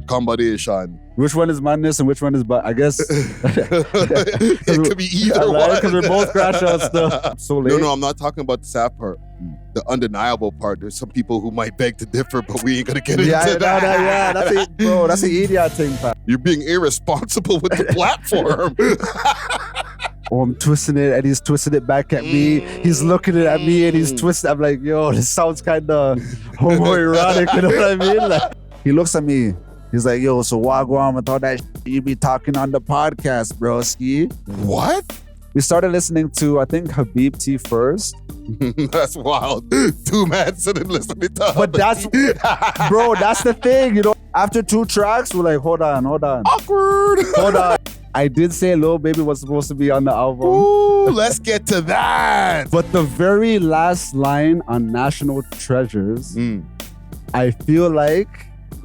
Combination. Which one is madness and which one is I guess it could be either one. Because we're both crash out stuff. So late. No, I'm not talking about the sad part. The undeniable part. There's some people who might beg to differ, but we ain't gonna get into that. Yeah, that's it, bro. That's the idiot thing, fam. You're being irresponsible with the platform. Oh, I'm twisting it and he's twisting it back at me. He's looking at me and he's twisting. I'm like, yo, this sounds kind of homoerotic. You know what I mean? Like, he looks at me. He's like, yo, so wagwan with all that you be talking on the podcast, broski. What? We started listening to, I think, Habib T first. That's wild. 2 men sitting listening to But that's, bro, that's the thing, you know. After 2 tracks, we're like, hold on. Awkward. Hold on. I did say Lil Baby was supposed to be on the album. Ooh, let's get to that. But the very last line on National Treasures, I feel like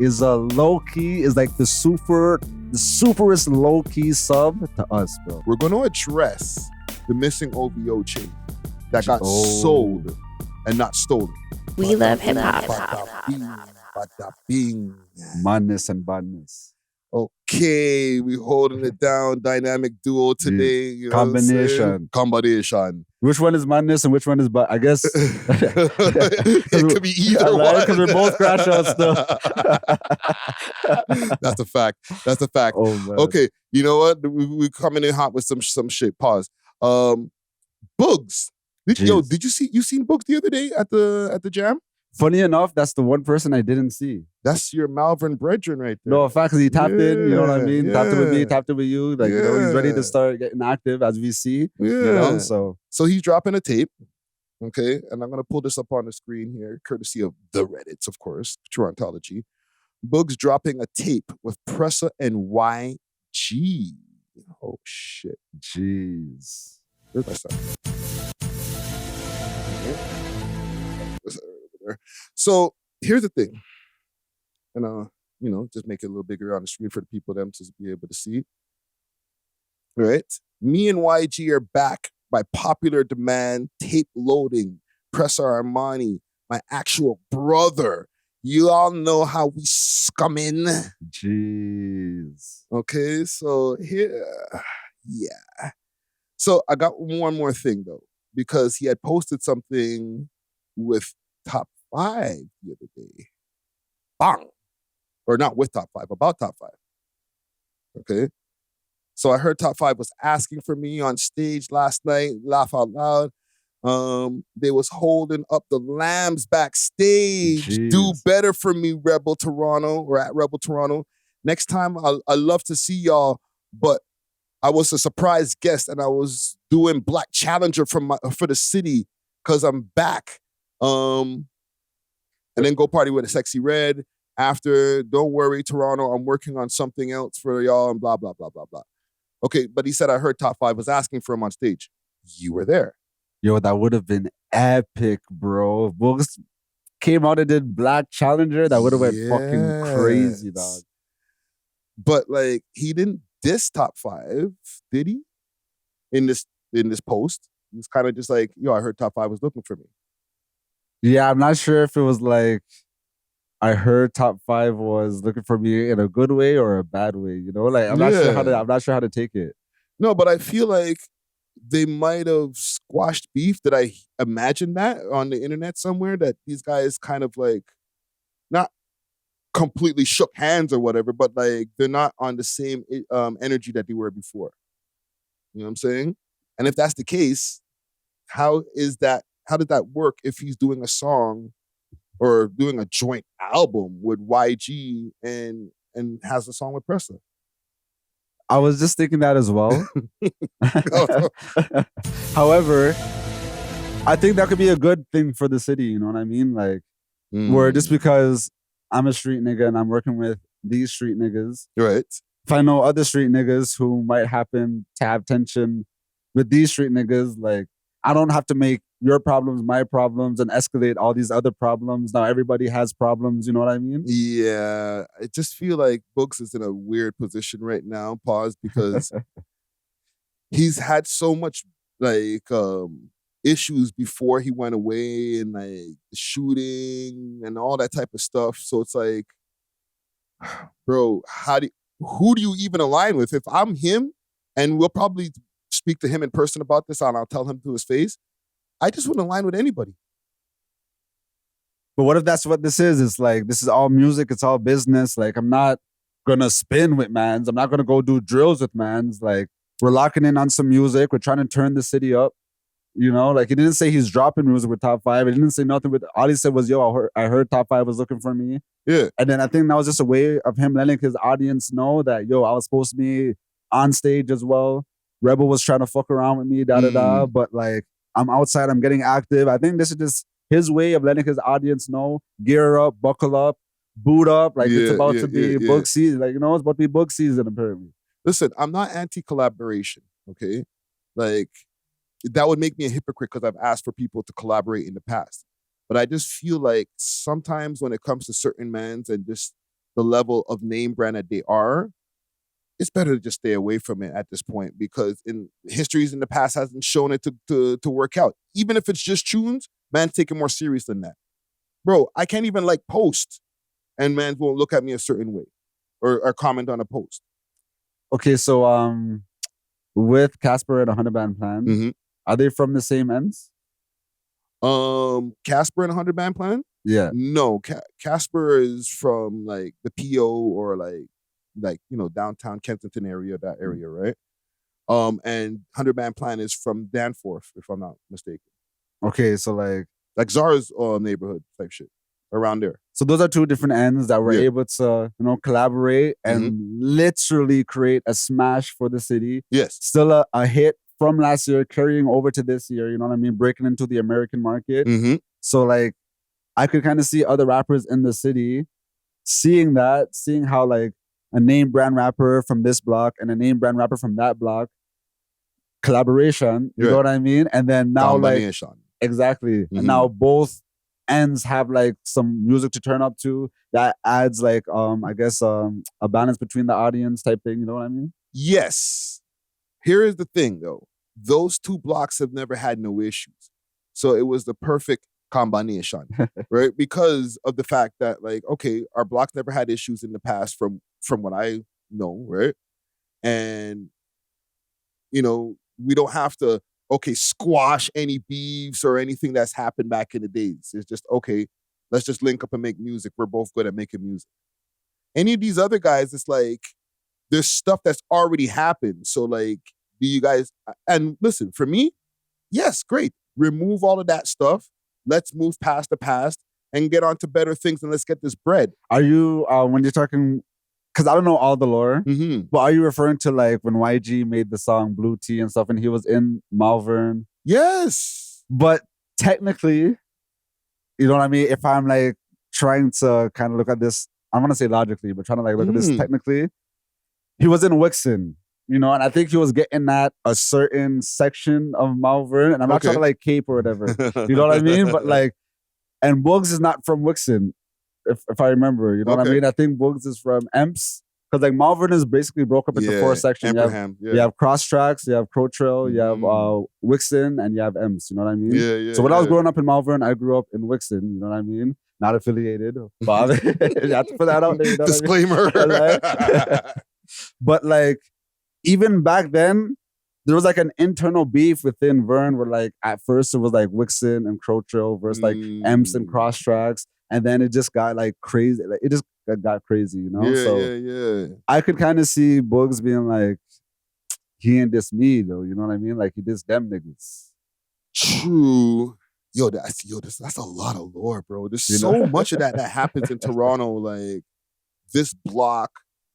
is a low-key, is like the superest low-key sub to us, bro. We're going to address the missing OVO chain that got sold and not stolen. We love hip-hop. Bada bing. Madness and badness. Okay, we holding it down. Dynamic duo today. You know Combination. Which one is madness and which one is I guess it could be either one. Because we're both crash out stuff. That's a fact. Oh, man. Okay, you know what? We coming in hot with some shit. Pause. Booggz. Did you seen Booggz the other day at the jam? Funny enough, that's the one person I didn't see. That's your Malvern brethren right there. No, in fact, because he tapped in, you know what I mean? Yeah. Tapped in with me, tapped in with you. Like, you know, he's ready to start getting active as we see. Yeah. You know, so he's dropping a tape, okay? And I'm going to pull this up on the screen here, courtesy of the Reddits, of course, Trontology. Booggz dropping a tape with Pressa and YG. Oh, shit. Jeez. Where's my stuff? So here's the thing, and just make it a little bigger on the screen for the people them to be able to see. All right, me and YG are back by popular demand. Tape loading, Pressa Armani, my actual brother. You all know how we scumming. Jeez. Okay, so here, yeah. So I got one more thing though, because he had posted something with Top 5 the other day. Bang! Or not with Top 5, about Top 5. Okay? So I heard Top 5 was asking for me on stage last night, laugh out loud. They was holding up the lambs backstage. Jeez. Do better for me, Rebel Toronto, or at Rebel Toronto. Next time, I love to see y'all, but I was a surprise guest and I was doing Black Challenger for the city because I'm back. And then go party with a Sexxy Red. After, don't worry, Toronto, I'm working on something else for y'all and blah, blah, blah, blah, blah. Okay, but he said I heard Top 5 was asking for him on stage. You were there. Yo, that would have been epic, bro. If Booggz came out and did Black Challenger, that would have went fucking crazy, dog. But like, he didn't diss Top 5, did he? In this post, he was kind of just like, yo, I heard Top 5 was looking for me. Yeah, I'm not sure if it was like, I heard Top 5 was looking for me in a good way or a bad way, you know? Like, I'm not sure how to take it. No, but I feel like they might have squashed beef. Did I imagine that on the internet somewhere, that these guys kind of like, not completely shook hands or whatever, but like they're not on the same energy that they were before. You know what I'm saying? And if that's the case, how did that work if he's doing a song or doing a joint album with YG and has a song with Pressa? I was just thinking that as well. However, I think that could be a good thing for the city, you know what I mean? Like, where just because I'm a street nigga and I'm working with these street niggas, right? If I know other street niggas who might happen to have tension with these street niggas, like, I don't have to make your problems my problems and escalate all these other problems. Now everybody has problems, you know what I mean? Yeah, I just feel like Booggz is in a weird position right now, because he's had so much like issues before he went away, and like shooting and all that type of stuff. So it's like, Bro, who do you even align with? If I'm him, and we'll probably speak to him in person about this, and I'll tell him to his face, I just wouldn't align with anybody. But what if that's what this is? It's like, this is all music, it's all business. Like, I'm not gonna spin with mans. I'm not gonna go do drills with mans. Like, we're locking in on some music. We're trying to turn the city up. You know, like, he didn't say he's dropping music with Top 5. He didn't say nothing with, all he said was, yo, I heard Top 5 was looking for me. Yeah. And then I think that was just a way of him letting his audience know that, yo, I was supposed to be on stage as well. Rebel was trying to fuck around with me, da-da-da. But like, I'm outside, I'm getting active. I think this is just his way of letting his audience know, gear up, buckle up, boot up. Like, it's about to be Booggz season. Like, you know, it's about to be Booggz season, apparently. Listen, I'm not anti-collaboration, okay? Like, that would make me a hypocrite because I've asked for people to collaborate in the past. But I just feel like sometimes when it comes to certain mans and just the level of name brand that they are, it's better to just stay away from it at this point, because in histories in the past hasn't shown it to work out. Even if it's just tunes, man, take it more serious than that. Bro, I can't even like post and man won't look at me a certain way or comment on a post. Okay, so with Casper and 100 Band Plan, are they from the same ends? Casper and 100 Band Plan? Yeah. No, Casper is from like the PO or like you know, downtown Kensington area, that area, right? And 100 Band Plan is from Danforth, if I'm not mistaken. Okay, so like Zara's neighborhood type shit around there. So those are two different ends that were able to, you know, collaborate and literally create a smash for the city. Yes. Still a hit from last year, carrying over to this year, you know what I mean? Breaking into the American market. So like, I could kind of see other rappers in the city seeing how like a name brand rapper from this block and a name brand rapper from that block, collaboration, you know what I mean? And then now like, exactly. And now both ends have like some music to turn up to that adds like, I guess, a balance between the audience type thing, you know what I mean? Yes. Here is the thing though. Those two blocks have never had no issues. So it was the perfect combination, right? Because of the fact that like, okay, our blocks never had issues in the past from what I know, right? And, you know, we don't have to, okay, squash any beefs or anything that's happened back in the days. It's just, okay, let's just link up and make music. We're both good at making music. Any of these other guys, it's like, there's stuff that's already happened. So like, do you guys, and listen, for me, yes, great. Remove all of that stuff. Let's move past the past and get on to better things and let's get this bread. Are you, when you're talking, because I don't know all the lore, but are you referring to like when YG made the song Blue Tea and stuff and he was in Malvern? Yes. But technically, you know what I mean? If I'm like trying to kind of look at this, I want to say logically, but trying to like look at this technically, he was in Wixon, you know, and I think he was getting at a certain section of Malvern, and I'm not trying to like cape or whatever, you know what I mean? But like, and Booggz is not from Wixon, if I remember, you know what I mean? I think Booggz is from Emps, because like Malvern is basically broke up into four sections. You have Cross Tracks, you have Crow Trail, you have Wixon, and you have Emps, you know what I mean? So when I was growing up in Malvern, I grew up in Wixon, you know what I mean? Not affiliated, but you have to put that out there, you know disclaimer. But like, even back then, there was like an internal beef within Vern where like, at first it was like Wixon and Crow Trail versus like Emps and Cross Tracks. And then it just got like crazy. Like, it just got crazy, you know? I could kind of see Booggz being like, he ain't diss me though, you know what I mean? Like, he diss them niggas. True. That's a lot of lore, bro. There's so much of that happens in Toronto. Like, this block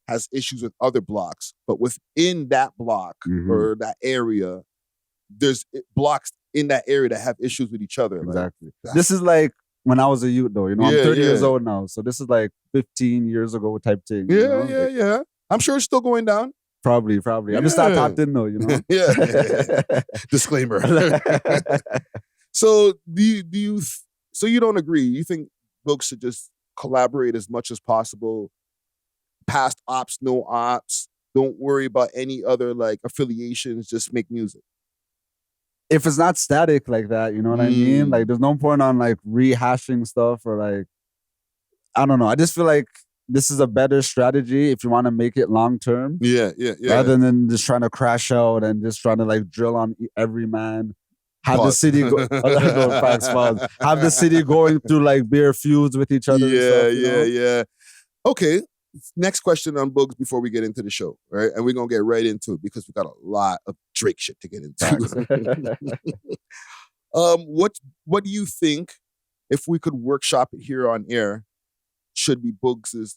has issues with other blocks, but within that block or that area, there's blocks in that area that have issues with each other. Exactly. Like, this is like when I was a youth though, you know, I'm 30 years old now. So this is like 15 years ago type thing. Yeah. I'm sure it's still going down. Probably. I'm just not tapped in though, you know? Disclaimer. So so you don't agree? You think Booggz should just collaborate as much as possible? Past ops, no ops. Don't worry about any other like affiliations. Just make music. If it's not static like that, you know what I mean? Like, there's no point on like rehashing stuff or like, I don't know. I just feel like this is a better strategy if you want to make it long term. Yeah. Rather than just trying to crash out and just trying to like drill on every man. Have Pause. the city go no, facts, pause. Have the city going through like beer feuds with each other and stuff. Yeah. Okay. Next question on Booggz before we get into the show, right? And we're gonna get right into it because we got a lot of Drake shit to get into. What do you think, if we could workshop it here on air, should be Booggz'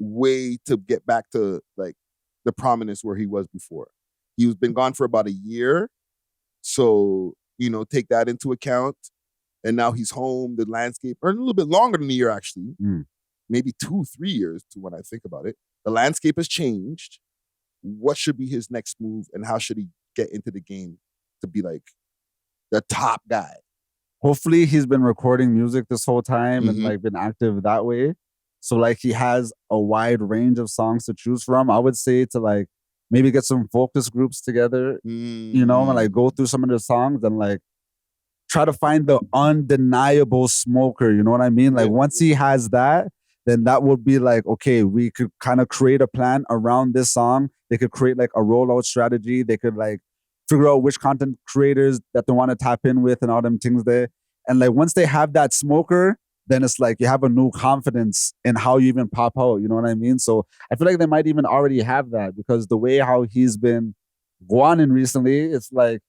way to get back to like the prominence where he was before? He's been gone for about a year, so take that into account. And now he's home. The landscape, or a little bit longer than a year actually. Maybe 2-3 years to when I think about it. The landscape has changed. What should be his next move, and how should he get into the game to be like the top guy? Hopefully he's been recording music this whole time and like been active that way. So like he has a wide range of songs to choose from. I would say to like maybe get some focus groups together, and like go through some of the songs and like try to find the undeniable smoker. You know what I mean? Like once he has that, then that would be like, okay, we could kind of create a plan around this song. They could create like a rollout strategy. They could like figure out which content creators that they want to tap in with and all them things there. And like once they have that smoker, then it's like you have a new confidence in how you even pop out. You know what I mean? So I feel like they might even already have that, because the way how he's been guaning recently, it's like,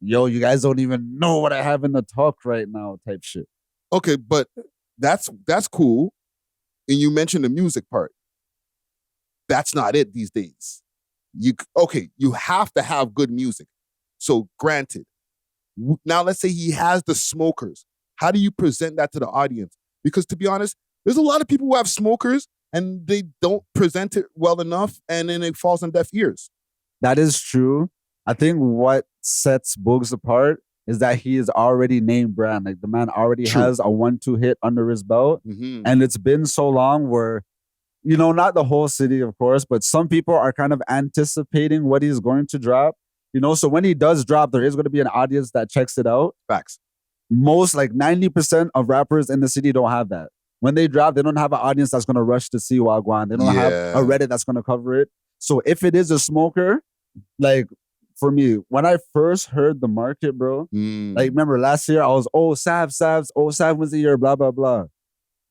yo, you guys don't even know what I have in the talk right now type shit. Okay, but that's cool. And you mentioned the music part. That's not it these days. You have to have good music. So granted, now let's say he has the smokers. How do you present that to the audience? Because to be honest, there's a lot of people who have smokers and they don't present it well enough, and then it falls on deaf ears. That is true. I think what sets Booggz apart is that he is already name brand. Like the man already has a 1-2 hit under his belt. And it's been so long where, not the whole city, of course, but some people are kind of anticipating what he's going to drop. So when he does drop, there is going to be an audience that checks it out. Facts. Most, like 90% of rappers in the city don't have that. When they drop, they don't have an audience that's going to rush to see Wagwan. They don't have a Reddit that's going to cover it. So if it is a smoker, like, for me, when I first heard the market, bro, like remember last year, I was, Sav was the year, blah, blah, blah.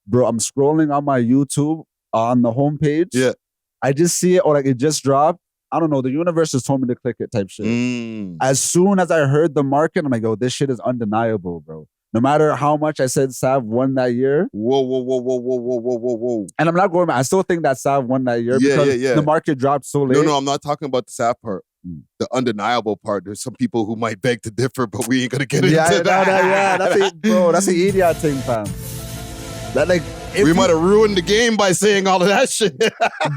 Bro, I'm scrolling on my YouTube on the homepage. Yeah. I just see it, or like it just dropped. I don't know, the universe just told me to click it type shit. As soon as I heard the market, I'm like, yo, this shit is undeniable, bro. No matter how much I said Sav won that year. Whoa. And I'm not going back. I still think that Sav won that year because the market dropped so late. No, I'm not talking about the Sav part. The undeniable part. There's some people who might beg to differ, but we ain't gonna get into that. That's the idiot thing, fam. That like we might have ruined the game by saying all of that shit.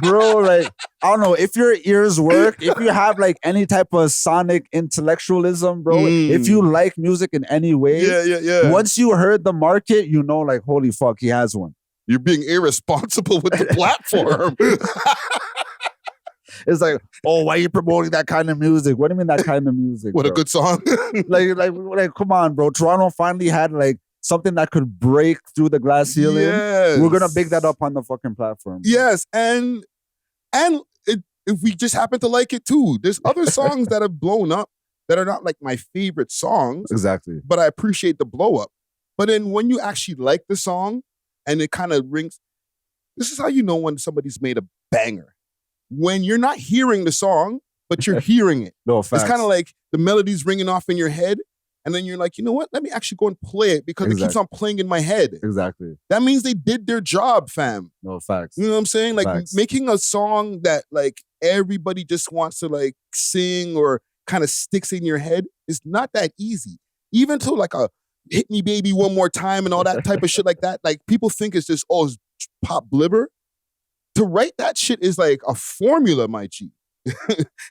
Bro, like, I don't know, if your ears work, if you have like any type of sonic intellectualism, bro, if you like music in any way, once you heard the market, like, holy fuck, he has one. You're being irresponsible with the platform. It's like, oh, why are you promoting that kind of music? What do you mean that kind of music? What, bro? A good song. like, come on, bro. Toronto finally had like something that could break through the glass ceiling. Yes. We're gonna big that up on the fucking platform. Yes, and if we just happen to like it too, there's other songs that have blown up that are not like my favorite songs. Exactly. But I appreciate the blow up. But then when you actually like the song and it kind of rings, this is how you know when somebody's made a banger. When you're not hearing the song, but you're hearing it. No, facts. It's kind of like the melody's ringing off in your head. And then you're like, you know what? Let me actually go and play it because it keeps on playing in my head. Exactly. That means they did their job, fam. No, facts. You know what I'm saying? Like facts. Making a song that like everybody just wants to like sing or kind of sticks in your head is not that easy. Even to like a hit me baby one more time and all that type of shit like that. Like people think it's just, it's pop blibber. To write that shit is like a formula, my G.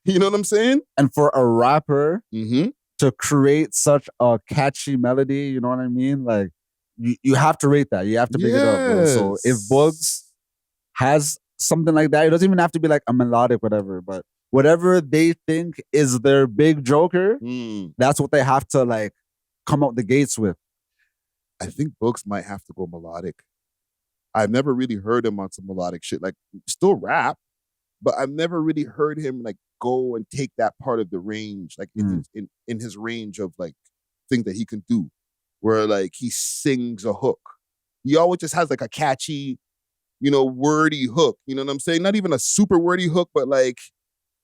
You know what I'm saying? And for a rapper to create such a catchy melody, you know what I mean? Like, you have to rate that. You have to pick it up, bro. So if Booggz has something like that, it doesn't even have to be like a melodic whatever, but whatever they think is their big joker, that's what they have to like come out the gates with. I think Booggz might have to go melodic. I've never really heard him on some melodic shit. Like, still rap, but I've never really heard him like go and take that part of the range, like in his range of like things that he can do, where like he sings a hook. He always just has like a catchy, wordy hook. You know what I'm saying? Not even a super wordy hook, but like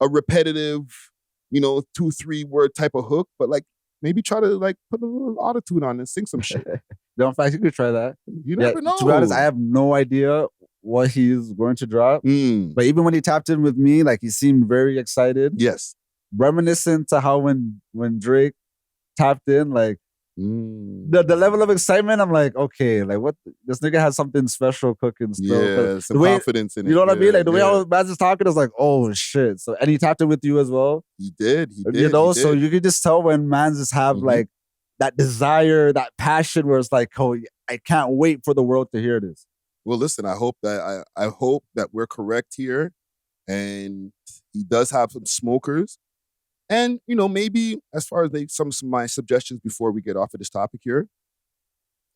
a repetitive, 2-3 word type of hook. But like maybe try to like put a little autotune on and sing some shit. No, in fact, you could try that. You never know. To be honest, I have no idea what he's going to drop. But even when he tapped in with me, like he seemed very excited. Yes. Reminiscent to how when Drake tapped in, like the level of excitement, I'm like, okay, like what this nigga has something special cooking still. Yeah, some confidence in it. You know what I mean? Like the way I was talking, I was like, oh shit. So and he tapped in with you as well. He did. So you could just tell when mans just have like that desire, that passion where it's like, oh, I can't wait for the world to hear this. Well, listen, I hope that we're correct here, and he does have some smokers. And, maybe as far as some of my suggestions before we get off of this topic here,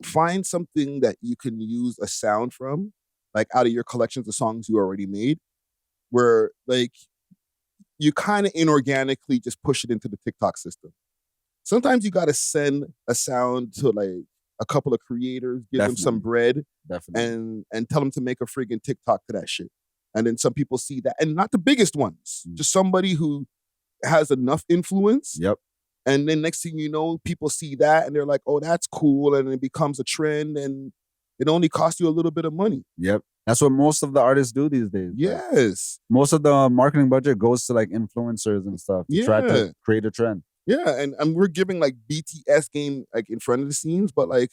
find something that you can use a sound from, like out of your collections of songs you already made, where like you kind of inorganically just push it into the TikTok system. Sometimes you got to send a sound to like a couple of creators, give them some bread, and tell them to make a friggin' TikTok to that shit. And then some people see that, and not the biggest ones, just somebody who has enough influence. Yep. And then next thing you know, people see that and they're like, oh, that's cool. And it becomes a trend and it only costs you a little bit of money. Yep. That's what most of the artists do these days. Yes. Like, most of the marketing budget goes to like influencers and stuff to try to create a trend. Yeah. And we're giving like BTS game like in front of the scenes, but like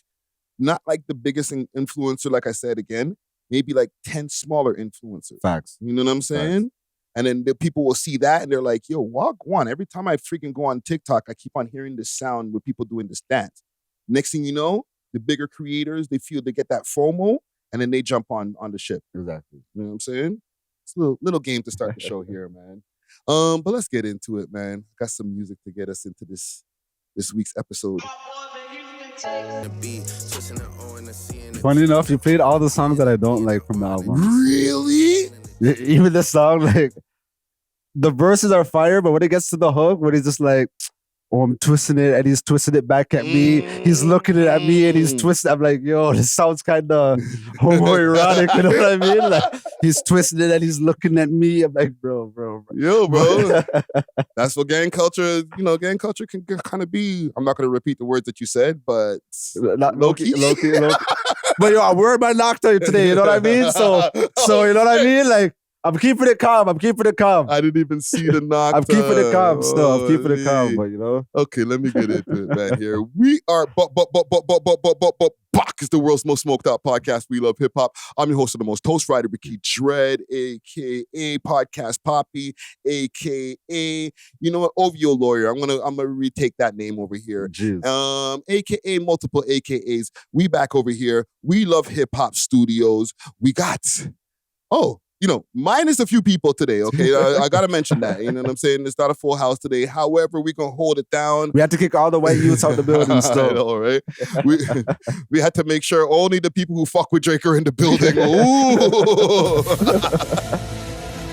not like the biggest influencer, like I said again, maybe like 10 smaller influencers. Facts. You know what I'm saying? Facts. And then the people will see that and they're like, yo, wagwan. Every time I freaking go on TikTok, I keep on hearing this sound with people doing this dance. Next thing you know, the bigger creators, they feel they get that FOMO and then they jump on the ship. Exactly. You know what I'm saying? It's a little game to start the show here, man. But let's get into it, man. Got some music to get us into this week's episode. Funny enough, you played all the songs that I don't like from the album. Really? Even the song, like, the verses are fire, but when it gets to the hook, when he's just like, oh, I'm twisting it, and he's twisting it back at me. He's looking at me, and he's twisting. I'm like, yo, this sounds kind of homoerotic. You know what I mean? Like, he's twisting it, and he's looking at me. I'm like, bro. Yo, bro. That's what gang culture, gang culture can kind of be. I'm not going to repeat the words that you said, but low-key. But yo, I'm wearing my Nocturne today, you know what I mean? So you know what I mean? Like, I'm keeping it calm. I didn't even see the Nocturne. I'm keeping it calm still. I'm keeping it calm, but Okay, let me get into it, man, here. We are Booggz is the world's most smoked out podcast. We love hip hop. I'm your host of the most toast rider, Ricky Dread, aka Podcast Poppy, aka OVO lawyer. I'm gonna retake that name over here. Jeez. AKA multiple AKAs. We back over here. We love hip hop studios. We got minus a few people today, okay? I got to mention that. You know what I'm saying? It's not a full house today. However, we're going to hold it down. We had to kick all the white youths out the building still. I know, right? We had to make sure only the people who fuck with Drake are in the building. Ooh.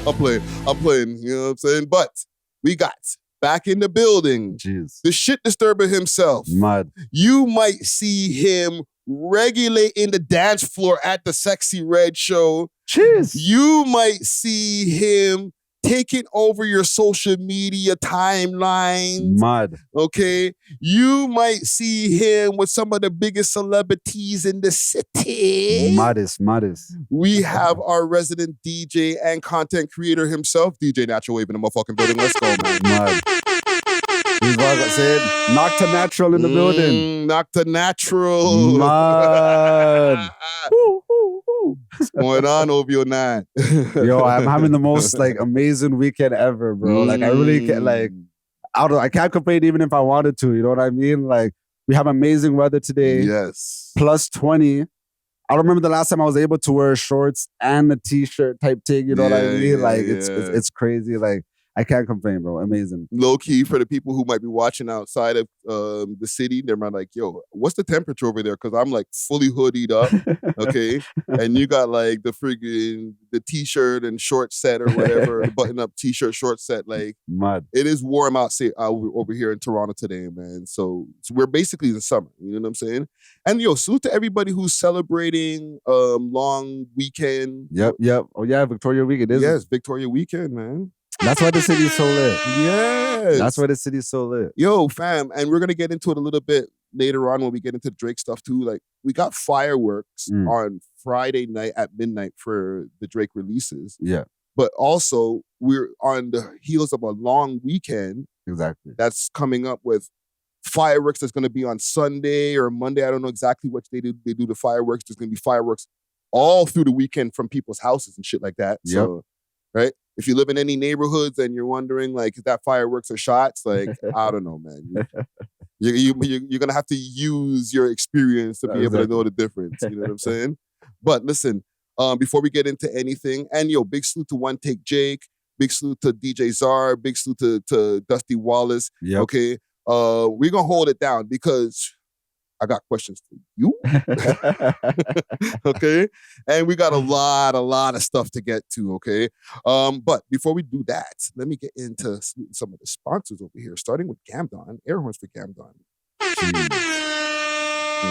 I'm playing, you know what I'm saying? But we got back in the building. Jeez. The shit disturber himself. Mad. You might see him regulating the dance floor at the Sexxy Red show. Cheers. You might see him taking over your social media timelines. Mad. Okay? You might see him with some of the biggest celebrities in the city. Modest. We have our resident DJ and content creator himself, DJ Natural Wave in the motherfucking building. Let's go, man. Mad. He's like I said, Nocta Natural in the building. Nocta Natural. Mad. What's going on, OVO 9? Yo, I'm having the most amazing weekend ever, bro. Like I really can't I can't complain even if I wanted to. You know what I mean? Like we have amazing weather today. Yes. Plus 20. I don't remember the last time I was able to wear shorts and a t-shirt type thing. You know what I mean? Like it's crazy. Like I can't complain, bro. Amazing. Low key for the people who might be watching outside of the city, they're like, yo, what's the temperature over there? Because I'm like fully hoodied up, okay? And you got like the t-shirt and short set or whatever, the button-up t-shirt short set. Like, Mad. it is warm out over here in Toronto today, man. So we're basically in summer, you know what I'm saying? And yo, salute to everybody who's celebrating long weekend. Yep. Oh yeah, Victoria Weekend is. Yes, Victoria Weekend, man. That's why the city's so lit. Yes. That's why the city's so lit. Yo, fam, and we're gonna get into it a little bit later on when we get into Drake stuff too. Like, we got fireworks on Friday night at midnight for the Drake releases. Yeah. But also, we're on the heels of a long weekend. Exactly. That's coming up with fireworks that's gonna be on Sunday or Monday. I don't know exactly what they do. They do the fireworks. There's gonna be fireworks all through the weekend from people's houses and shit like that. Yep. So, right? If you live in any neighborhoods and you're wondering, like, is that fireworks or shots? Like, I don't know, man. You're going to have to use your experience to be able to know the difference. You know what I'm saying? But listen, before we get into anything, and yo, big salute to One Take Jake, big salute to DJ Czar, big salute to Dusty Wallace. Yep. Okay? We're going to hold it down because I got questions for you. Okay? And we got a lot of stuff to get to, okay? But before we do that, let me get into some of the sponsors over here, starting with Gamdom. Air horns for Gamdom.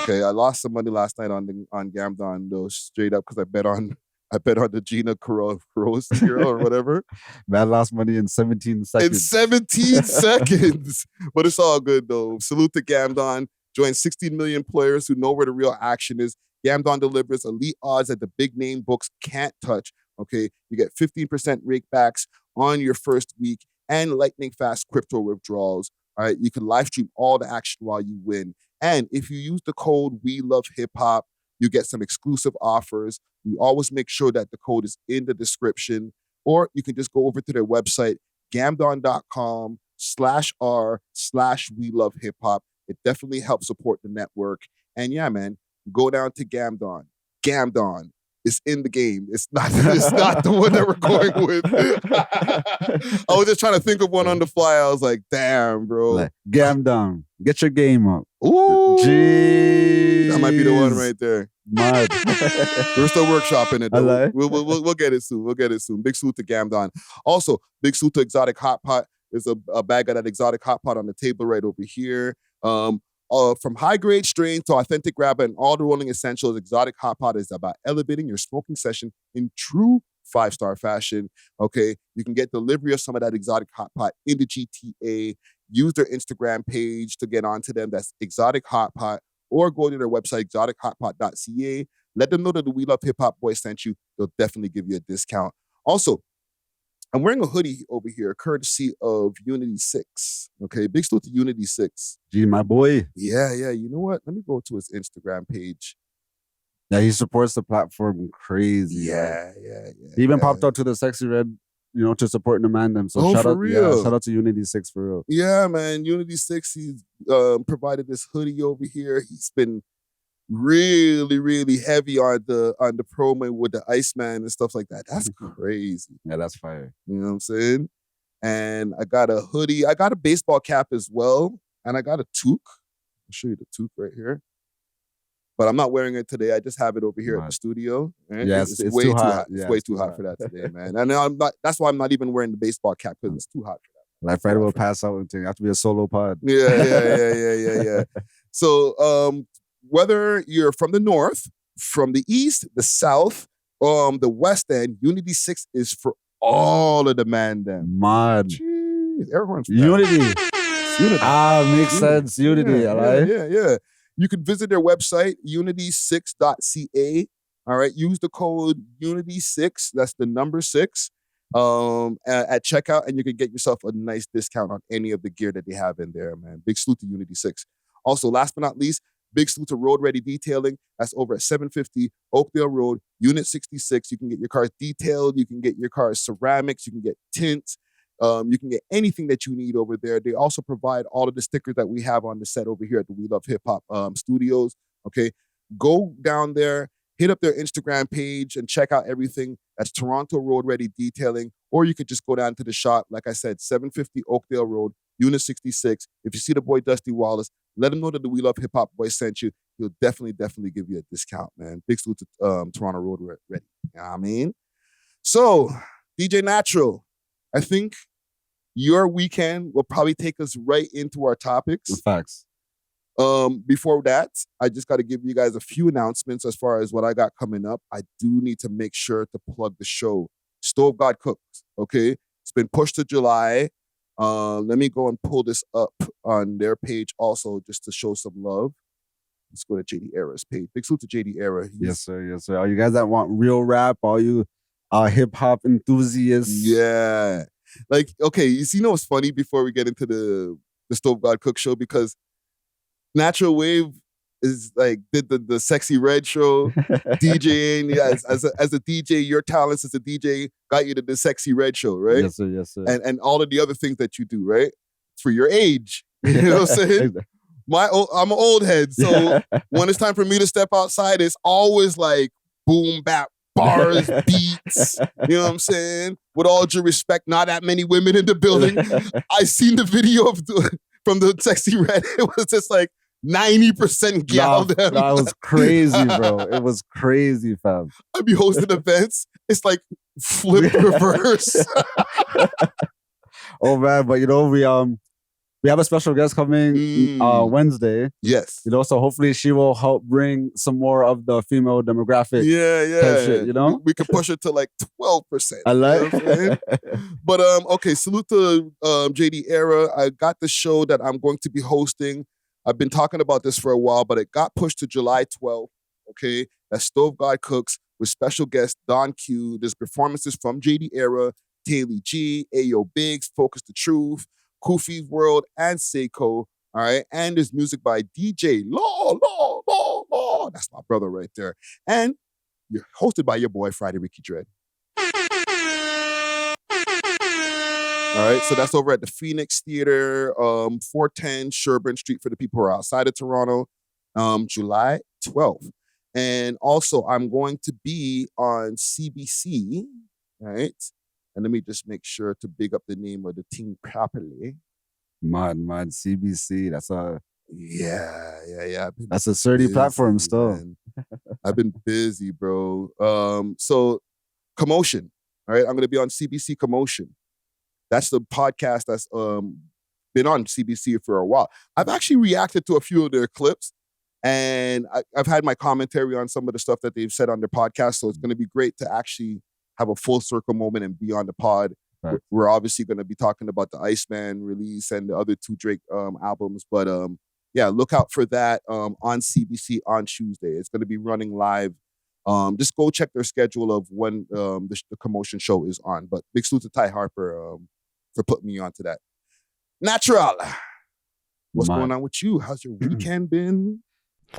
Okay, I lost some money last night on Gamdom, though, straight up, because I bet on the Gina Carros or whatever. Man lost money in 17 seconds. In 17 seconds. But it's all good, though. Salute to Gamdom. Join 16 million players who know where the real action is. Gamdom delivers elite odds that the big name books can't touch. Okay, you get 15% rake backs on your first week and lightning fast crypto withdrawals. All right, you can live stream all the action while you win. And if you use the code WeLoveHipHop, you get some exclusive offers. We always make sure that the code is in the description, or you can just go over to their website, gamdom.com/r/WeLoveHipHop. It definitely helps support the network. And yeah, man, go down to Gamdom. Gamdom is in the game. It's not the one that we're going with. I was just trying to think of one on the fly. I was like, damn, bro. Like, Gamdom, get your game up. Ooh. Jeez. That might be the one right there. Mad. We're still workshopping it, though. Like. We'll get it soon. We'll get it soon. Big salute to Gamdom. Also, big salute to Exotic Hot Pot. There's a bag of that Exotic Hot Pot on the table right over here. From high-grade strain to authentic grabber and all the rolling essentials, Exotic Hot Pot is about elevating your smoking session in true 5-star fashion. Okay, you can get delivery of some of that Exotic Hot Pot in the GTA. Use their Instagram page to get onto them. That's Exotic Hot Pot, or go to their website, exotichotpot.ca. Let them know that the We Love Hip Hop boys sent you. They'll definitely give you a discount. Also, I'm wearing a hoodie over here, courtesy of Unity 6. Okay, big salute to Unity 6. Gee, my boy. Yeah. You know what? Let me go to his Instagram page. Yeah, he supports the platform crazy. Yeah. He even popped out to the Sexxy Red, to support the Mandem. So shout out, shout out to Unity 6 for real. Yeah, man. Unity 6, he's provided this hoodie over here. He's been really heavy on the promo with the Iceman and stuff like that. That's crazy. Yeah, that's fire. You know what I'm saying? And I got a hoodie. I got a baseball cap as well. And I got a toque. I'll show you the toque right here. But I'm not wearing it today. I just have it over here at the studio. Right? Yeah, it's way too hot. It's way too hot hot for that today, man. And that's why I'm not even wearing the baseball cap, because it's too hot for that. Like Friday will pass out and you have to be a solo pod. Yeah. So whether you're from the north, from the east, the south, the west end, Unity 6 is for all of the Mandem. Mad. Jeez, everyone's Unity. Unity. Makes sense. Unity. Yeah. You can visit their website, unity6.ca. All right. Use the code Unity6. That's the number 6. At checkout, and you can get yourself a nice discount on any of the gear that they have in there, man. Big salute to Unity 6. Also, last but not least, big salute to Road Ready Detailing. That's over at 750 Oakdale Road, Unit 66. You can get your cars detailed. You can get your cars ceramics. You can get tints. You can get anything that you need over there. They also provide all of the stickers that we have on the set over here at the We Love Hip Hop Studios. Okay, go down there, hit up their Instagram page and check out everything. That's Toronto Road Ready Detailing. Or you could just go down to the shop, like I said, 750 Oakdale Road, Unit 66. If you see the boy Dusty Wallace, let him know that the We Love Hip Hop boy sent you. He'll definitely give you a discount, man. Big salute to Toronto Road Ready. You know what I mean? So, DJ Natural, I think your weekend will probably take us right into our topics. Facts. Before that, I just got to give you guys a few announcements as far as what I got coming up. I do need to make sure to plug the show. Stove God Cooks, okay? It's been pushed to July. Let me go and pull this up on their page also just to show some love. Let's go to JD Era's page. Big salute to JD Era. Yes, sir. All you guys that want real rap, all you hip-hop enthusiasts. Yeah. Like, okay, you know what's funny before we get into the Stove God Cook show? Because Natural Wave is like did the Sexxy Red show, DJing. Yeah, as a DJ, your talents as a DJ got you to the Sexxy Red show, right? Yes, sir. And all of the other things that you do, right? For your age. You know what I'm saying? I'm an old head, so when it's time for me to step outside, it's always like boom bap bars, beats. You know what I'm saying? With all due respect, not that many women in the building. I seen the video from the Sexxy Red. It was just like 90% gal. That was crazy, bro. It was crazy, fam. I be hosting events. It's like flip reverse. Oh man, but you know we have a special guest coming Wednesday. Yes. You know, so hopefully she will help bring some more of the female demographic. Yeah. Type shit, you know? We can push it to like 12%. I like. You know but okay, salute to JD Era. I got the show that I'm going to be hosting. I've been talking about this for a while, but it got pushed to July 12th. Okay, that's Stove God Cooks with special guest Don Q. There's performances from JD Era, Taylor G, Ayo Booggz, Focus the Truth, Kofi's World, and Seiko. All right, and there's music by DJ Law. That's my brother right there. And you're hosted by your boy Friday Ricky Dread. All right, so that's over at the Phoenix Theater, 410 Sherburne Street for the people who are outside of Toronto, July 12th. And also, I'm going to be on CBC, right? And let me just make sure to big up the name of the team properly. Mad, CBC. That's a... Yeah. That's a certy platform still. I've been busy, bro. So, Commotion, all right? I'm going to be on CBC Commotion. That's the podcast that's been on CBC for a while. I've actually reacted to a few of their clips, and I've had my commentary on some of the stuff that they've said on their podcast, so it's going to be great to actually have a full circle moment and be on the pod. Right. We're obviously going to be talking about the Iceman release and the other two Drake albums, but yeah, look out for that on CBC on Tuesday. It's going to be running live. Just go check their schedule of when the Commotion show is on. But big salute to Ty Harper for putting me onto that. Natural. What's going on with you? How's your weekend been?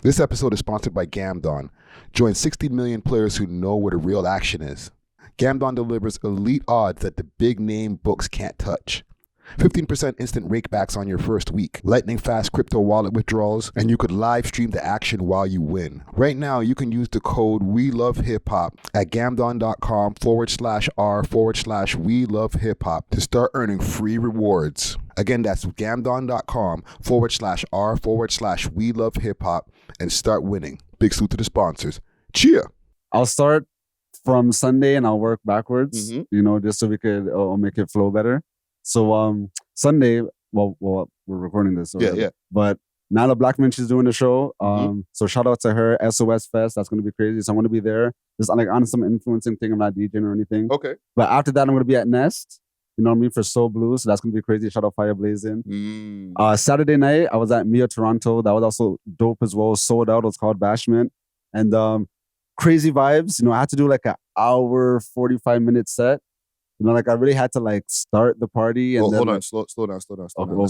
This episode is sponsored by Gamdom. Join 60 million players who know where the real action is. Gamdom delivers elite odds that the big name books can't touch. 15% instant rakebacks on your first week, lightning fast crypto wallet withdrawals, and you could live stream the action while you win. Right now, you can use the code WeLoveHipHop at gamdom.com/R/WeLoveHipHop to start earning free rewards. Again, that's gamdom.com/R/WeLoveHipHop and start winning. Big salute to the sponsors. Cheer. I'll start from Sunday and I'll work backwards, you know, just so we could make it flow better. So Sunday, well, we're recording this. Yeah. But Nyla Blackman, she's doing the show. So shout out to her, SOS Fest. That's going to be crazy. So I'm going to be there. Just like on some influencing thing. I'm not DJing or anything. Okay. But after that, I'm going to be at Nest. You know what I mean? For Soul Blue. So that's going to be crazy. Shout out Fire Blazing. Saturday night, I was at Mia Toronto. That was also dope as well. Sold out. It was called Bashment. And crazy vibes. You know, I had to do like an hour, 45-minute set. You know, like I really had to like start the party. And hold on, slow down. Let's promote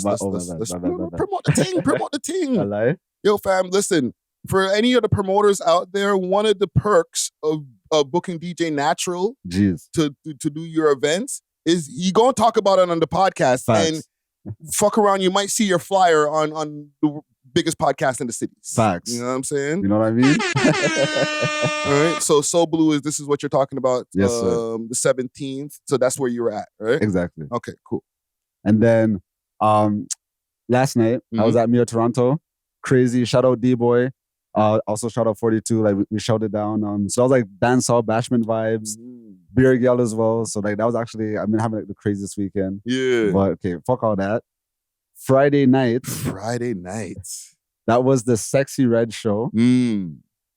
the ting. I lie. Yo, fam, listen. For any of the promoters out there, one of the perks of booking DJ Natural to do your events is you gonna talk about it on the podcast. Facts. And fuck around, you might see your flyer on biggest podcast in the cities. Facts. You know what I'm saying? You know what I mean? All right. So Soul Blue this is what you're talking about. Yes, sir. The 17th. So that's where you were at, right? Exactly. Okay, cool. And then last night, I was at Mio Toronto. Crazy. Shout out D-Boy. Also shout out 42. Like we shouted down. So that was like dancehall, bashment vibes, beer yell as well. So like that was actually, I've been having like the craziest weekend. Yeah. But okay, fuck all that. Friday night. That was the Sexxy Red show.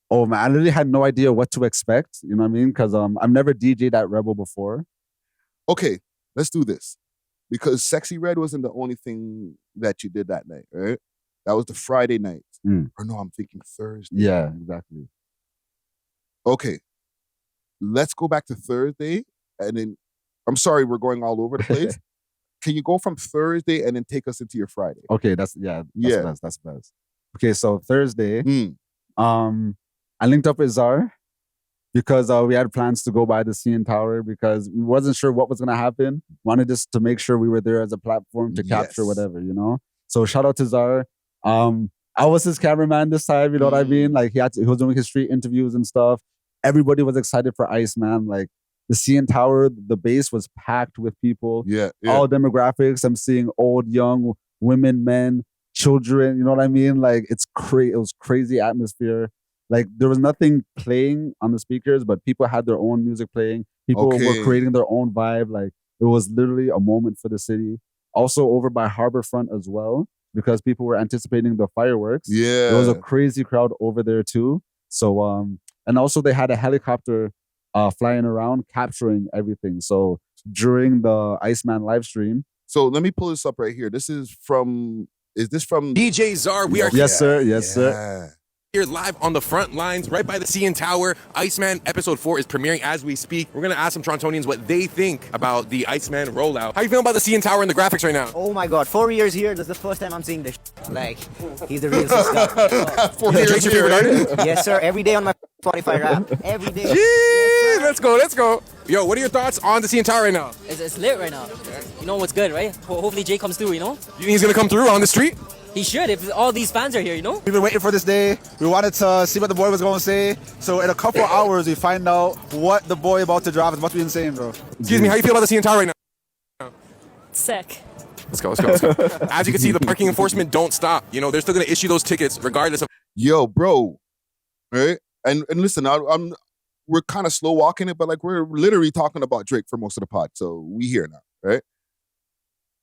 Oh man, I literally had no idea what to expect. You know what I mean? Because I've never DJ'd at Rebel before. Okay, let's do this. Because Sexxy Red wasn't the only thing that you did that night, right? That was the Friday night. Or no, I'm thinking Thursday. Yeah, exactly. Okay, let's go back to Thursday. And then, I'm sorry, we're going all over the place. Can you go from Thursday and then take us into your Friday? Okay, that's best. Okay, so Thursday, I linked up with Zar because we had plans to go by the CN Tower because we wasn't sure what was gonna happen. Wanted just to make sure we were there as a platform to capture whatever, you know. So shout out to Zar. I was his cameraman this time, you know what I mean? Like he was doing his street interviews and stuff. Everybody was excited for Iceman. Like the CN Tower, the base was packed with people. Yeah. All demographics. I'm seeing old, young, women, men, children. You know what I mean? Like it was crazy atmosphere. Like there was nothing playing on the speakers, but people had their own music playing. People were creating their own vibe. Like it was literally a moment for the city. Also over by Harborfront as well, because people were anticipating the fireworks. Yeah. There was a crazy crowd over there too. So and also they had a helicopter flying around capturing everything. So during the Iceman live stream. So let me pull this up right here. Is this from DJ Czar? We are Yes, sir. here live on the front lines, right by the CN Tower. Iceman episode 4 is premiering as we speak. We're gonna ask some Torontonians what they think about the Iceman rollout. How you feeling about the CN Tower and the graphics right now? Oh my god, 4 years here, this is the first time I'm seeing this. Like, he's the real guy. 4 years Your favorite artist? Yes, sir, every day on my Spotify rap. Every day. Jeez, let's go. Yo, what are your thoughts on the CN Tower right now? It's lit right now. You know what's good, right? Hopefully Jay comes through, you know? You think he's gonna come through on the street? He should if all these fans are here, you know? We've been waiting for this day. We wanted to see what the boy was going to say. So in a couple hours, we find out what the boy about to drop. It's about to be insane, bro. Excuse me, how you feel about the CN Tower right now? Sick. Let's go. As you can see, the parking enforcement don't stop. You know, they're still gonna issue those tickets regardless of. Yo, bro, right? And listen, we're kind of slow walking it, but like we're literally talking about Drake for most of the pod, so we here now, right?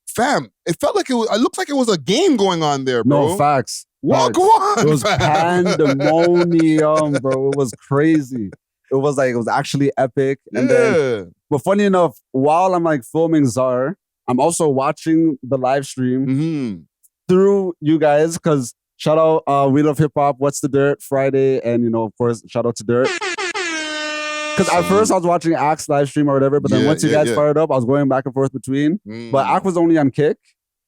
Fam, it felt like it looked like it was a game going on there, bro. No, facts. Go on. It was pandemonium, bro. It was crazy. It was actually epic. And then, but funny enough, while I'm like filming Czar, I'm also watching the live stream through you guys, because shout out We Love Hip Hop, What's the Dirt, Friday, and you know, of course, shout out to Dirt. Because at first I was watching Axe live stream or whatever, but then once you guys fired up, I was going back and forth between. But Axe was only on Kick,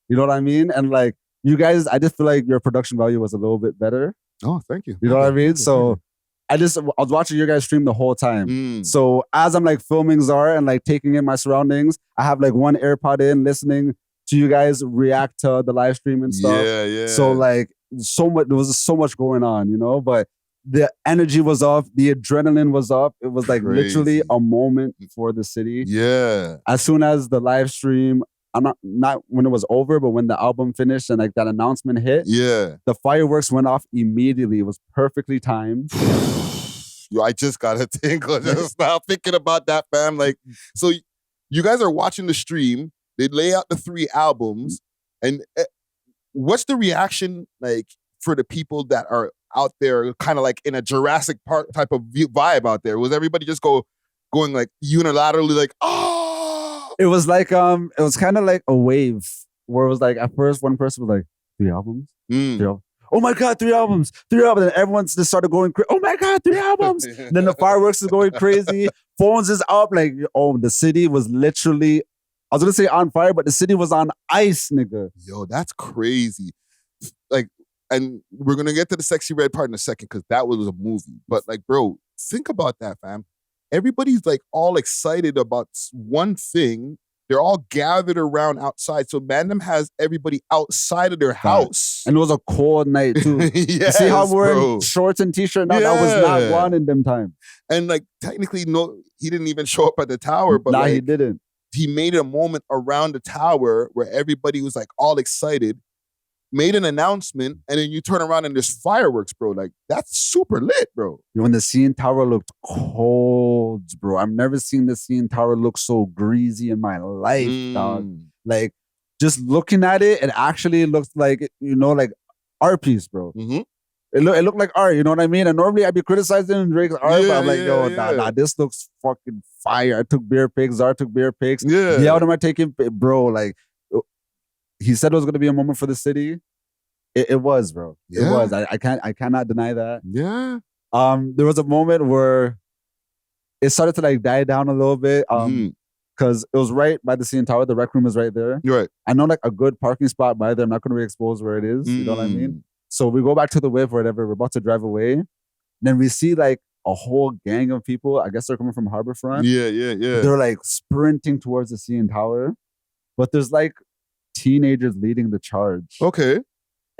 you know what I mean? And like you guys, I just feel like your production value was a little bit better. Oh, thank you. You know what I mean? So I was watching your guys stream the whole time. So as I'm like filming Czar and like taking in my surroundings, I have like one AirPod in, listening to you guys react to the live stream and stuff. Yeah. So like there was so much going on, you know? But the energy was up, the adrenaline was up. It was like literally a moment for the city. Yeah. As soon as the live stream, I'm not when it was over, but when the album finished and like that announcement hit, the fireworks went off immediately. It was perfectly timed. Yo, I just got a tingle just now thinking about that, fam. Like, so you guys are watching the stream. They lay out the 3 albums, and what's the reaction like for the people that are out there, kind of like in a Jurassic Park type of vibe out there? Was everybody just going like unilaterally like, oh? It was like it was kind of like a wave where it was like at first one person was like 3 albums, 3 albums. Oh my God, 3 albums, 3 albums. And everyone just started going crazy. Oh my God, 3 albums. Then the fireworks is going crazy. Phones is up. Like, the city was literally, I was going to say on fire, but the city was on ice, nigga. Yo, that's crazy. Like, and we're going to get to the Sexxy Red part in a second because that was a movie. But like, bro, think about that, fam. Everybody's like all excited about one thing They're all gathered around outside. So Gamdom has everybody outside of their house. And it was a cold night too. Yes, you see how we're bro. in shorts and t-shirt now? That was not one in them time. And like technically, no, he didn't even show up at the tower. But he didn't. He made a moment around the tower where everybody was like all excited, made an announcement, and then you turn around and there's fireworks, bro. Like, that's super lit, bro. When the CN Tower looked cold, bro. I've never seen the CN Tower look so greasy in my life, dog. Like, just looking at it, it actually looks like, like art piece, bro. Mm-hmm. It looked like art, you know what I mean? And normally I'd be criticizing Drake's art, but I'm like, nah, this looks fucking fire. I took beer pics, Zara took beer pics. Yeah. The album I taking, bro, like, he said it was going to be a moment for the city. It was, bro. It was. I cannot deny that. Yeah. There was a moment where it started to like die down a little bit. Because it was right by the CN Tower. The rec room is right there. You're right. I know like a good parking spot by there. I'm not going to re-expose where it is. You know what I mean? So we go back to the whip or whatever. We're about to drive away. Then we see like a whole gang of people. I guess they're coming from Harborfront. Yeah. They're like sprinting towards the CN Tower. But there's like teenagers leading the charge. Okay.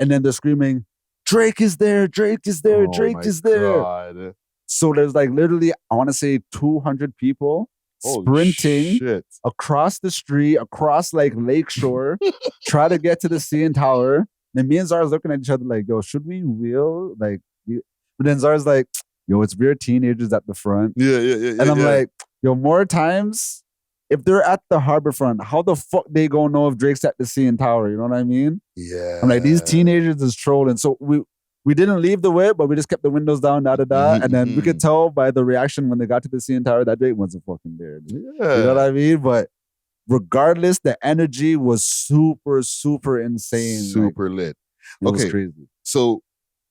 And then they're screaming, Drake is there, Drake is there, Drake is there. God. So there's like literally, I want to say 200 people sprinting across the street, across like Lakeshore, try to get to the CN Tower. And me and Zara's looking at each other like, yo, should we wheel? Like, but then Zara's like, yo, it's weird teenagers at the front. Yeah. And I'm like, yo, more times, if they're at the Harborfront, how the fuck they gonna know if Drake's at the CN Tower? You know what I mean? Yeah. I'm like, these teenagers is trolling. So we didn't leave the whip, but we just kept the windows down, and then we could tell by the reaction when they got to the CN Tower that Drake wasn't fucking there. Dude. Yeah. You know what I mean? But regardless, the energy was super, super insane. Super lit. It was crazy. So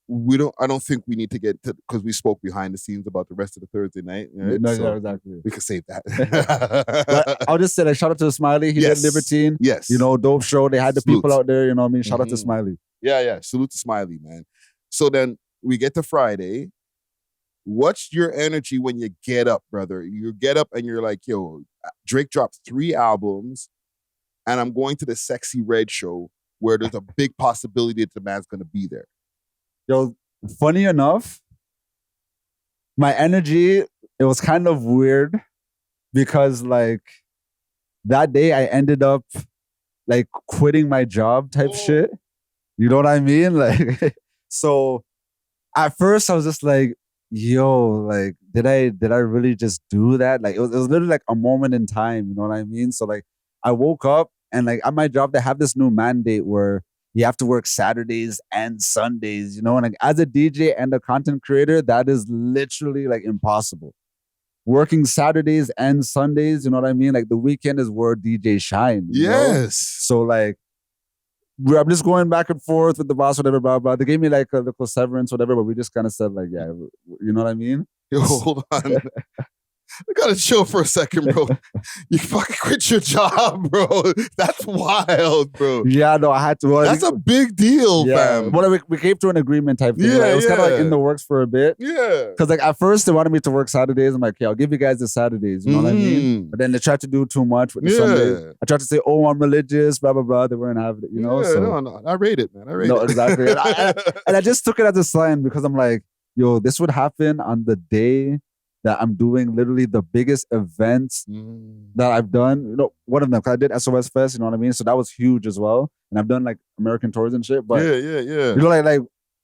I don't think we need to get to, because we spoke behind the scenes about the rest of the Thursday night. Right? No, exactly. We could save that. But I'll just say, like, shout out to Smiley. He did Libertine. Yes. Dope show. They had the people out there, you know what I mean? Shout out to Smiley. Yeah. Salute to Smiley, man. So then we get to Friday. What's your energy when you get up, brother? You get up and you're like, yo, Drake dropped 3 albums and I'm going to the Sexxy Red show where there's a big possibility that the man's going to be there. Yo, funny enough, my energy, it was kind of weird because like that day I ended up like quitting my job type shit. You know what I mean? Like, so at first I was just like, yo, like, did I really just do that? Like, it was literally like a moment in time. You know what I mean? So like, I woke up and like at my job, they have this new mandate where you have to work Saturdays and Sundays, you know? And like, as a DJ and a content creator, that is literally like impossible. Working Saturdays and Sundays, you know what I mean? Like the weekend is where DJs shine. You know? So like, I'm just going back and forth with the boss, whatever, blah, blah. They gave me like a little severance, whatever, but we just kind of said like, yeah, you know what I mean? Yo, hold on. I gotta chill for a second, bro. You fucking quit your job, bro. That's wild, bro. Yeah, no, I had to. Well, that's a big deal, fam. Well, we came to an agreement type thing. It was kind of like in the works for a bit. Yeah. Because like at first they wanted me to work Saturdays. I'm like, yeah, I'll give you guys the Saturdays. You know what I mean? But then they tried to do too much with the Sundays. I tried to say, oh, I'm religious, blah, blah, blah. They weren't having it, you know? No. I rate it, man. I rate it. Exactly. and I just took it as a sign because I'm like, yo, this would happen on the day that I'm doing literally the biggest events that I've done. You know, one of them, because I did SOS Fest, you know what I mean? So that was huge as well. And I've done like American tours and shit. But yeah. You know, like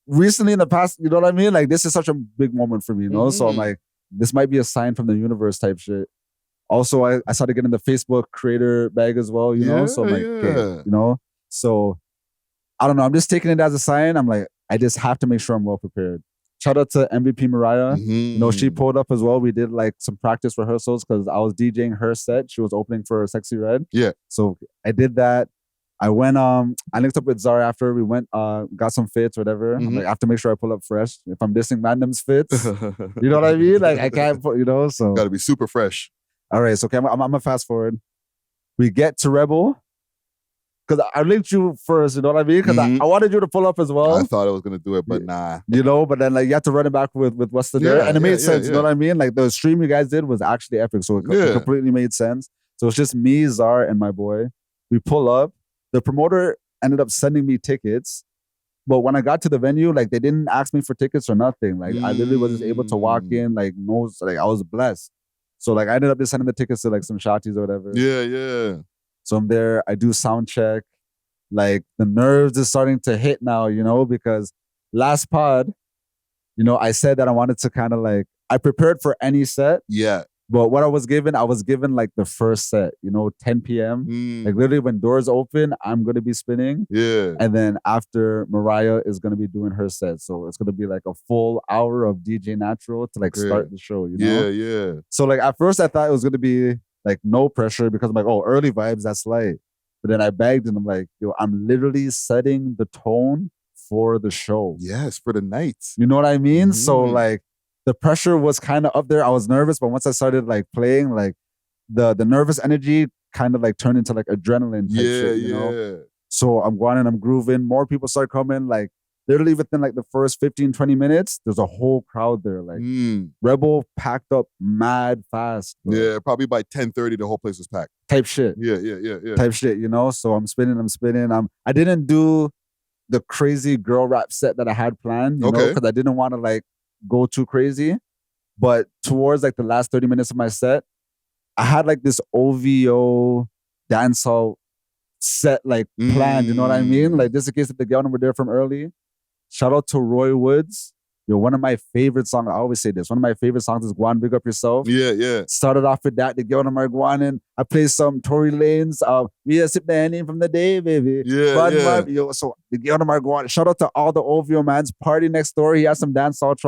recently in the past, you know what I mean? Like this is such a big moment for me, you know? So I'm like, this might be a sign from the universe type shit. Also, I started getting the Facebook creator bag as well, you know? So I'm like, okay, you know? So I don't know. I'm just taking it as a sign. I'm like, I just have to make sure I'm well prepared. Shout out to MVP Mariah. You know, she pulled up as well. We did like some practice rehearsals because I was DJing her set. She was opening for Sexxy Red. Yeah. So I did that. I went, I linked up with Zara after. We went, got some fits, whatever. I'm like, I have to make sure I pull up fresh. If I'm dissing Gamdom's fits, you know what I mean? Like I can't put, you know, so. Gotta be super fresh. All right, so okay, I'm gonna fast forward. We get to Rebel. Because I linked you first, you know what I mean? Because I wanted you to pull up as well. I thought I was going to do it, but nah. You know, but then like you had to run it back with Western there. And it made sense, you know what I mean? Like the stream you guys did was actually epic. So it completely made sense. So it's just me, Czar, and my boy. We pull up. The promoter ended up sending me tickets. But when I got to the venue, like they didn't ask me for tickets or nothing. Like I literally was just able to walk in, like I was blessed. So like I ended up just sending the tickets to like some shotties or whatever. Yeah. So I'm there, I do sound check. Like the nerves is starting to hit now, because last pod, I said that I wanted to kind of like, I prepared for any set. Yeah. But what I was given like the first set, 10 p.m. Like literally when doors open, I'm going to be spinning. Yeah. And then after Mariah is going to be doing her set. So it's going to be like a full hour of DJ Natural to like start the show, Yeah. So like at first I thought it was going to be like no pressure because I'm like, oh, early vibes, that's light. But then I begged and I'm like, yo, I'm literally setting the tone for the show. Yes, for the night. You know what I mean? So like the pressure was kind of up there. I was nervous, but once I started like playing, like the nervous energy kind of like turned into like adrenaline type shit, you know? So I'm going and I'm grooving. More people start coming. Like literally within like the first 15, 20 minutes, there's a whole crowd there. Like Rebel packed up mad fast. Bro. Yeah, probably by 10:30, the whole place was packed. Type shit. Yeah. Type shit, So I'm spinning. I didn't do the crazy girl rap set that I had planned, you know, because I didn't want to like go too crazy. But towards like the last 30 minutes of my set, I had like this OVO dancehall set like planned, you know what I mean? Like just in case if the Gamdom were there from early. Shout out to Roy Woods. Yo, one of my favorite songs, I always say this, one of my favorite songs is Guan, Big Up Yourself. Yeah. Started off with that, the Gamdom are Guanin. I played some Tory Lanez, we are sip the ending from the day, baby. Yeah. Yo, so the Gamdom are Guanin. Shout out to all the OVO mans. Party Next Door, he has some dancehall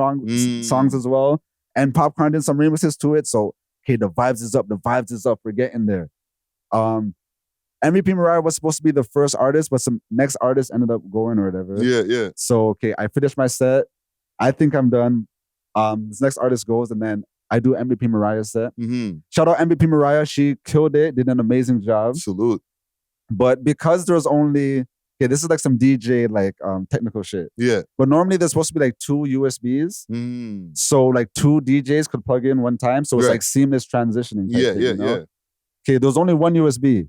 songs as well. And Popcorn did some remixes to it. So, okay, the vibes is up. We're getting there. MVP Mariah was supposed to be the first artist, but some next artist ended up going or whatever. Yeah. So, okay, I finished my set. I think I'm done. This next artist goes, and then I do MVP Mariah's set. Shout out MVP Mariah. She killed it, did an amazing job. Salute. But because there's only, okay, this is like some DJ like technical shit. Yeah. But normally there's supposed to be like 2 USBs. So like 2 DJs could plug in one time. So it's like seamless transitioning. Yeah. Okay, there's only 1 USB.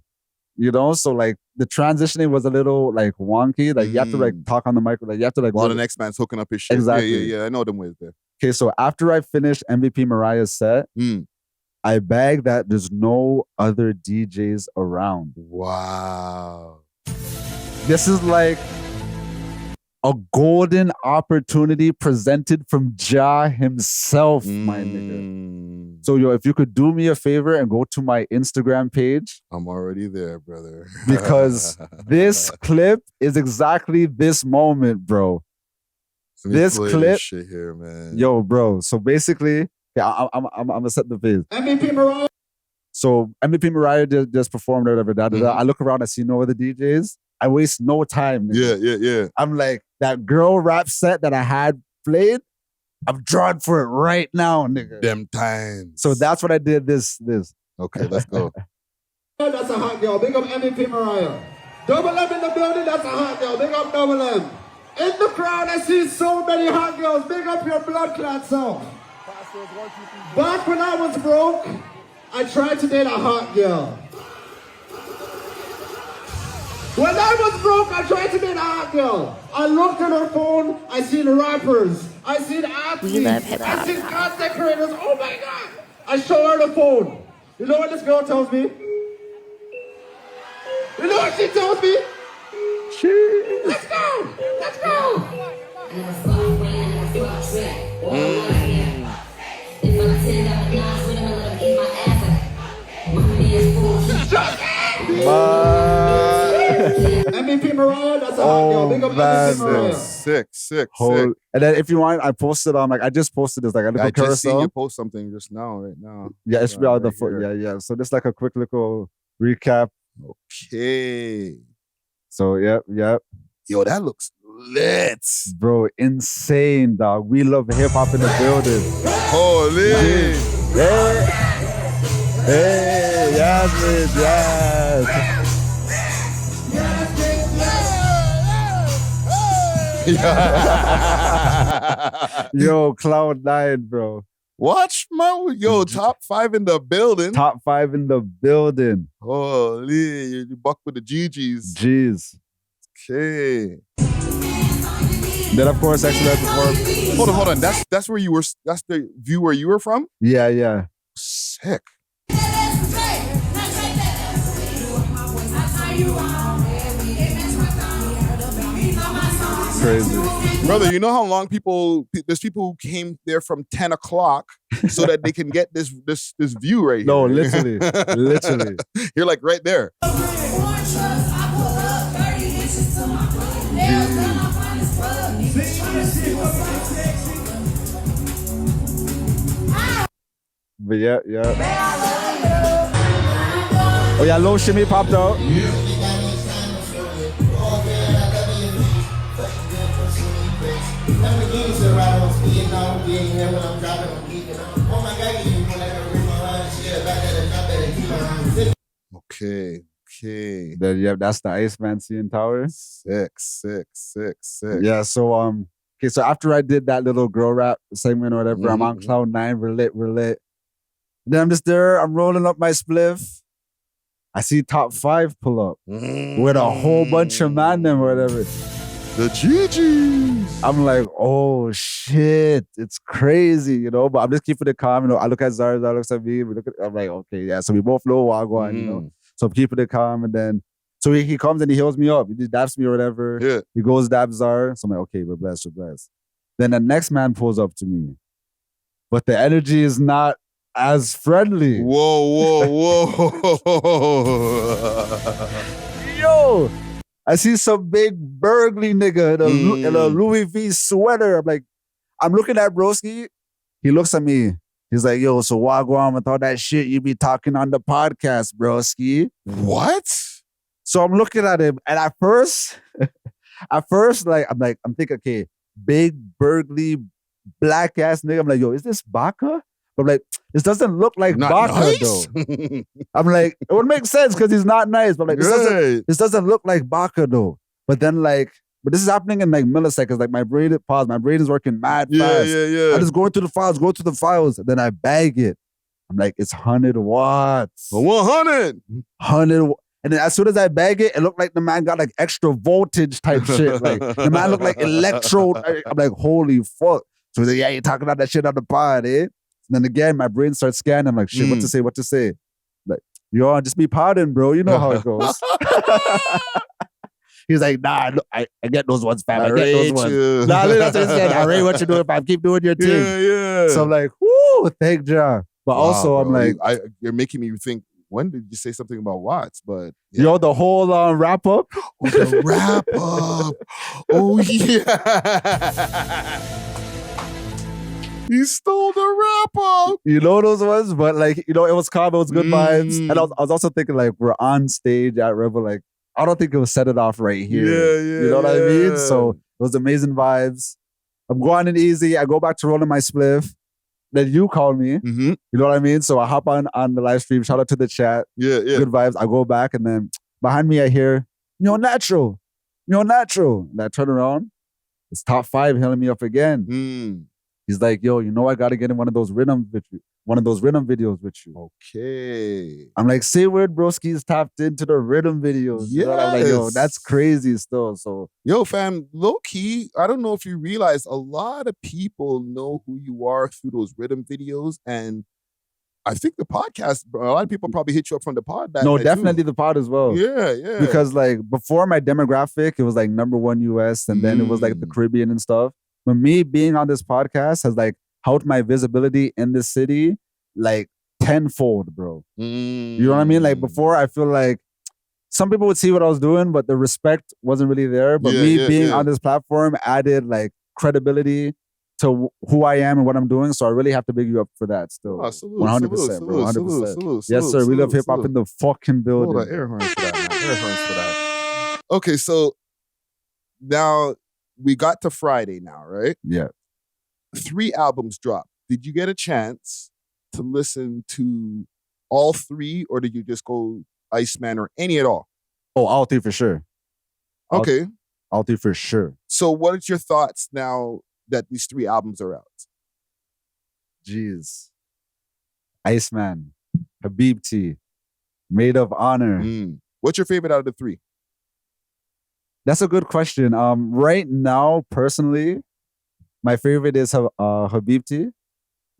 So like the transitioning was a little like wonky. Like you have to like talk on the mic. Like you have to like. While the next man's hooking up his shit. Exactly. Yeah. I know them ways there. Okay, so after I finished MVP Mariah's set, I bagged that there's no other DJs around. Wow. This is like a golden opportunity presented from Jah himself, my nigga. So, yo, if you could do me a favor and go to my Instagram page. I'm already there, brother. Because this clip is exactly this moment, bro. This clip. Shit here, man. Yo, bro. So basically, I'm gonna set the phase. MVP Mariah. So MVP Mariah just performed or whatever. I look around, I see no other DJs. I waste no time. Nigga. Yeah. I'm like, that girl rap set that I had played, I'm drawn for it right now, nigga. Them times. So that's what I did this. Okay, let's go. That's a hot girl. Big up MVP Mariah. Double M in the building, that's a hot girl. Big up Double M. In the crowd, I see so many hot girls. Big up your blood clot self. Back when I was broke, I tried to date a hot girl. When I was broke, I tried to date a hot girl. I looked at her phone, I seen rappers, I seen athletes, I seen content creators. Oh my God! I show her the phone. You know what this girl tells me? You know what she tells me? Let's go! Let's go! MVP Mariah, that's a hot girl. Big up MVP Mariah. Sick. And then if you want, I posted on I just posted this like a little I just seen carousel. you post something just now, right now. Yeah, it should be out the right foot. here. Yeah. So just like a quick little recap. Okay. So yep. Yo, that looks lit. Bro, insane, dog. We love hip hop in the building. Holy. Hey, yes. Yo, Cloud9, bro. Watch my top 5 in the building. Top 5 in the building. Holy, you buck with the GGs. Jeez. Okay. Then of course Sexxy Red before. Hold on. That's where you were. That's the view where you were from. Yeah. Sick. Crazy. Brother, you know how long there's people who came there from 10 o'clock so that they can get this view right here. No, literally. Literally. You're like right there. But yeah. Oh yeah, low shimmy popped out. Okay. Then yeah, that's the Iceman CN Tower. Sick. Yeah, so okay, so after I did that little girl rap segment or whatever, I'm on cloud 9, we're lit. Then I'm just there, I'm rolling up my spliff. I see top 5 pull up with a whole bunch of man them or whatever. The GGs. I'm like, oh shit, it's crazy, you know. But I'm just keeping it calm, you know. I look at Zara looks at me. I'm like, okay, yeah. So we both know Wagwan, you know. So I'm keeping it calm, and then so he comes and he heals me up. He just dabs me or whatever. Yeah. He goes dabs Zara. So I'm like, okay, we're blessed. Then the next man pulls up to me, but the energy is not as friendly. Whoa. Yo. I see some big burgly nigga in a Louis V sweater. I'm looking at broski. He looks at me. He's like, yo, so wagwan with all that shit you be talking on the podcast, broski. What? So I'm looking at him, and at first, I'm thinking, okay, big burgly black ass nigga. I'm like, yo, is this Baka? But I'm like, this doesn't look like Not Baka nice? though. I'm like, it would make sense because he's not nice. But I'm like, this doesn't look like Baka though. But then but this is happening in like milliseconds. Like my brain is working mad fast. Yeah. I just go through the files, and then I bag it. I'm like, it's 100 watts. 100. 100. And then as soon as I bag it, it looked like the man got like extra voltage type shit. Like the man looked like electrode. I'm like, holy fuck. So he's like, yeah, you're talking about that shit on the pod, eh? And then again, my brain starts scanning. I'm like, shit, what to say? Like, yo, just be pardoned, bro. You know how it goes. He's like, nah, look, I get those ones, fam. I get those ones. Nah, look, that's what he said. I rate what you're doing, fam. Keep doing your thing. Yeah. So I'm like, whoo, thank Jah. But Wow, also, I'm bro. like, you're making me think, when did you say something about Watts? But yo, the whole wrap up. Oh, the wrap up. Oh, yeah. He stole the wrap up. You know those ones? But like, you know, it was calm, it was good vibes. And I was also thinking like, we're on stage at Rebel. Like, I don't think it was set it off right here. Yeah. You know what I mean? So it was amazing vibes. I'm going in easy. I go back to rolling my spliff. Then you call me. Mm-hmm. You know what I mean? So I hop on the live stream. Shout out to the chat. Yeah. Good vibes. I go back, and then behind me I hear, you're natural. And I turn around. It's top 5 hailing me up again. He's like, yo, you know I gotta get in one of those rhythm videos with you. Okay. I'm like, say word broski's tapped into the rhythm videos. Yes. You know? I'm like, yo, that's crazy still. So yo, fam, low key, I don't know if you realize a lot of people know who you are through those rhythm videos. And I think the podcast, a lot of people probably hit you up from the pod. No, definitely the pod as well. Yeah. Because like before my demographic, it was like #1 US, and then it was like the Caribbean and stuff. But me being on this podcast has like helped my visibility in the city like tenfold, bro. You know what I mean? Like before, I feel like some people would see what I was doing, but the respect wasn't really there. But being on this platform added like credibility to who I am and what I'm doing. So I really have to big you up for that still. 100%, bro. 100%. Yes, sir. We love hip hop in the fucking building. Hold on, air horns for that, man. Air horns for that. Okay, so now we got to Friday now, right? Yeah. 3 albums dropped. Did you get a chance to listen to all 3, or did you just go Iceman or any at all? Oh, all 3 for sure. Okay. All 3 for sure. So what are your thoughts now that these 3 albums are out? Jeez. Iceman, Habibti, Maid of Honor. What's your favorite out of the three? That's a good question. Right now, personally, my favorite is Habibti.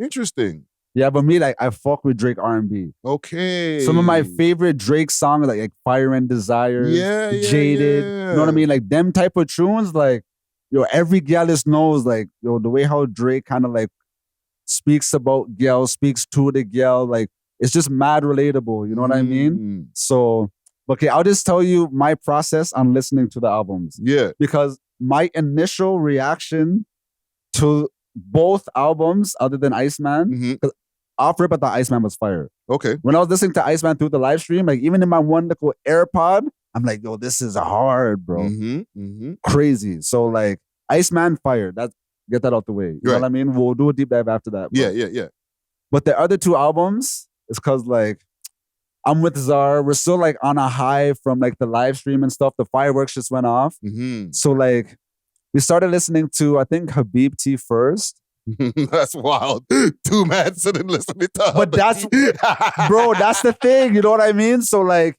Interesting. Yeah, but me, like, I fuck with Drake R&B. Okay. Some of my favorite Drake songs, like Fire and Desire, Jaded. Yeah. You know what I mean? Like, them type of tunes, like, yo, every gal just knows, like, yo, the way how Drake kind of, like, speaks about gal, speaks to the gal, like, it's just mad relatable. You know what I mean? So, okay, I'll just tell you my process on listening to the albums. Yeah. Because my initial reaction to both albums, other than Iceman, off rip, I thought Iceman was fire. Okay. When I was listening to Iceman through the live stream, like even in my one little AirPod, I'm like, yo, this is hard, bro. Crazy. So like Iceman fire. Get that out the way. You know what I mean? We'll do a deep dive after that. Bro. Yeah. But the other two albums, it's because like I'm with Czar. We're still like on a high from like the live stream and stuff. The fireworks just went off. So like we started listening to, I think, Habibti first. That's wild. Two men sitting listening to But that's, bro, that's the thing. You know what I mean? So like,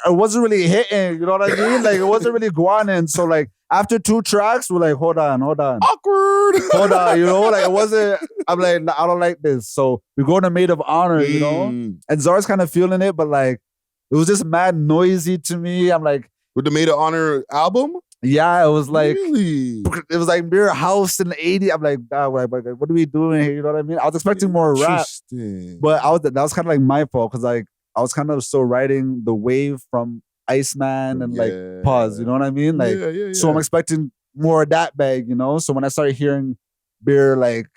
it wasn't really hitting. You know what I mean? Like, it wasn't really going in. So like, after 2 tracks, we're like, hold on. Awkward. Hold on, you know? Like, it wasn't, I'm like, nah, I don't like this. So we go to Maid of Honor, you know? And Czar's kind of feeling it, but like, it was just mad noisy to me. I'm like. With the Maid of Honor album? Yeah, it was like, really? It was like Mirror House in the 80s. I'm like, God, what are we doing here? You know what I mean? I was expecting more rap. But that was kind of like my fault because like, I was kind of still riding the wave from Iceman and like Pause, you know what I mean? Like, so I'm expecting more of that bag, you know? So when I started hearing Beer like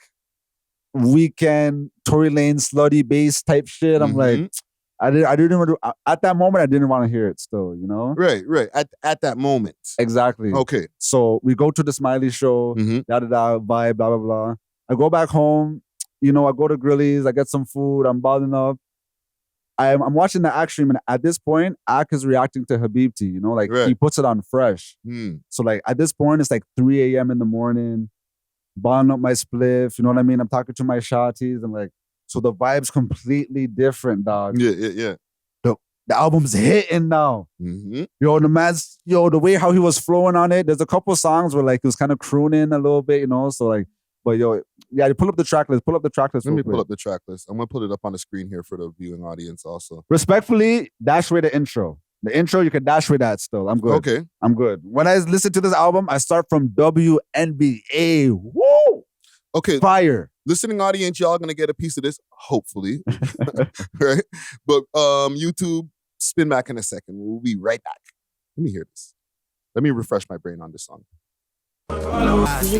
Weekend, Tory Lane, slutty bass type shit, I'm like, I didn't at that moment, I didn't want to hear it still, you know? Right. At that moment. Exactly. Okay. So we go to the Smiley show, vibe, blah, blah, blah. I go back home, you know, I go to Grillies, I get some food, I'm balling up. I'm watching the Act stream, and at this point, Act is reacting to Habibti, you know, like he puts it on fresh. So like at this point, it's like 3 a.m. in the morning, balling up my spliff, you know what I mean? I'm talking to my shotties, and like, so the vibe's completely different, dog. Yeah. The album's hitting now. Yo, the way how he was flowing on it, there's a couple songs where like he was kind of crooning a little bit, you know, so like, but yo, yeah, you pull up the track list. Let me pull up the track list. I'm going to put it up on the screen here for the viewing audience also. Respectfully, dash away the intro. The intro, you can dash away that still. I'm good. Okay. I'm good. When I listen to this album, I start from WNBA. Woo! Okay. Fire. Listening audience, y'all going to get a piece of this, hopefully. Right? But YouTube, spin back in a second. We'll be right back. Let me hear this. Let me refresh my brain on this song. Pause.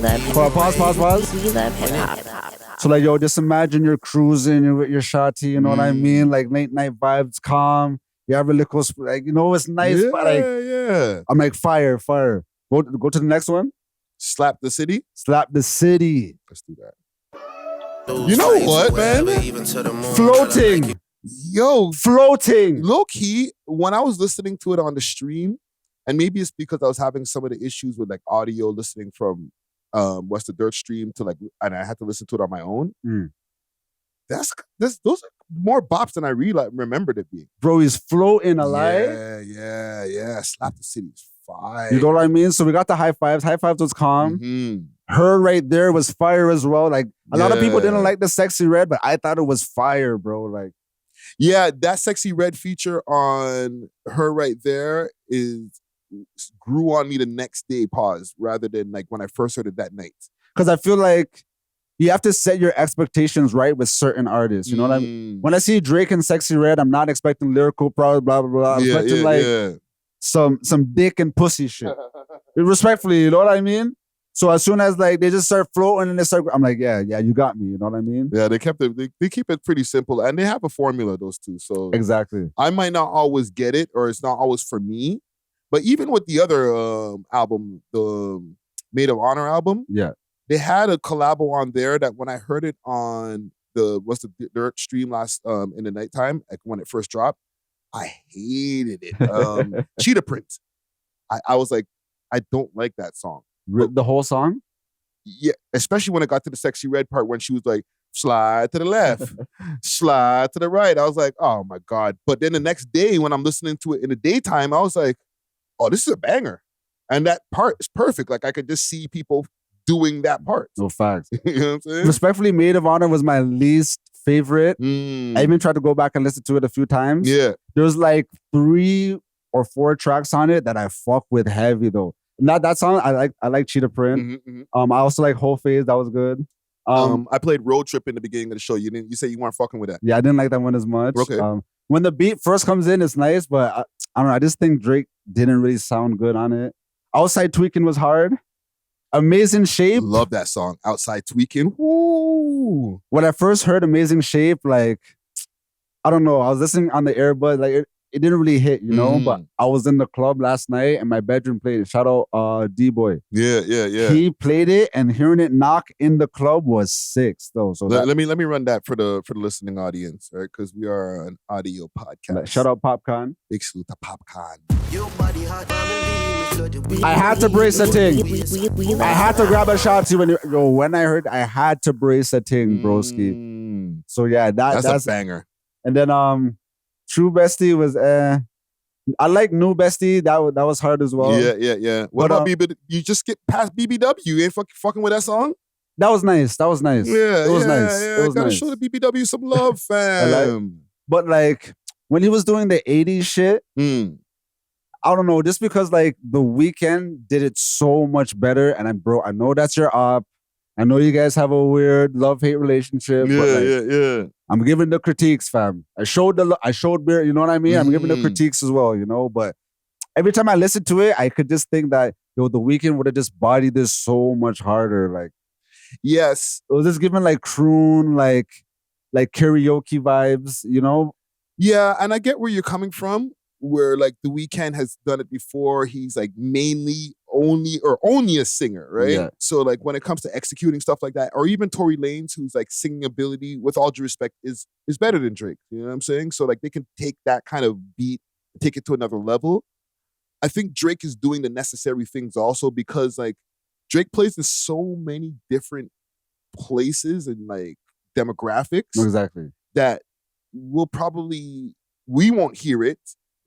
So like, yo, just imagine you're cruising, you're with your shotty, you know what I mean? Like late night vibes, calm. You have a little, like, you know, it's nice, but like, I'm like, fire. Go to the next one. Slap the City. Let's do that. You know what, man? Floating. Yo, floating. Low key, when I was listening to it on the stream, and maybe it's because I was having some of the issues with like audio listening from What's the Dirt stream to like, and I had to listen to it on my own. Those are more bops than I really remembered it being. Bro, he's floating alive. Yeah. Slap the City is fire. You know what I mean? So we got the high fives. High fives was calm. Her right there was fire as well. Like a lot of people didn't like the Sexxy Red, but I thought it was fire, bro. Like, yeah, that Sexxy Red feature on Her right there grew on me the next day, rather than like when I first heard it that night. Because I feel like you have to set your expectations right with certain artists. You know what I mean? When I see Drake and Sexxy Red, I'm not expecting lyrical, blah, blah, blah. I'm expecting some dick and pussy shit. Respectfully, you know what I mean? So as soon as like they just start floating and they start, I'm like, yeah, you got me. You know what I mean? Yeah, they kept it. They keep it pretty simple, and they have a formula. Those two, so exactly. I might not always get it, or it's not always for me. But even with the other album, the Maid of Honor album, they had a collabo on there that when I heard it on the What's the Dirt stream last in the nighttime, like when it first dropped, I hated it. Cheetah Print. I was like, I don't like that song. The whole song? Yeah, especially when it got to the Sexxy Red part when she was like, slide to the left, slide to the right. I was like, oh my God. But then the next day when I'm listening to it in the daytime, I was like, oh, this is a banger. And that part is perfect. Like I could just see people doing that part. No facts. You know what I'm saying? Respectfully, Maid of Honor was my least favorite. I even tried to go back and listen to it a few times. Yeah. There was like 3 or 4 tracks on it that I fuck with heavy though. Not that song. I like Cheetah Print. I also like Whole Phase. That was good. I played Road Trip in the beginning of the show. You said you weren't fucking with that. Yeah, I didn't like that one as much. Okay. When the beat first comes in, it's nice, but I don't know. I just think Drake didn't really sound good on it. Outside Tweaking was hard. Amazing Shape. Love that song. Outside Tweaking. Woo. When I first heard Amazing Shape, like, I don't know. I was listening on the earbud, like it didn't really hit, you know? But I was in the club last night and my bedroom played it. Shout out D-Boy. Yeah. He played it and hearing it knock in the club was sick though. So let me run that for the listening audience, right? Because we are an audio podcast. Shout out Popcorn. Big salute to Popcorn. I had to brace a thing. I had to grab a shot to when I heard I had to brace a thing, broski. So yeah, that's a banger. And then True Bestie was I like New Bestie. That was hard as well. Yeah. What about BB? You just get past BBW. You ain't fucking with that song? That was nice. Yeah, it was nice. Yeah. It was gotta nice. show the BBW some love, fam. But like when he was doing the 80s shit, I don't know, just because like The Weeknd did it so much better. And I know that's your op. I know you guys have a weird love-hate relationship. Yeah. I'm giving the critiques, fam. I showed beer, you know what I mean? I'm giving the critiques as well, you know? But every time I listen to it, I could just think that, The Weeknd would have just bodied this so much harder. Like, yes. It was just giving like croon, like karaoke vibes, you know? Yeah, and I get where you're coming from, where like The Weeknd has done it before. He's like mainly only a singer, right? Yeah. So like when it comes to executing stuff like that, or even Tory Lanez, who's like singing ability, with all due respect, is better than Drake. You know what I'm saying? So like they can take that kind of beat, take it to another level. I think Drake is doing the necessary things also because like Drake plays in so many different places and like demographics. Exactly. That we won't hear it,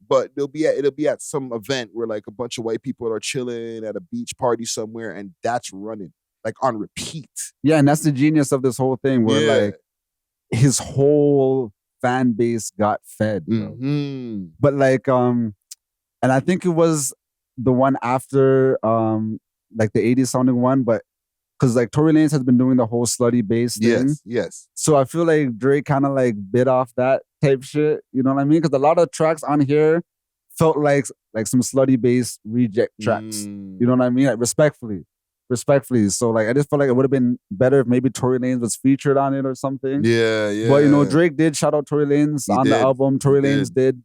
but it'll be at some event where like a bunch of white people are chilling at a beach party somewhere and that's running like on repeat. Yeah, and that's the genius of this whole thing where like his whole fan base got fed. But like and I think it was the one after like the 80s sounding one, but because like Tory Lanez has been doing the whole slutty bass thing. Yes. So I feel like Drake kind of like bit off that type shit. You know what I mean? Because a lot of tracks on here felt like some slutty bass reject tracks. You know what I mean? Like respectfully. So like I just felt like it would have been better if maybe Tory Lanez was featured on it or something. Yeah. But you know, Drake did shout out Tory Lanez on the album. Tory Lanez did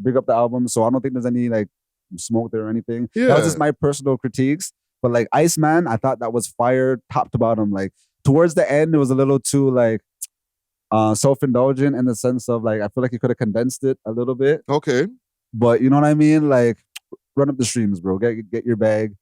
big up the album. So I don't think there's any like smoke there or anything. Yeah. That was just my personal critiques. But like Iceman, I thought that was fire top to bottom. Like towards the end, it was a little too like self-indulgent in the sense of like I feel like he could have condensed it a little bit. Okay. But you know what I mean? Like run up the streams, bro. Get your bag.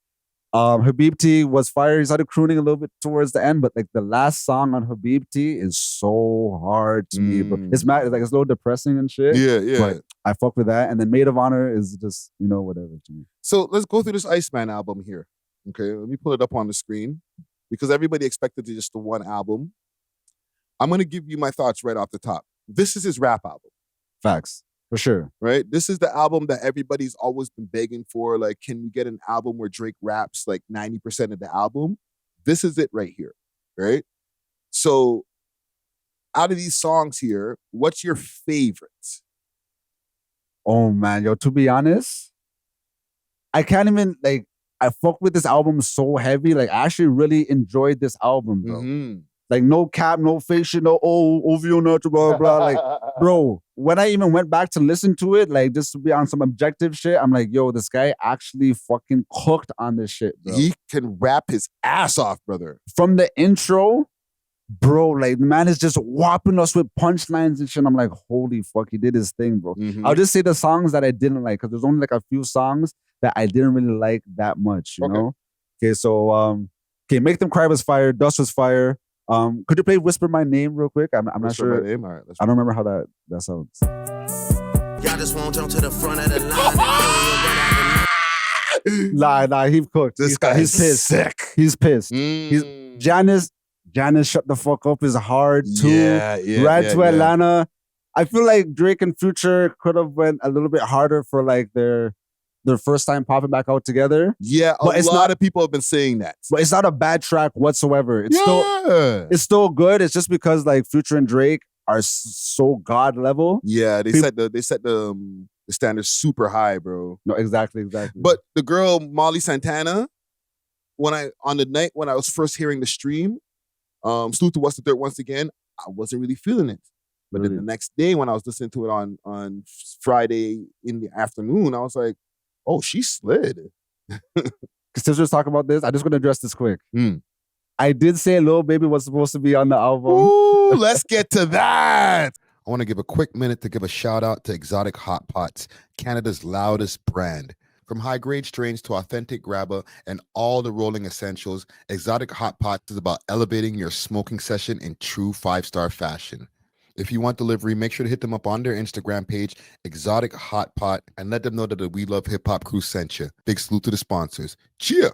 Habibti was fire. He started crooning a little bit towards the end, but like the last song on Habibti is so hard to me, bro. It's mad, it's like it's a little depressing and shit. Yeah. But I fuck with that. And then Maid of Honor is just, you know, whatever to me. So let's go through this Iceman album here. Okay, let me pull it up on the screen because everybody expected just the one album. I'm going to give you my thoughts right off the top. This is his rap album. Facts, for sure. Right? This is the album that everybody's always been begging for. Like, can we get an album where Drake raps like 90% of the album? This is it right here, right? So out of these songs here, what's your favorite? Oh, man. Yo, to be honest, I can't even, like, I fuck with this album so heavy. Like, I actually really enjoyed this album, bro. Like, no cap, no fake shit, no, OVO, no, blah, blah. Like, bro, when I even went back to listen to it, like, just to be on some objective shit, I'm like, yo, this guy actually fucking cooked on this shit, bro. He can rap his ass off, brother. From the intro, bro, like, the man is just whopping us with punchlines and shit. I'm like, holy fuck, he did his thing, bro. I'll just say the songs that I didn't like, because there's only like a few songs that I didn't really like that much, you know? Okay, so, Make Them Cry was fire. Dust was fire. Could you play Whisper My Name real quick? I'm not Whisper sure. My name? All right, I don't remember how that sounds. Y'all just won't jump to the front of the line. Nah, he's cooked. This guy he's is pissed. sick. He's pissed. Janice, shut the fuck up is hard too. Red to Atlanta. I feel like Drake and Future could have went a little bit harder for like their first time popping back out together. Yeah, a lot of people have been saying that. But it's not a bad track whatsoever. It's still good. It's just because like Future and Drake are so god level. Yeah, they set the standard super high, bro. No, exactly. But the girl Molly Santana, on the night when I was first hearing the stream, Salute to What's the Third once again, I wasn't really feeling it. But then the next day when I was listening to it on Friday in the afternoon, I was like, oh, she slid. Since we're talking about this, I just want to address this quick. I did say Lil Baby was supposed to be on the album. Ooh, let's get to that. I want to give a quick minute to give a shout out to Exotic Hot Pots, Canada's loudest brand. From high-grade strains to authentic grabber and all the rolling essentials, Exotic Hot Pots is about elevating your smoking session in true 5-star fashion. If you want delivery, make sure to hit them up on their Instagram page, Exotic Hot Pot, and let them know that the We Love Hip Hop crew sent you. Big salute to the sponsors. Cheer!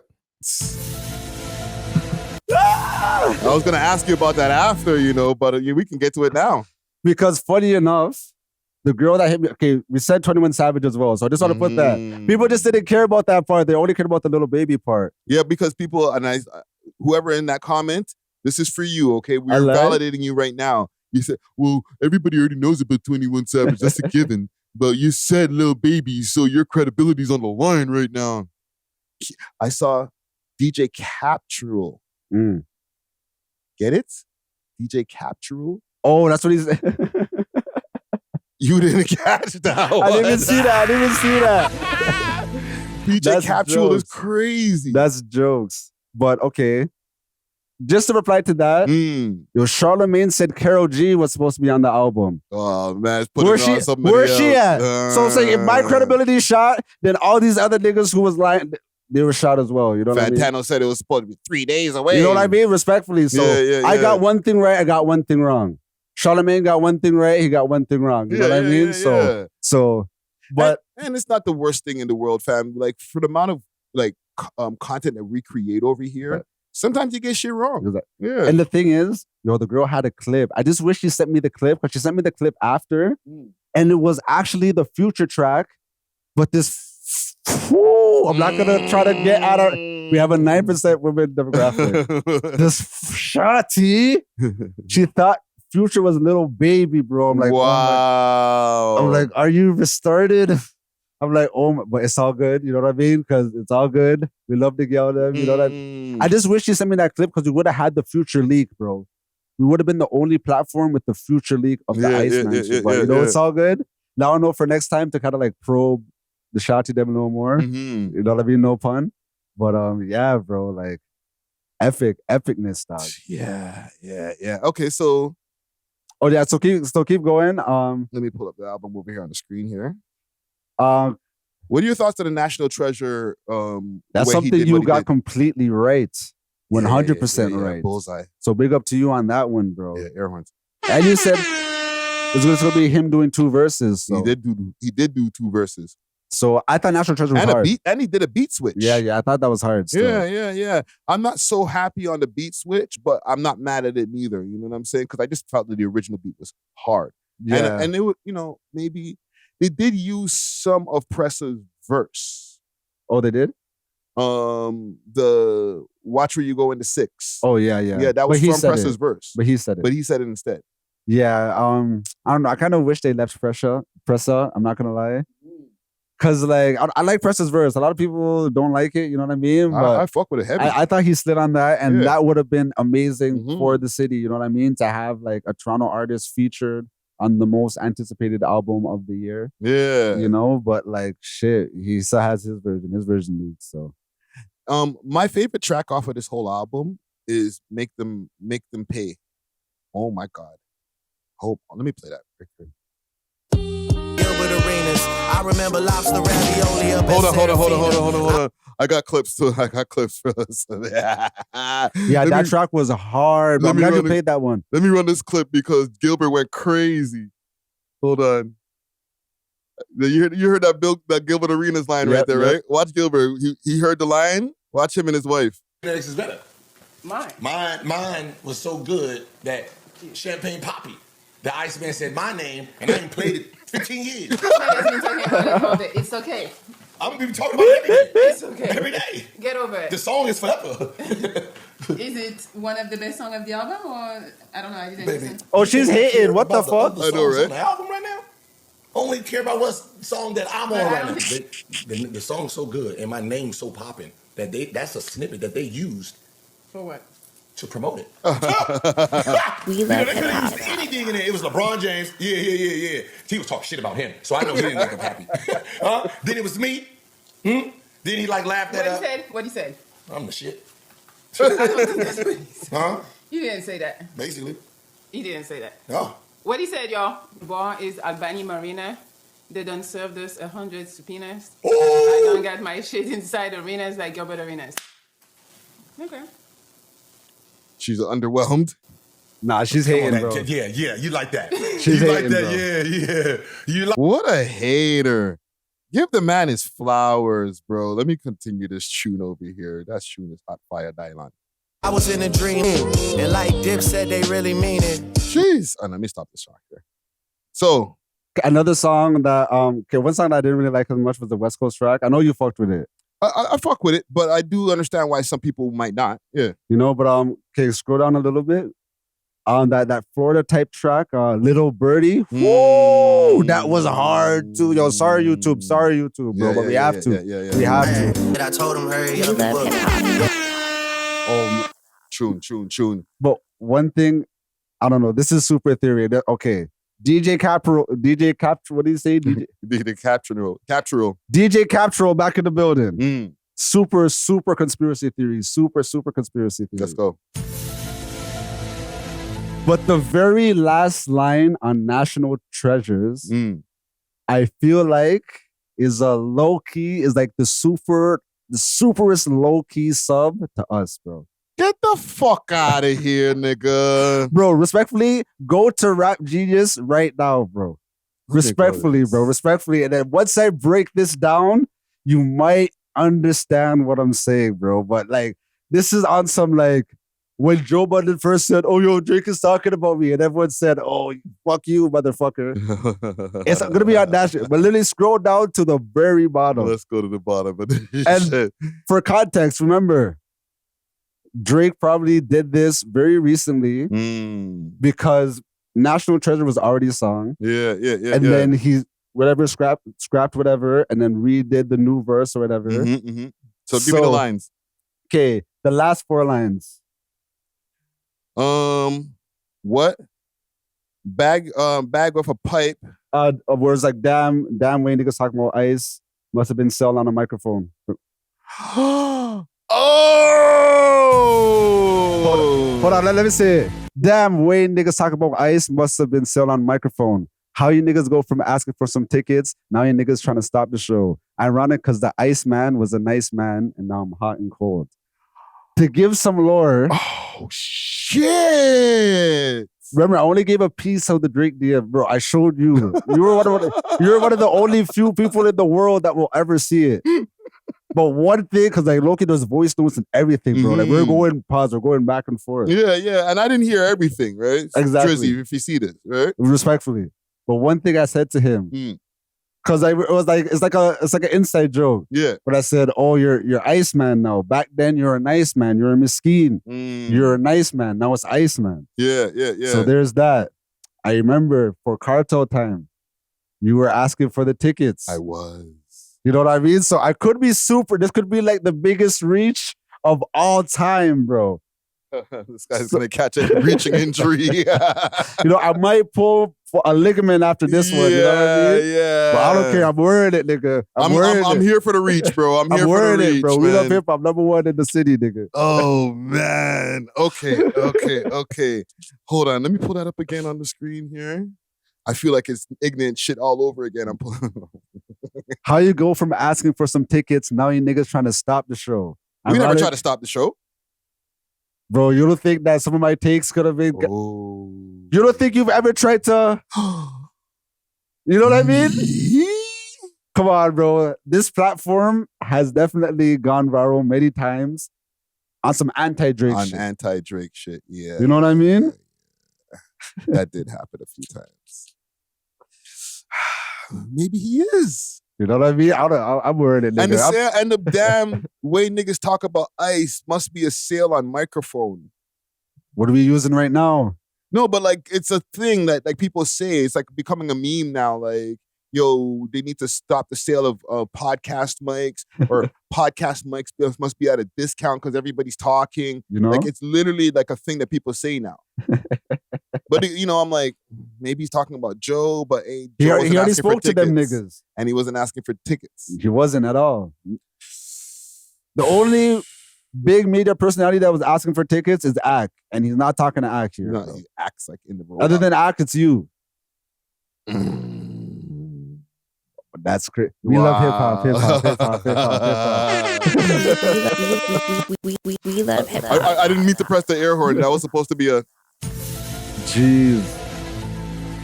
I was going to ask you about that after, but we can get to it now. Because funny enough, the girl that hit me, okay, we said 21 Savage as well, so I just want to put that. People just didn't care about that part. They only cared about the Lil Baby part. Yeah, because people, and whoever in that comment, this is for you, okay? We're validating you right now. You said, well, everybody already knows about 21 Savage. That's a given. But you said Lil Baby, so your credibility's on the line right now. I saw DJ Capturel. Get it? DJ Capturel? Oh, that's what he said. You didn't catch that one. I didn't even see that. DJ Capturel is crazy. That's jokes. But okay. Just to reply to that, Charlamagne said Karol G was supposed to be on the album. Oh, man. It's putting on somebody Where's else. she at? So I'm saying if my credibility is shot, then all these other niggas who was lying, they were shot as well. You know what I mean? Fantano said it was supposed to be 3 days away. You know what I mean? Respectfully. So I got one thing right, I got one thing wrong. Charlamagne got one thing right, he got one thing wrong. You know what I mean? But and it's not the worst thing in the world, fam. Like for the amount of content that we create over here, sometimes you get shit wrong. And the thing is, the girl had a clip. I just wish she sent me the clip, because she sent me the clip after, and it was actually the Future track. But this, I'm not gonna try to get out of. We have a 9% women demographic. This shawty, she thought Future was a Lil Baby, bro. I'm like, wow. I'm like, are you restarted? I'm like, but it's all good. You know what I mean? Because it's all good. We love the Gamdom. You know what I mean? I just wish you sent me that clip, because we would have had the Future leak, bro. We would have been the only platform with the Future leak of the Iceman. It's all good. Now I know for next time to kind of like probe the shawty them a little more. You know what I mean? No pun. But yeah, bro, like epicness, dog. Yeah. Okay, so. Oh yeah, so keep going. Let me pull up the album over here on the screen here. What are your thoughts on the National Treasure? That's something you got completely right. 100% right. Bullseye. So big up to you on that one, bro. Yeah, air horns. And you said it's going to be him doing 2 verses. So. He did do 2 verses. So I thought National Treasure was hard. And he did a beat switch. Yeah. I thought that was hard. Still. Yeah. I'm not so happy on the beat switch, but I'm not mad at it neither. You know what I'm saying? Because I just felt that the original beat was hard. Yeah. And it would, maybe they did use some of Pressa's verse. Oh, they did? The Watch Where You Go into 6. Oh, yeah. Yeah, that was from Pressa's verse. But he said it. But he said it instead. Yeah. I don't know. I kind of wish they left Pressa. I'm not going to lie. Because, like, I like Pressa's verse. A lot of people don't like it, you know what I mean? But I fuck with it heavy. I thought he slid on that, and that would have been amazing for the city, you know what I mean? To have, like, a Toronto artist featured on the most anticipated album of the year. Yeah. You know? But, like, shit, he still has his version. His version leads, so. My favorite track off of this whole album is Make Them Pay. Oh, my God. Let me play that real quick. Arenas. I remember lobster ravioli up Hold on. I got clips too. I got clips for us. Yeah, that track was hard. But I'm glad you played that one. Let me run this clip because Gilbert went crazy. Hold on. You heard that Gilbert Arenas line right there, right? Watch Gilbert. He heard the line. Watch him and his wife. Genetics is better. Mine was so good that Champagne Poppy, the Iceman said my name, and I ain't played it 15 years. It's okay. I'm gonna be talking about it every day. It's okay. Every day. Get over it. The song is forever. Is it one of the best songs of the album, or I don't know? I didn't listen. Oh, she's hating. What the fuck? I know, right? On the album right now. Only care about what song that I'm on right now. The song's so good and my name's so popping that that's a snippet that they used. For what? To promote it. We love they could have used anything in it. It was LeBron James. Yeah. He was talking shit about him, so I know he didn't make him happy. Then it was me. Then he laughed at us. What he said? I'm the shit. I don't think that's what he said. Huh? You didn't say that. Basically. He didn't say that. No. What he said, y'all, bar is Albany Marina. They done served us 100 subpoenas. Ooh. I done got my shit inside arenas like Gilbert Arenas. Okay. She's underwhelmed. Nah, she's hating, bro. Yeah, you like that. She's you hating, like that, bro. You like. What a hater. Give the man his flowers, bro. Let me continue this tune over here. That tune is Hot Fire Dylan. I was in a dream, and like Dip said, they really mean it. Jeez. Let me stop this song here. So, another song that, one song that I didn't really like as much was the West Coast track. I know you fucked with it. I fuck with it, but I do understand why some people might not. Yeah. You know, but okay, scroll down a little bit. That Florida type track, Little Birdie. Whoa, that was hard too. Yo, sorry YouTube, bro, but we have to. We have to. And I told him, hurry up. Oh, tune. But one thing, I don't know. This is super theory. Okay, DJ Capro, what do you say? DJ Captural. DJ Captural back in the building. Super conspiracy theory. Super conspiracy theory. Let's go. But the very last line on National Treasures, I feel like is a low key, is like the superest low key sub to us, bro. Get the fuck out of here, nigga. Bro, respectfully, go to Rap Genius right now, bro. Respectfully, bro. Respectfully. And then once I break this down, you might understand what I'm saying, bro. But like, this is on some like, when Joe Budden first said, oh, yo, Drake is talking about me. And everyone said, oh, fuck you, motherfucker. It's going to be on National. But literally scroll down to the very bottom. Let's go to the bottom. And for context, remember, Drake probably did this very recently because National Treasure was already a song. Yeah. And then he, scrapped whatever, and then redid the new verse or whatever. So give me the lines. Okay, the last 4 lines. What? Bag with a pipe. Words like damn way niggas talking about ice. Must have been selling on a microphone. Oh! Hold on, let me say it. Damn way niggas talking about ice. Must have been selling on microphone. How you niggas go from asking for some tickets, now you niggas trying to stop the show. Ironic because the Iceman was a nice man, and now I'm hot and cold. To give some lore. Oh, shit. Remember, I only gave a piece of the Drake DM, bro. I showed you. You're one of the only few people in the world that will ever see it. But one thing, because like Loki does voice notes and everything, bro. Like we're going back and forth. Yeah. And I didn't hear everything, right? Exactly. Drizzy, if you see this, right? Respectfully. But one thing I said to him, because it's like an inside joke. Yeah. But I said, oh, you're Iceman now. Back then you're a nice man. You're a miskeen. You're a nice man. Now it's Iceman. Yeah. So there's that. I remember for Cartel time, you were asking for the tickets. I was. You know what I mean? So I could be this could be like the biggest reach of all time, bro. This guy's gonna catch a reaching injury. You know, I might pull for a ligament after this one. You know what I mean? Yeah. But I don't care. I'm wearing it, nigga. I'm here for the reach, bro. I'm here for the reach, bro. man. We love hip hop. #1 in the city, nigga. Oh man. Okay. Hold on. Let me pull that up again on the screen here. I feel like it's ignorant shit all over again. I'm pulling. How you go from asking for some tickets, now you niggas trying to stop the show? We never tried to stop the show. Bro, you don't think that some of my takes could have been... Oh. You don't think you've ever tried to... You know what I mean? Come on, bro. This platform has definitely gone viral many times on some anti-Drake shit. On anti-Drake shit, yeah. You know what I mean? That did happen a few times. Maybe he is. You know what I mean? I'm worried, nigga. And the damn way niggas talk about Ice must be a sale on microphone. What are we using right now? No, but like it's a thing that like people say. It's like becoming a meme now. Like, yo, they need to stop the sale of podcast mics, or podcast mics must be at a discount because everybody's talking. You know, like it's literally like a thing that people say now. But you know, I'm like, maybe he's talking about Joe, but he Joe already spoke to them niggas, and he wasn't asking for tickets. He wasn't at all. The only big media personality that was asking for tickets is Ak, and he's not talking to Ak here. No, he acts like in the rollout. Other than Ak, it's you. That's great. We love hip hop, hip hop, hip hop, hip hop, hip hop. We love hip hop. I didn't mean to press the air horn. That was supposed to be a... Jeez.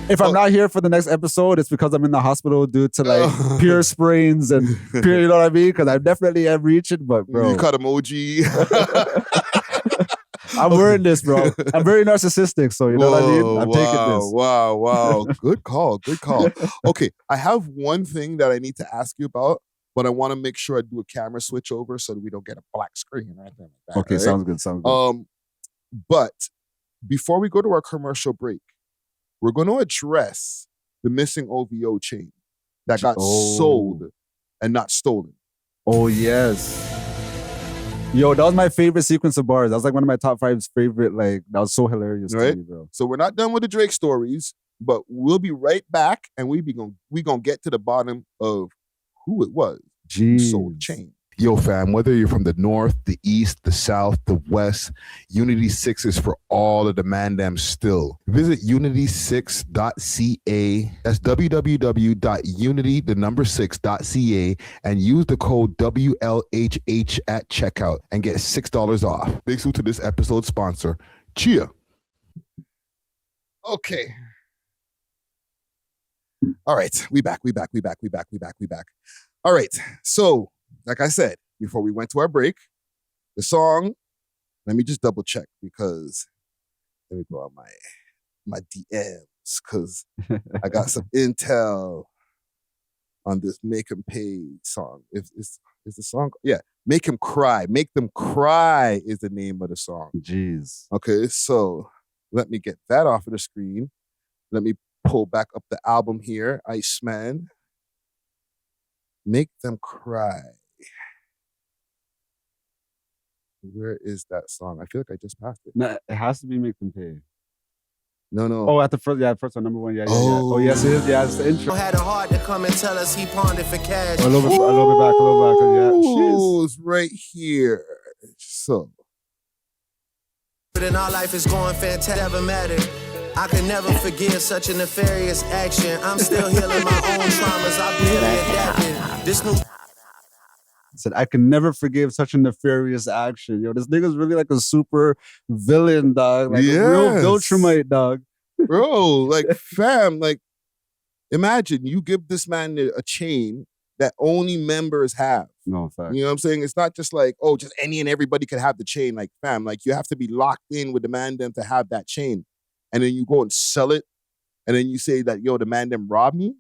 If I'm not here for the next episode, it's because I'm in the hospital due to like pure sprains and pure, you know what I mean? Because I definitely am reaching, but bro. You cut emoji. I'm wearing this, bro. I'm very narcissistic, so you know what I mean? I'm taking this. Wow. Good call. Okay, I have one thing that I need to ask you about, but I want to make sure I do a camera switch over so that we don't get a black screen right there. Like that, Okay, right? sounds good. But before we go to our commercial break, we're going to address the missing OVO chain that got sold and not stolen. Oh, yes. Yo, that was my favorite sequence of bars. That was like one of my top 5 favorite. Like, that was so hilarious to me, bro. So we're not done with the Drake stories, but we'll be right back, and we gonna get to the bottom of who it was who sold the chain. Yo, fam, whether you're from the north, the east, the south, the west, Unity 6 is for all of the mandam still. Visit unity6.ca. That's www.unity6.ca and use the code WLHH at checkout and get $6 off. Big salute to this episode's sponsor, Chia. Okay. All right, we back. All right, so like I said, before we went to our break, the song, let me just double check because let me go on my DMs because I got some intel on this Make 'Em Pay song. Is the song? Yeah, Make 'Em Cry. Make Them Cry is the name of the song. Jeez. Okay, so let me get that off of the screen. Let me pull back up the album here, Iceman. Make Them Cry. Where is that song? I feel like I just passed it. No, it has to be Make Them Pay. No. Oh, at the first one, number one. Yeah. Oh, yes, it is. Yeah, it's the intro. Had a heart to come and tell us he pawned it for cash. A little bit back. Yeah. Oh, it's right here. So. But in our life is going fantastic. Never mattered. I could never forgive such a nefarious action. I'm still healing my own traumas. I've been adapted. This new said, I can never forgive such a nefarious action. Yo, this nigga's really like a super villain, dog. Like a real Viltrumite, dog. Bro, like, fam, like, imagine you give this man a chain that only members have. No, fact. You know what I'm saying? It's not just like, oh, just any and everybody can have the chain. Like, fam, like, you have to be locked in with the man them to have that chain. And then you go and sell it. And then you say that, yo, the man them robbed me.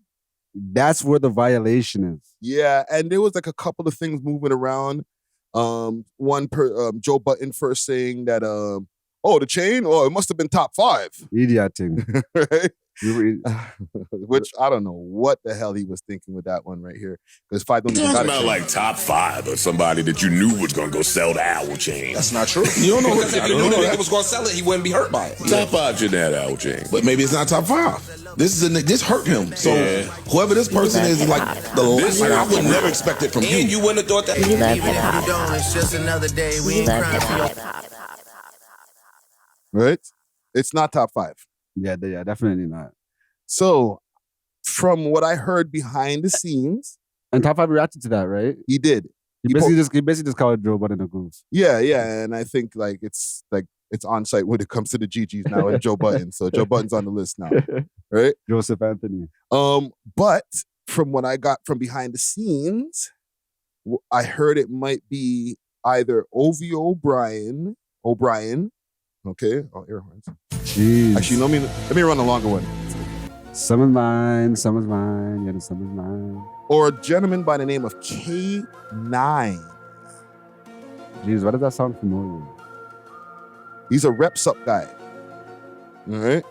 That's where the violation is. Yeah, and there was like a couple of things moving around. Joe Button first saying that, the chain, it must have been top 5. Idioting. Right? Which I don't know what the hell he was thinking with that one right here. Because 5 don't even got about like top 5 or somebody that you knew was gonna go sell the owl chain. That's not true. You don't know because if you knew the nigga was gonna sell it, he wouldn't be hurt by it. Top 5 shouldn't have that owl chain. But maybe it's not top 5. This hurt him. So whoever this person is like the last. I would never expect it from you. You wouldn't have thought that. We love hip hop. It's just another day. We love hip hop. Right? It's not top 5. Yeah, definitely not. So from what I heard behind the scenes, And Top 5 reacted to that, right? he did. He basically just called Joe Budden a goof. Yeah, and I think it's on site when it comes to the GGs now and Joe Budden. So Joe Budden's on the list now, right? Joseph Anthony. But from what I got from behind the scenes, I heard it might be either OVO O'Brien. Okay, air horns. Jeez. Actually, let me run a longer one. Summer's mine, yeah, the summer's mine. Or a gentleman by the name of K9. Jeez, why does that sound familiar? He's a reps up guy. All right.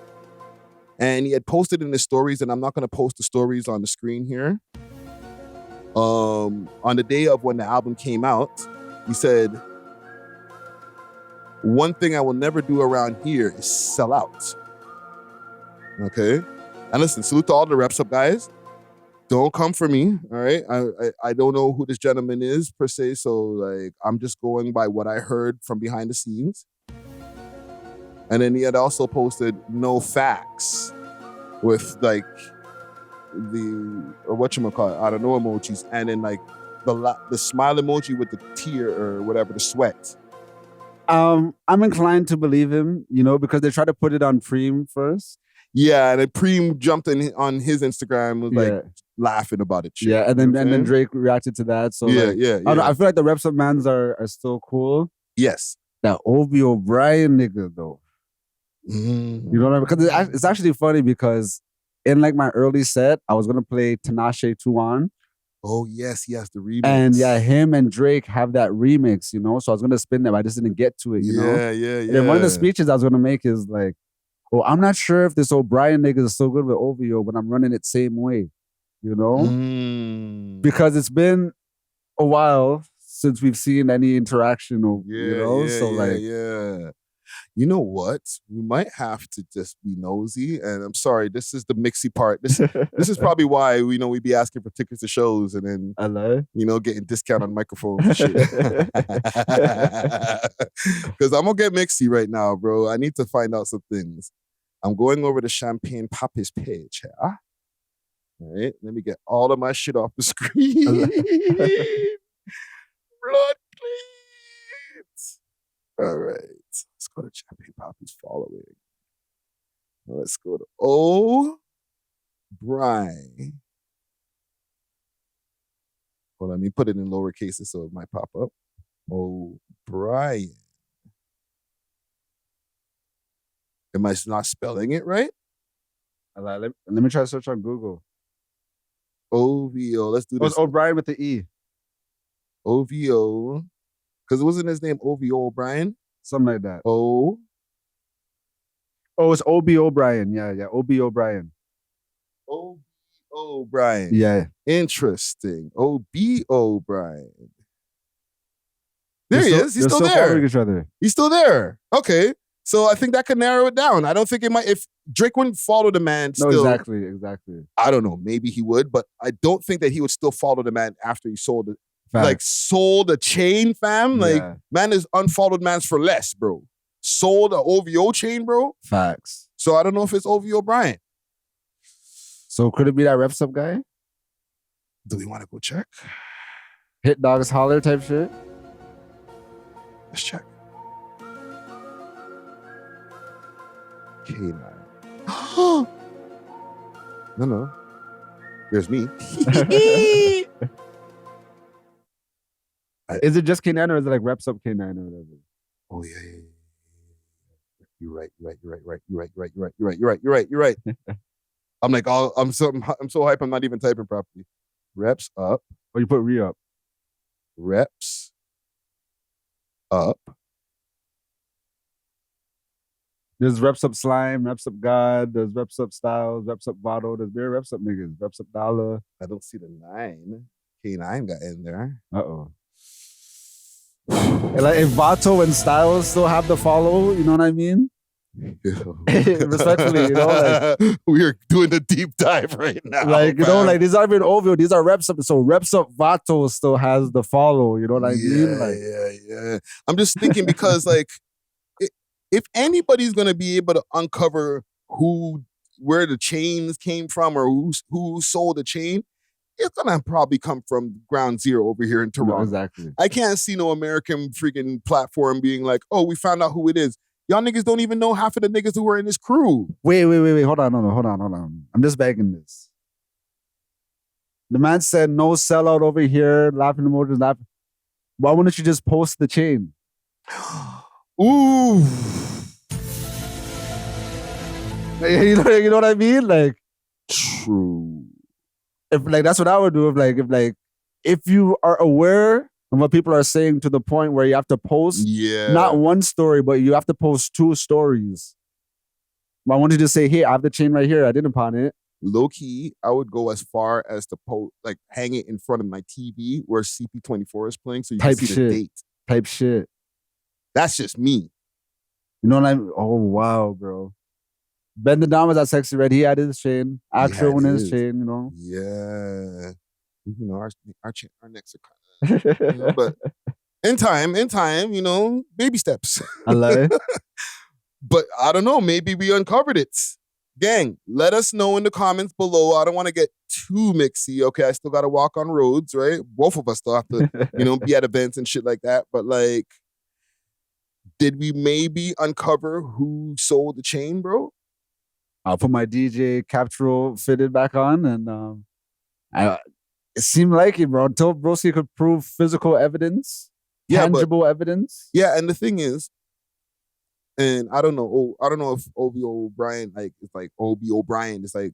And he had posted in his stories, and I'm not going to post the stories on the screen here. On the day of when the album came out, he said, "One thing I will never do around here is sell out." Okay. And listen, salute to all the reps up guys. Don't come for me, all right? I don't know who this gentleman is per se, so like I'm just going by what I heard from behind the scenes. And then he had also posted no facts with like or whatchamacallit, I don't know emojis, and then like the smile emoji with the tear or whatever, the sweat. I'm inclined to believe him, because they try to put it on Preem first. Yeah, and then Preem jumped in on his Instagram, was like laughing about it. Shit, yeah, and then Drake reacted to that. So yeah. I feel like the reps up mans are still cool. Yes. That OVO O'Brien nigga though. You know what I mean? Because it's actually funny because in like my early set, I was gonna play Tinashe Tuan. Oh yes, the remix. And yeah, him and Drake have that remix, so I was gonna spin them. I just didn't get to it, know? Yeah. And then one of the speeches I was gonna make is like, "Oh, I'm not sure if this O'Brien nigga is so good with OVO, but I'm running it same way, Because it's been a while since we've seen any interaction, yeah. You know what? We might have to just be nosy. And I'm sorry, this is the mixy part. This is probably why we be asking for tickets to shows and then getting discount on microphones and shit. Because I'm gonna get mixy right now, bro. I need to find out some things. I'm going over to Champagne Papi's page here. All right, let me get all of my shit off the screen. Blood cleans. All right, let's go to Champagne Papi's following. Let's go to O'Brien. Hold on, let me put it in lower cases so it might pop up. O'Brien. Am I not spelling it right? Let me try to search on Google. OVO. Let's do this. It's O'Brien with the E. OVO. Because it wasn't his name OVO O'Brien? Something like that. Oh, it's O.B. O'Brien. Yeah. O.B. O'Brien. O.B. O'Brien. Yeah. Interesting. O.B. O'Brien. There he is. He's still there. Following each other. He's still there. Okay. So I think that could narrow it down. I don't think it might, if Drake wouldn't follow the man still. No, exactly. I don't know. Maybe he would, but I don't think that he would still follow the man after he sold it. Facts. Like sold a chain, fam. Like man is unfollowed mans for less, bro. Sold a OVO chain, bro. Facts. So I don't know if it's OVO O'Brien. So could it be that reps up guy? Do we want to go check? Hit dogs holler type shit? Let's check. K9. No. There's me. Is it just K9 or is it like reps up K9 or whatever? Oh yeah. You're right. You're right. I'm like, I'm so hype. I'm not even typing properly. Reps up. Oh, you put re up. Reps up. There's reps up Slime, reps up God, there's reps up Styles, reps up Vado, there's very reps up niggas, reps up Dollar. I don't see the 9. K9 got in there. Uh-oh. And like if Vato and Styles still have the follow, you know what I mean? Respectfully, like we are doing a deep dive right now. Like, like these aren't even OVO, these are reps up. So reps up Vato still has the follow, you know what I mean? Like, yeah. I'm just thinking because like if anybody's gonna be able to uncover who where the chains came from or who sold the chain, it's gonna probably come from ground zero over here in Toronto. No, exactly. I can't see no American freaking platform being like, oh, we found out who it is. Y'all niggas don't even know half of the niggas who are in this crew. Wait. Hold on. I'm just begging this. The man said no sellout over here, laughing emojis, laughing. Why wouldn't you just post the chain? Ooh. You know what I mean? Like, true. If like that's what I would do. If you are aware of what people are saying to the point where you have to post, not one story, but you have to post 2 stories. I want you to say, hey, I have the chain right here. I didn't pawn it. Low key, I would go as far as to post, like hang it in front of my TV where CP24 is playing, so you can see the date. Type shit. That's just me. You know what I mean? Oh wow, bro. Ben the Dom was at Sexxy Red. He had his chain. Actual in his chain. You know. Yeah. You know our necks are kind of. You know, but in time, you know, baby steps. I love it. But I don't know. Maybe we uncovered it. Gang, let us know in the comments below. I don't want to get too mixy, okay? I still got to walk on roads, right? Both of us still have to, you know, be at events and shit like that. But like, did we maybe uncover who sold the chain, bro? I'll put my DJ capture fitted back on, and it seemed like it, bro. Until Broski could prove physical evidence, tangible evidence. Yeah, and the thing is, and I don't know if OVO Brian O'Brien is like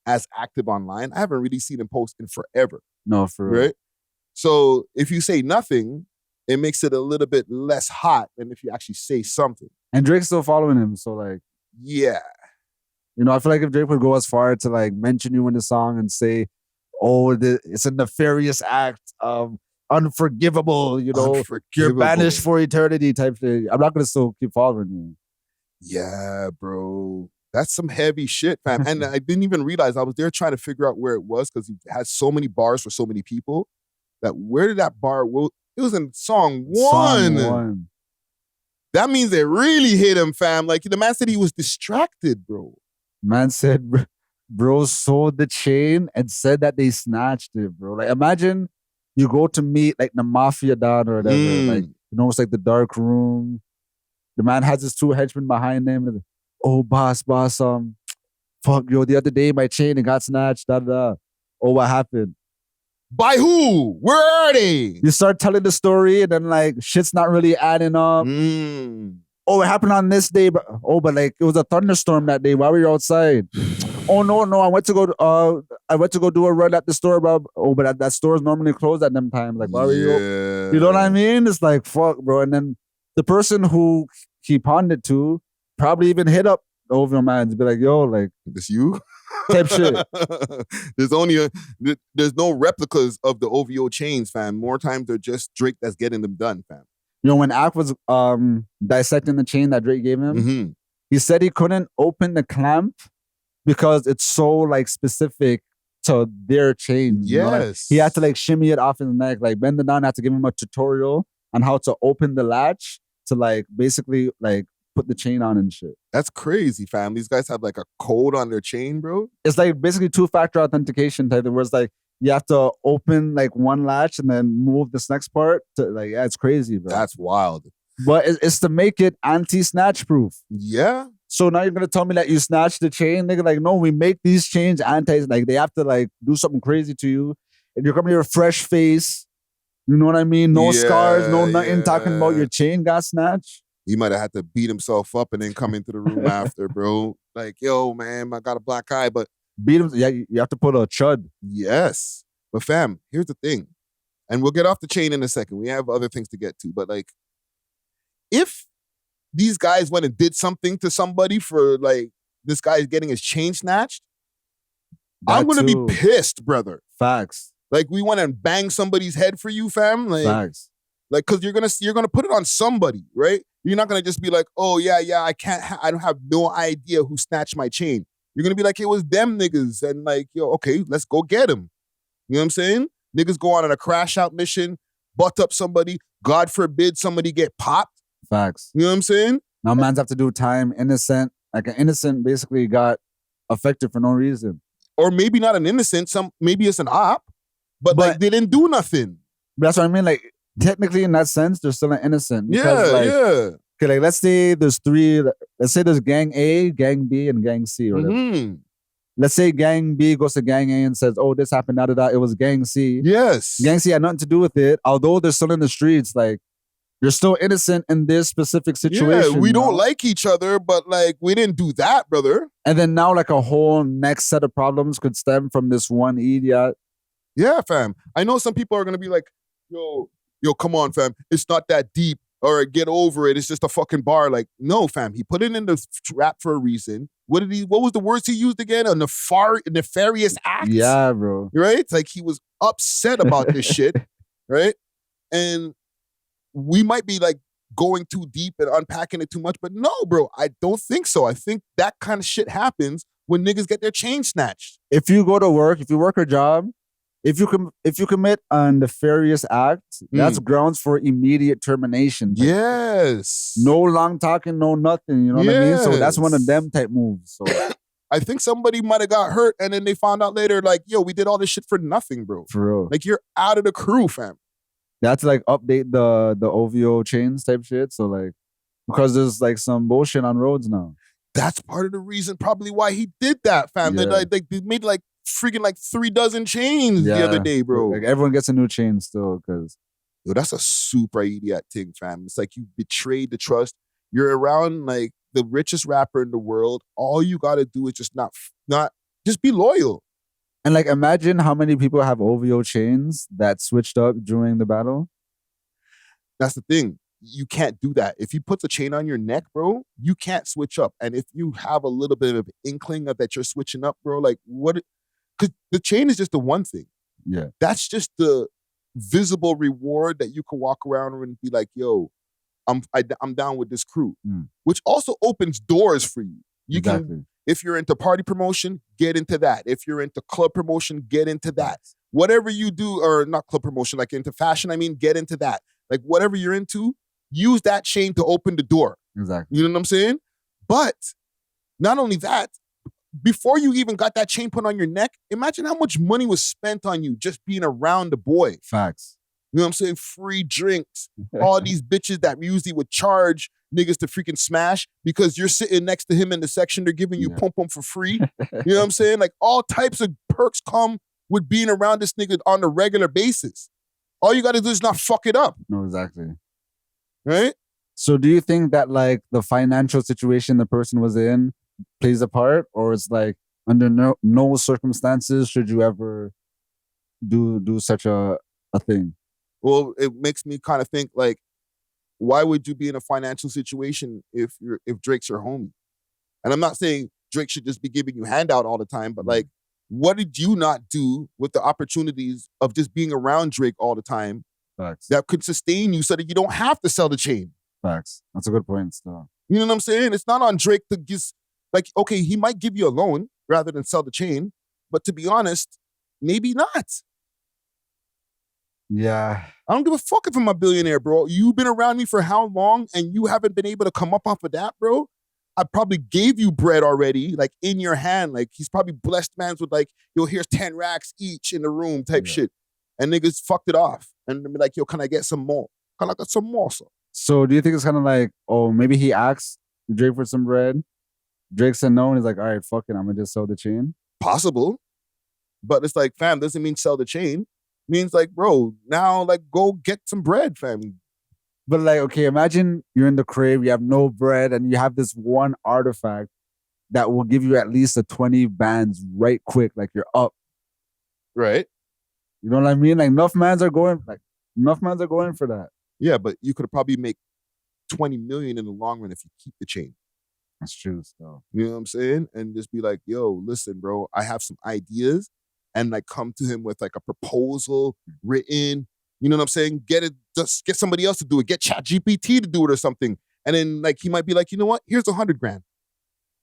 as active online. I haven't really seen him post in forever. No, for real. Right? So if you say nothing, it makes it a little bit less hot than if you actually say something. And Drake's still following him, so like, yeah. You know, I feel like if Drake would go as far to like mention you in the song and say, oh, it's a nefarious act, unforgivable, you know, you're banished for eternity type thing, I'm not going to still keep following you. Yeah, bro. That's some heavy shit, fam. And I didn't even realize I was there trying to figure out where it was because he had so many bars for so many people that where did that bar, it was in song one. That means they really hit him, fam. Like the man said he was distracted, bro. Man said, bro sold the chain and said that they snatched it, bro. Like, imagine you go to meet like the mafia don or whatever. Like, you know, it's like the dark room. The man has his 2 henchmen behind him. And, oh, boss, fuck, yo, the other day my chain got snatched. Oh, what happened? By who? Where are they? You start telling the story and then like shit's not really adding up. Oh, it happened on this day, but like it was a thunderstorm that day. Why were you outside? Oh no, I went to go do a run at the store, bro. Oh, but that store is normally closed at them times. Like, why were you? You know what I mean? It's like fuck, bro. And then the person who he pawned it to probably even hit up the OVO man to be like, yo, like this you? Type shit. There's no replicas of the OVO chains, fam. More times they're just Drake that's getting them done, fam. You know, when Ak was dissecting the chain that Drake gave him, he said he couldn't open the clamp because it's so like specific to their chain. Yes. You know? Like, he had to like shimmy it off his neck. Like Ben the Don had to give him a tutorial on how to open the latch to like basically like put the chain on and shit. That's crazy, fam. These guys have like a code on their chain, bro. It's like basically 2-factor authentication type of where it's like you have to open like one latch and then move this next part to like, yeah, it's crazy, bro. That's wild. But it's to make it anti-snatch proof. Yeah. So now you're gonna tell me that you snatched the chain, nigga? Like, no, we make these chains like they have to like do something crazy to you. And you're coming here fresh face. You know what I mean? No scars, no nothing talking about your chain got snatched. He might have had to beat himself up and then come into the room after, bro. Like, yo, man, I got a black eye, but beat him. Yeah, you have to put a chud. Yes. But fam, here's the thing. And we'll get off the chain in a second. We have other things to get to. But like, if these guys went and did something to somebody for like this guy's getting his chain snatched, I'm going to be pissed, brother. Facts. Like, we went and bang somebody's head for you, fam. Like, facts. Like, cause you're gonna put it on somebody, right? You're not gonna just be like, oh yeah, I don't have no idea who snatched my chain. You're gonna be like, it was them niggas, and like, yo, okay, let's go get him. You know what I'm saying? Niggas go on a crash out mission, butt up somebody. God forbid somebody get popped. Facts. You know what I'm saying? Now mans have to do time. Innocent, like an innocent, basically got affected for no reason. Or maybe not an innocent, maybe it's an op, but like they didn't do nothing. That's what I mean. Like technically in that sense, they're still an innocent. Because, yeah. Okay, like let's say there's three. Let's say there's gang A, gang B, and gang C. Or whatever. Let's say gang B goes to gang A and says, "Oh, this happened. Da da da." It was gang C. Yes, gang C had nothing to do with it. Although they're still in the streets, like you're still innocent in this specific situation. Yeah, we don't like each other, but like we didn't do that, brother. And then now, like a whole next set of problems could stem from this one idiot. Yeah, fam. I know some people are gonna be like, "Yo, come on, fam. It's not that deep." Or get over it. It's just a fucking bar. Like, no, fam. He put it in the rap for a reason. What was the words he used again? A nefarious act? Yeah, bro. Right? It's like he was upset about this shit. Right? And we might be like going too deep and unpacking it too much, but no, bro. I don't think so. I think that kind of shit happens when niggas get their chain snatched. If you go to work, if you work a job, if you commit a nefarious act, that's grounds for immediate termination. Yes. No long talking, no nothing. You know what I mean? So that's one of them type moves. So I think somebody might have got hurt and then they found out later, like, yo, we did all this shit for nothing, bro. For real. Like, you're out of the crew, fam. They have to like update the OVO chains type shit. So like, because there's like some bullshit on roads now. That's part of the reason probably why he did that, fam. Yeah. They made like freaking like 3 dozen chains the other day, bro. Like everyone gets a new chain still because yo, that's a super idiot thing, fam. It's like you betrayed the trust. You're around like the richest rapper in the world. All you gotta do is just not just be loyal. And like imagine how many people have OVO chains that switched up during the battle. That's the thing. You can't do that. If he puts a chain on your neck, bro, you can't switch up. And if you have a little bit of inkling of that you're switching up, bro, like what? Because the chain is just the one thing. Yeah. That's just the visible reward that you can walk around and be like, yo, I'm down with this crew. Which also opens doors for you. You can, if you're into party promotion, get into that. If you're into club promotion, get into that. Whatever you do, or not club promotion, like into fashion, I mean, get into that. Like whatever you're into, use that chain to open the door. Exactly. You know what I'm saying? But not only that, before you even got that chain put on your neck, imagine how much money was spent on you just being around the boy. Facts. You know what I'm saying? Free drinks. All these bitches that usually would charge niggas to freaking smash because you're sitting next to him in the section, they're giving you pump for free. You know what I'm saying? Like all types of perks come with being around this nigga on a regular basis. All you gotta do is not fuck it up. No, exactly. Right? So do you think that like the financial situation the person was in plays a part, or it's like under no circumstances should you ever do such a thing? Well, it makes me kind of think like, why would you be in a financial situation if Drake's your homie? And I'm not saying Drake should just be giving you handout all the time, but like, what did you not do with the opportunities of just being around Drake all the time? Facts. That could sustain you so that you don't have to sell the chain? Facts. That's a good point still. You know what I'm saying? It's not on Drake to just, like, okay, he might give you a loan rather than sell the chain, but to be honest, maybe not. Yeah. I don't give a fuck if I'm a billionaire, bro. You've been around me for how long and you haven't been able to come up off of that, bro? I probably gave you bread already, like in your hand. Like he's probably blessed mans with like, yo, here's 10 racks each in the room type shit. And niggas fucked it off. And be like, yo, can I get some more? Can I get some more, sir? So do you think it's kind of like, oh, maybe he asked Drake for some bread? Drake said no, and he's like, all right, fuck it, I'm gonna just sell the chain? Possible. But it's like, fam, doesn't mean sell the chain. Means like, bro, now like go get some bread, fam. But like, okay, imagine you're in the crib, you have no bread, and you have this one artifact that will give you at least a 20 bands right quick, like you're up. Right. You know what I mean? Like enough mans are going for that. Yeah, but you could probably make 20 million in the long run if you keep the chain. That's true, still. You know what I'm saying? And just be like, yo, listen, bro, I have some ideas, and like come to him with like a proposal written. You know what I'm saying? Just get somebody else to do it. Get ChatGPT to do it or something. And then like he might be like, you know what? Here's $100,000.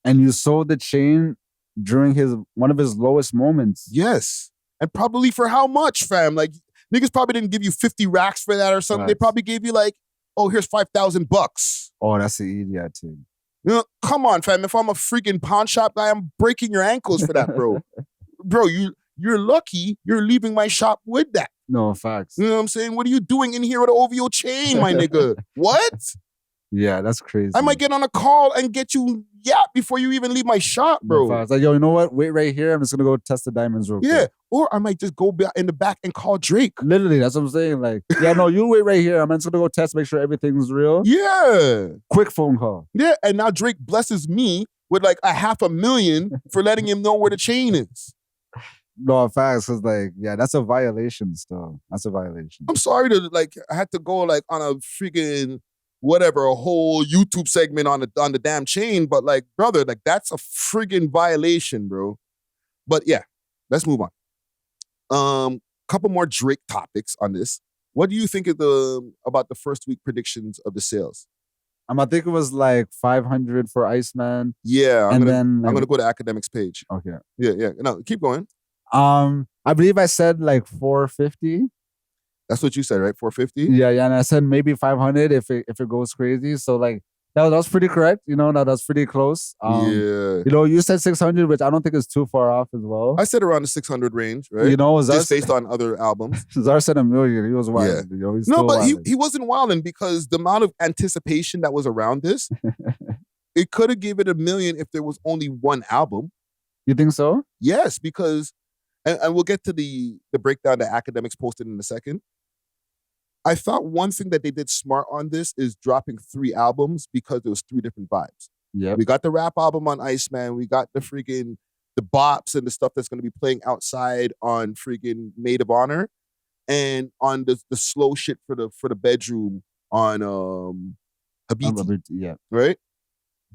And you sold the chain during one of his lowest moments. Yes. And probably for how much, fam? Like niggas probably didn't give you 50 racks for that or something. Right. They probably gave you like, oh, here's $5,000. Oh, that's the idiot thing. You know, come on, fam. If I'm a freaking pawn shop guy, I'm breaking your ankles for that, bro. Bro, you're lucky you're leaving my shop with that. No, facts. You know what I'm saying? What are you doing in here with an OVO chain, my nigga? What? Yeah, that's crazy. I might get on a call and get you before you even leave my shop, bro. No, facts. Like, yo, you know what? Wait right here. I'm just gonna go test the diamonds real quick. Yeah. Or I might just go in the back and call Drake. Literally, that's what I'm saying. Like, yeah, no, you wait right here. I'm just gonna go test, make sure everything's real. Yeah. Quick phone call. Yeah. And now Drake blesses me with like $500,000 for letting him know where the chain is. No, facts. Cause like, yeah, that's a violation still. That's a violation. I'm sorry to I had to go like on a freaking whatever, a whole YouTube segment on the damn chain, but like, brother, like that's a friggin' violation, bro. But yeah, let's move on. Couple more Drake topics on this. What do you think about the first week predictions of the sales? I think it was like 500 for Iceman. Yeah, I'm gonna go to Academics page. Okay. Yeah. No, keep going. I believe I said like 450. That's what you said, right? 450? Yeah, and I said maybe 500 if it goes crazy. So like that was pretty correct. You know, that was pretty close. Yeah. You know, you said 600, which I don't think is too far off as well. I said around the 600 range, right? You know, just based on other albums. Czar said 1 million. He was wild. Yeah. You know, No, but he wasn't wilding because the amount of anticipation that was around this, it could have given it 1 million if there was only one album. You think so? Yes, because, and we'll get to the breakdown that Academics posted in a second. I thought one thing that they did smart on this is dropping 3 albums because there was 3 different vibes. Yeah, we got the rap album on Iceman. We got the bops and the stuff that's going to be playing outside on freaking Maid of Honor, and on the slow shit for the bedroom on Habiti. Yeah, right.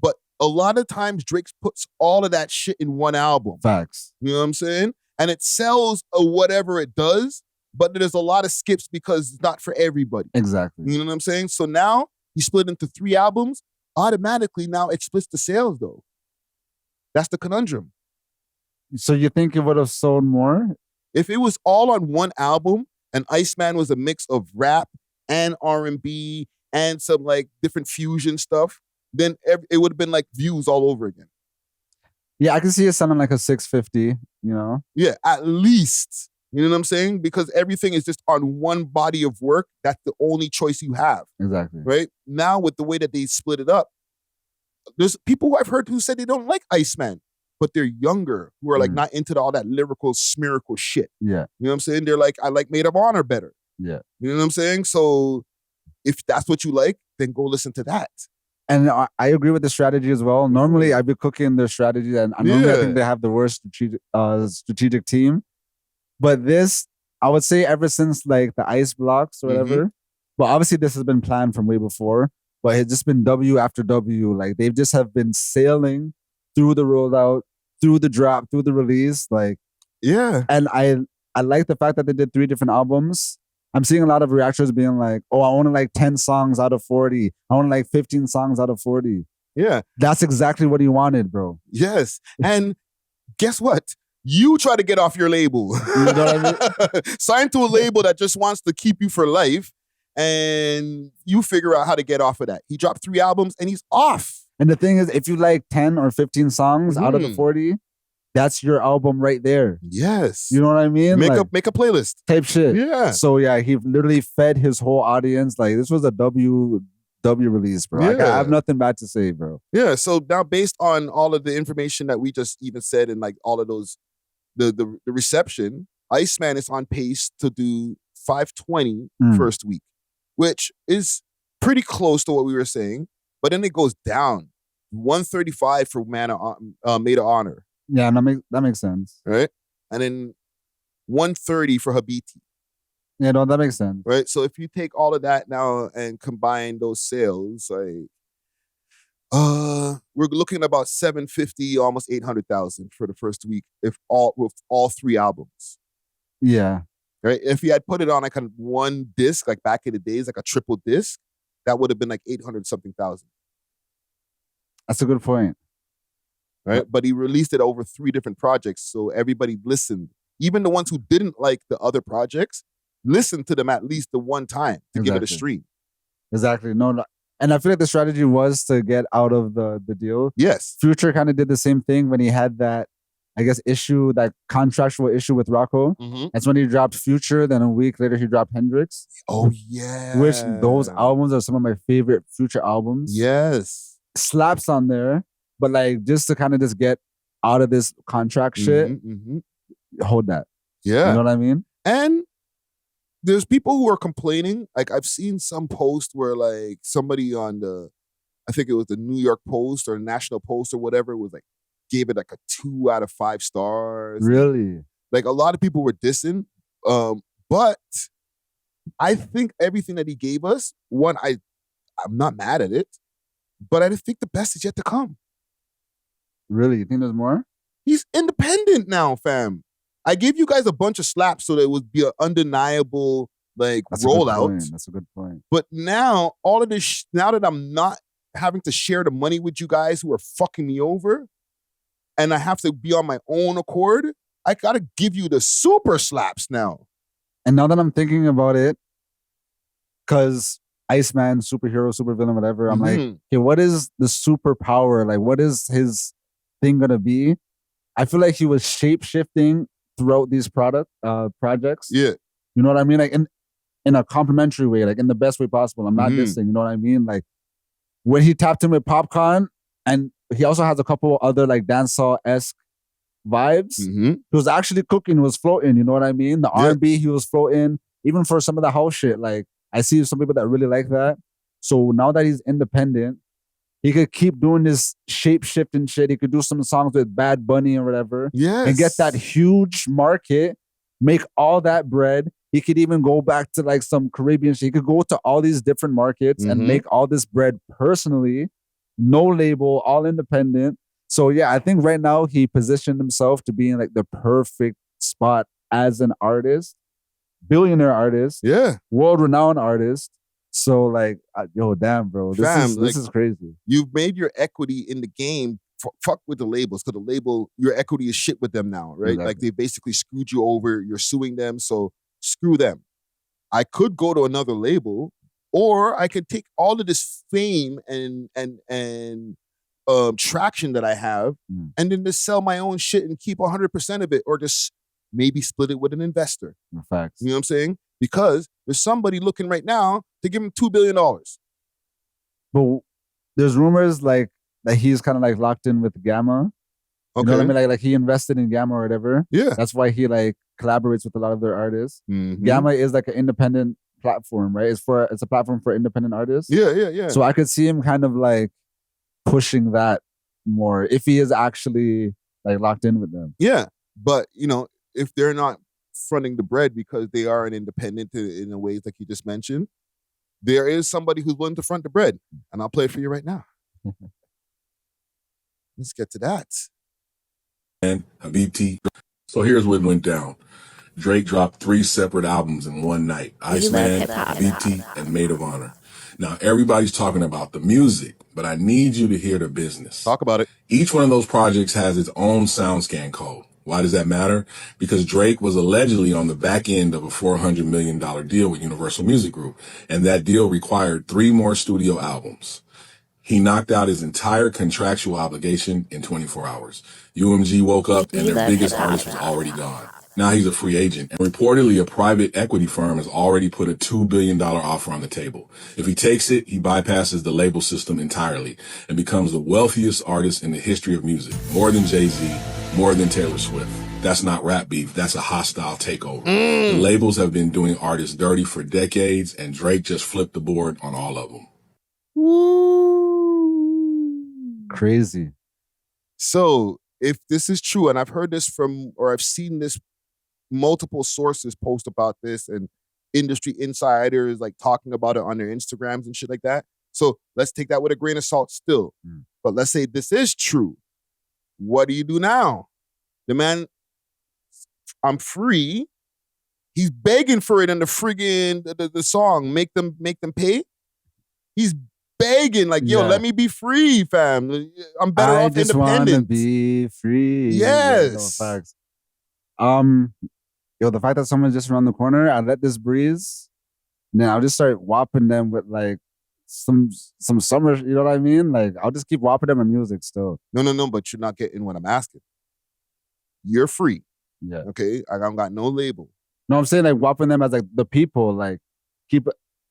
But a lot of times Drake puts all of that shit in one album. Facts. You know what I'm saying? And it sells whatever it does, but there's a lot of skips because it's not for everybody. Exactly. You know what I'm saying? So now you split into 3 albums. Automatically now it splits the sales though. That's the conundrum. So you think it would have sold more? If it was all on one album and Iceman was a mix of rap and R&B and some like different fusion stuff, then it would have been like views all over again. Yeah, I can see it sounding like a 650, you know? Yeah, at least. You know what I'm saying? Because everything is just on one body of work. That's the only choice you have. Exactly. Right? Now, with the way that they split it up, there's people who I've heard who said they don't like Iceman, but they're younger, who are like not into all that lyrical, spherical shit. Yeah. You know what I'm saying? They're like, I like Maid of Honor better. Yeah. You know what I'm saying? So if that's what you like, then go listen to that. And I agree with the strategy as well. Normally, I'd be cooking their strategy, and normally I think they have the worst strategic team. But this, I would say ever since like the ice blocks or whatever, but obviously this has been planned from way before, but it's just been W after W. Like they've just have been sailing through the rollout, through the drop, through the release. Like, yeah. And I like the fact that they did 3 different albums. I'm seeing a lot of reactors being like, oh, I only like 10 songs out of 40. I only like 15 songs out of 40. Yeah. That's exactly what he wanted, bro. Yes. And guess what? You try to get off your label. You know what I mean? Sign to a label that just wants to keep you for life, and you figure out how to get off of that. He dropped 3 albums and he's off. And the thing is, if you like 10 or 15 songs out of the 40, that's your album right there. Yes. You know what I mean? Make a playlist. Type shit. Yeah. So yeah, he literally fed his whole audience. Like this was a W release, bro. Like, I have nothing bad to say, bro. Yeah. So now based on all of the information that we just even said and like all of those, the reception, Iceman is on pace to do 520 first week, which is pretty close to what we were saying. But then it goes down 135 for Maid of Honor. Yeah, that makes sense. Right? And then 130 for Habiti. Yeah, no, that makes sense. Right? So if you take all of that now and combine those sales, like we're looking at about 750, almost 800,000 for the first week with all 3 albums. Yeah. Right? If he had put it on like one disc, like back in the days, like a triple disc, that would have been like 800 something thousand. That's a good point. Right? But he released it over 3 different projects, so everybody listened. Even the ones who didn't like the other projects, listened to them at least the one time to give it a stream. Exactly. No, And I feel like the strategy was to get out of the deal. Yes. Future kind of did the same thing when he had that, I guess, issue, that contractual issue with Rocco. That's when he dropped Future. Then a week later, he dropped Hendrix. Oh, yeah. Which those albums are some of my favorite Future albums. Yes. Slaps on there. But like, just to kind of just get out of this contract shit, hold that. Yeah. You know what I mean? And there's people who are complaining. Like, I've seen some post where like somebody on I think it was the New York Post or National Post or whatever, was like, gave it like a 2 out of 5 stars. Really? Like, a lot of people were dissing. But I think everything that he gave us, one, I'm not mad at it, but I think the best is yet to come. Really? You think there's more? He's independent now, fam. I gave you guys a bunch of slaps so that it would be an undeniable like rollout. That's a good point. But now, all of this, now that I'm not having to share the money with you guys who are fucking me over, and I have to be on my own accord, I gotta give you the super slaps now. And now that I'm thinking about it, because Iceman, superhero, supervillain, whatever, I'm like, okay, what is the superpower? Like, what is his thing gonna be? I feel like he was shape-shifting throughout these projects. Yeah. You know what I mean? Like in a complimentary way, like in the best way possible. I'm not dissing, you know what I mean? Like when he tapped in with Popcorn, and he also has a couple other like dancehall-esque vibes. He was actually cooking, he was floating, you know what I mean? The R&B, he was floating. Even for some of the house shit, like I see some people that really like that. So now that he's independent, he could keep doing this shape-shifting shit. He could do some songs with Bad Bunny or whatever. Yes. And get that huge market, make all that bread. He could even go back to like some Caribbean shit. He could go to all these different markets and make all this bread personally. No label, all independent. So yeah, I think right now he positioned himself to be in like the perfect spot as an artist. Billionaire artist. Yeah. World-renowned artist. So like, yo, damn, bro, this is crazy. You've made your equity in the game. Fuck with the labels, because the label, your equity is shit with them now, right? Exactly. Like they basically screwed you over. You're suing them, so screw them. I could go to another label, or I could take all of this fame and traction that I have, and then just sell my own shit and keep 100% of it, or just maybe split it with an investor. Facts. You know what I'm saying? Because there's somebody looking right now to give him $2 billion. But there's rumors like that he's kind of like locked in with Gamma. You know what I mean? Like he invested in Gamma or whatever. Yeah. That's why he like collaborates with a lot of their artists. Gamma is like an independent platform, right? It's a platform for independent artists. Yeah. So I could see him kind of like pushing that more if he is actually like locked in with them. Yeah. But you know, if they're not fronting the bread because they are an independent in the ways like you just mentioned, there is somebody who's willing to front the bread. And I'll play it for you right now. Let's get to that. And Habibti. So here's what went down. Drake dropped 3 separate albums in one night. Iceman, Habibti, and Maid of Honor. Now, everybody's talking about the music, but I need you to hear the business. Talk about it. Each one of those projects has its own SoundScan code. Why does that matter? Because Drake was allegedly on the back end of a $400 million deal with Universal Music Group, and that deal required 3 more studio albums. He knocked out his entire contractual obligation in 24 hours. UMG woke up and their biggest artist was already gone. Now he's a free agent, and reportedly a private equity firm has already put a $2 billion offer on the table. If he takes it, he bypasses the label system entirely and becomes the wealthiest artist in the history of music. More than Jay-Z, more than Taylor Swift. That's not rap beef, that's a hostile takeover. The labels have been doing artists dirty for decades, and Drake just flipped the board on all of them. Crazy. So if this is true, and I've heard this from, or I've seen this, multiple sources post about this, and industry insiders like talking about it on their Instagrams and shit like that. So let's take that with a grain of salt still. But let's say this is true. What do you do now? The man, I'm free. He's begging for it in the friggin' the song. Make them pay. He's begging like, yo, let me be free, fam. I'm better off just independent. Wanna be free. Yes. Yeah, no, facts. Yo, the fact that someone's just around the corner, I let this breeze, and then I'll just start whopping them with like some summer, you know what I mean? Like, I'll just keep whopping them in music still. No, but you're not getting what I'm asking. You're free. Yeah. Okay? I don't got no label. No, I'm saying like whopping them as like the people, like keep.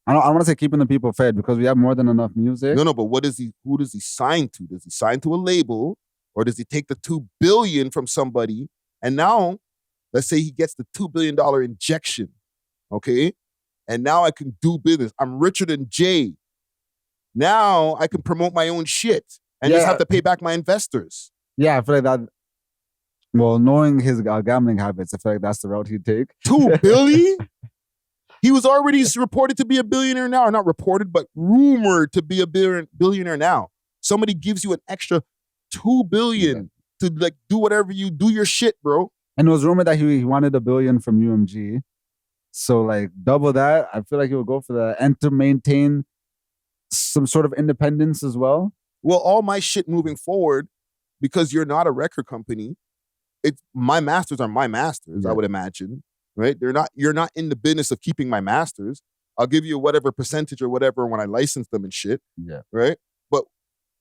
I don't want to say keeping the people fed because we have more than enough music. No, but who does he sign to? Does he sign to a label, or does he take the $2 billion from somebody? And now, let's say he gets the $2 billion injection, okay? And now I can do business. I'm richer than Jay. Now I can promote my own shit and just have to pay back my investors. Yeah, I feel like that. Well, knowing his gambling habits, I feel like that's the route he'd take. $2 billion? He was already reported to be a billionaire now. Or not reported, but rumored to be a billionaire now. Somebody gives you an extra $2 billion to like do whatever you do your shit, bro. And it was rumored that he wanted $1 billion from UMG. So like double that, I feel like he would go for that. And to maintain some sort of independence as well. Well, all my shit moving forward, because you're not a record company, my masters are my masters, I would imagine. Right? You're not in the business of keeping my masters. I'll give you whatever percentage or whatever when I license them and shit. Yeah. Right? But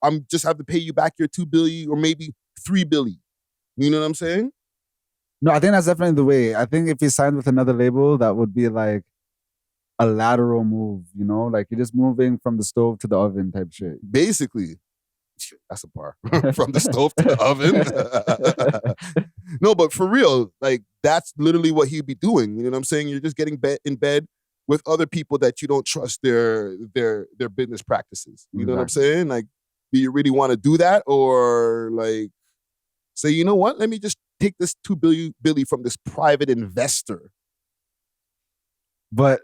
I'm just have to pay you back your $2 billion or maybe $3 billion. You know what I'm saying? No, I think that's definitely the way. I think if he signed with another label, that would be like a lateral move, you know? Like you're just moving from the stove to the oven type shit. Basically. That's a bar. From the stove to the oven. No, but for real, like that's literally what he'd be doing. You know what I'm saying? You're just getting in bed with other people that you don't trust their business practices. You know what I'm saying? Like, do you really want to do that? Or like say, you know what? Let me just take this $2 billion from this private investor. But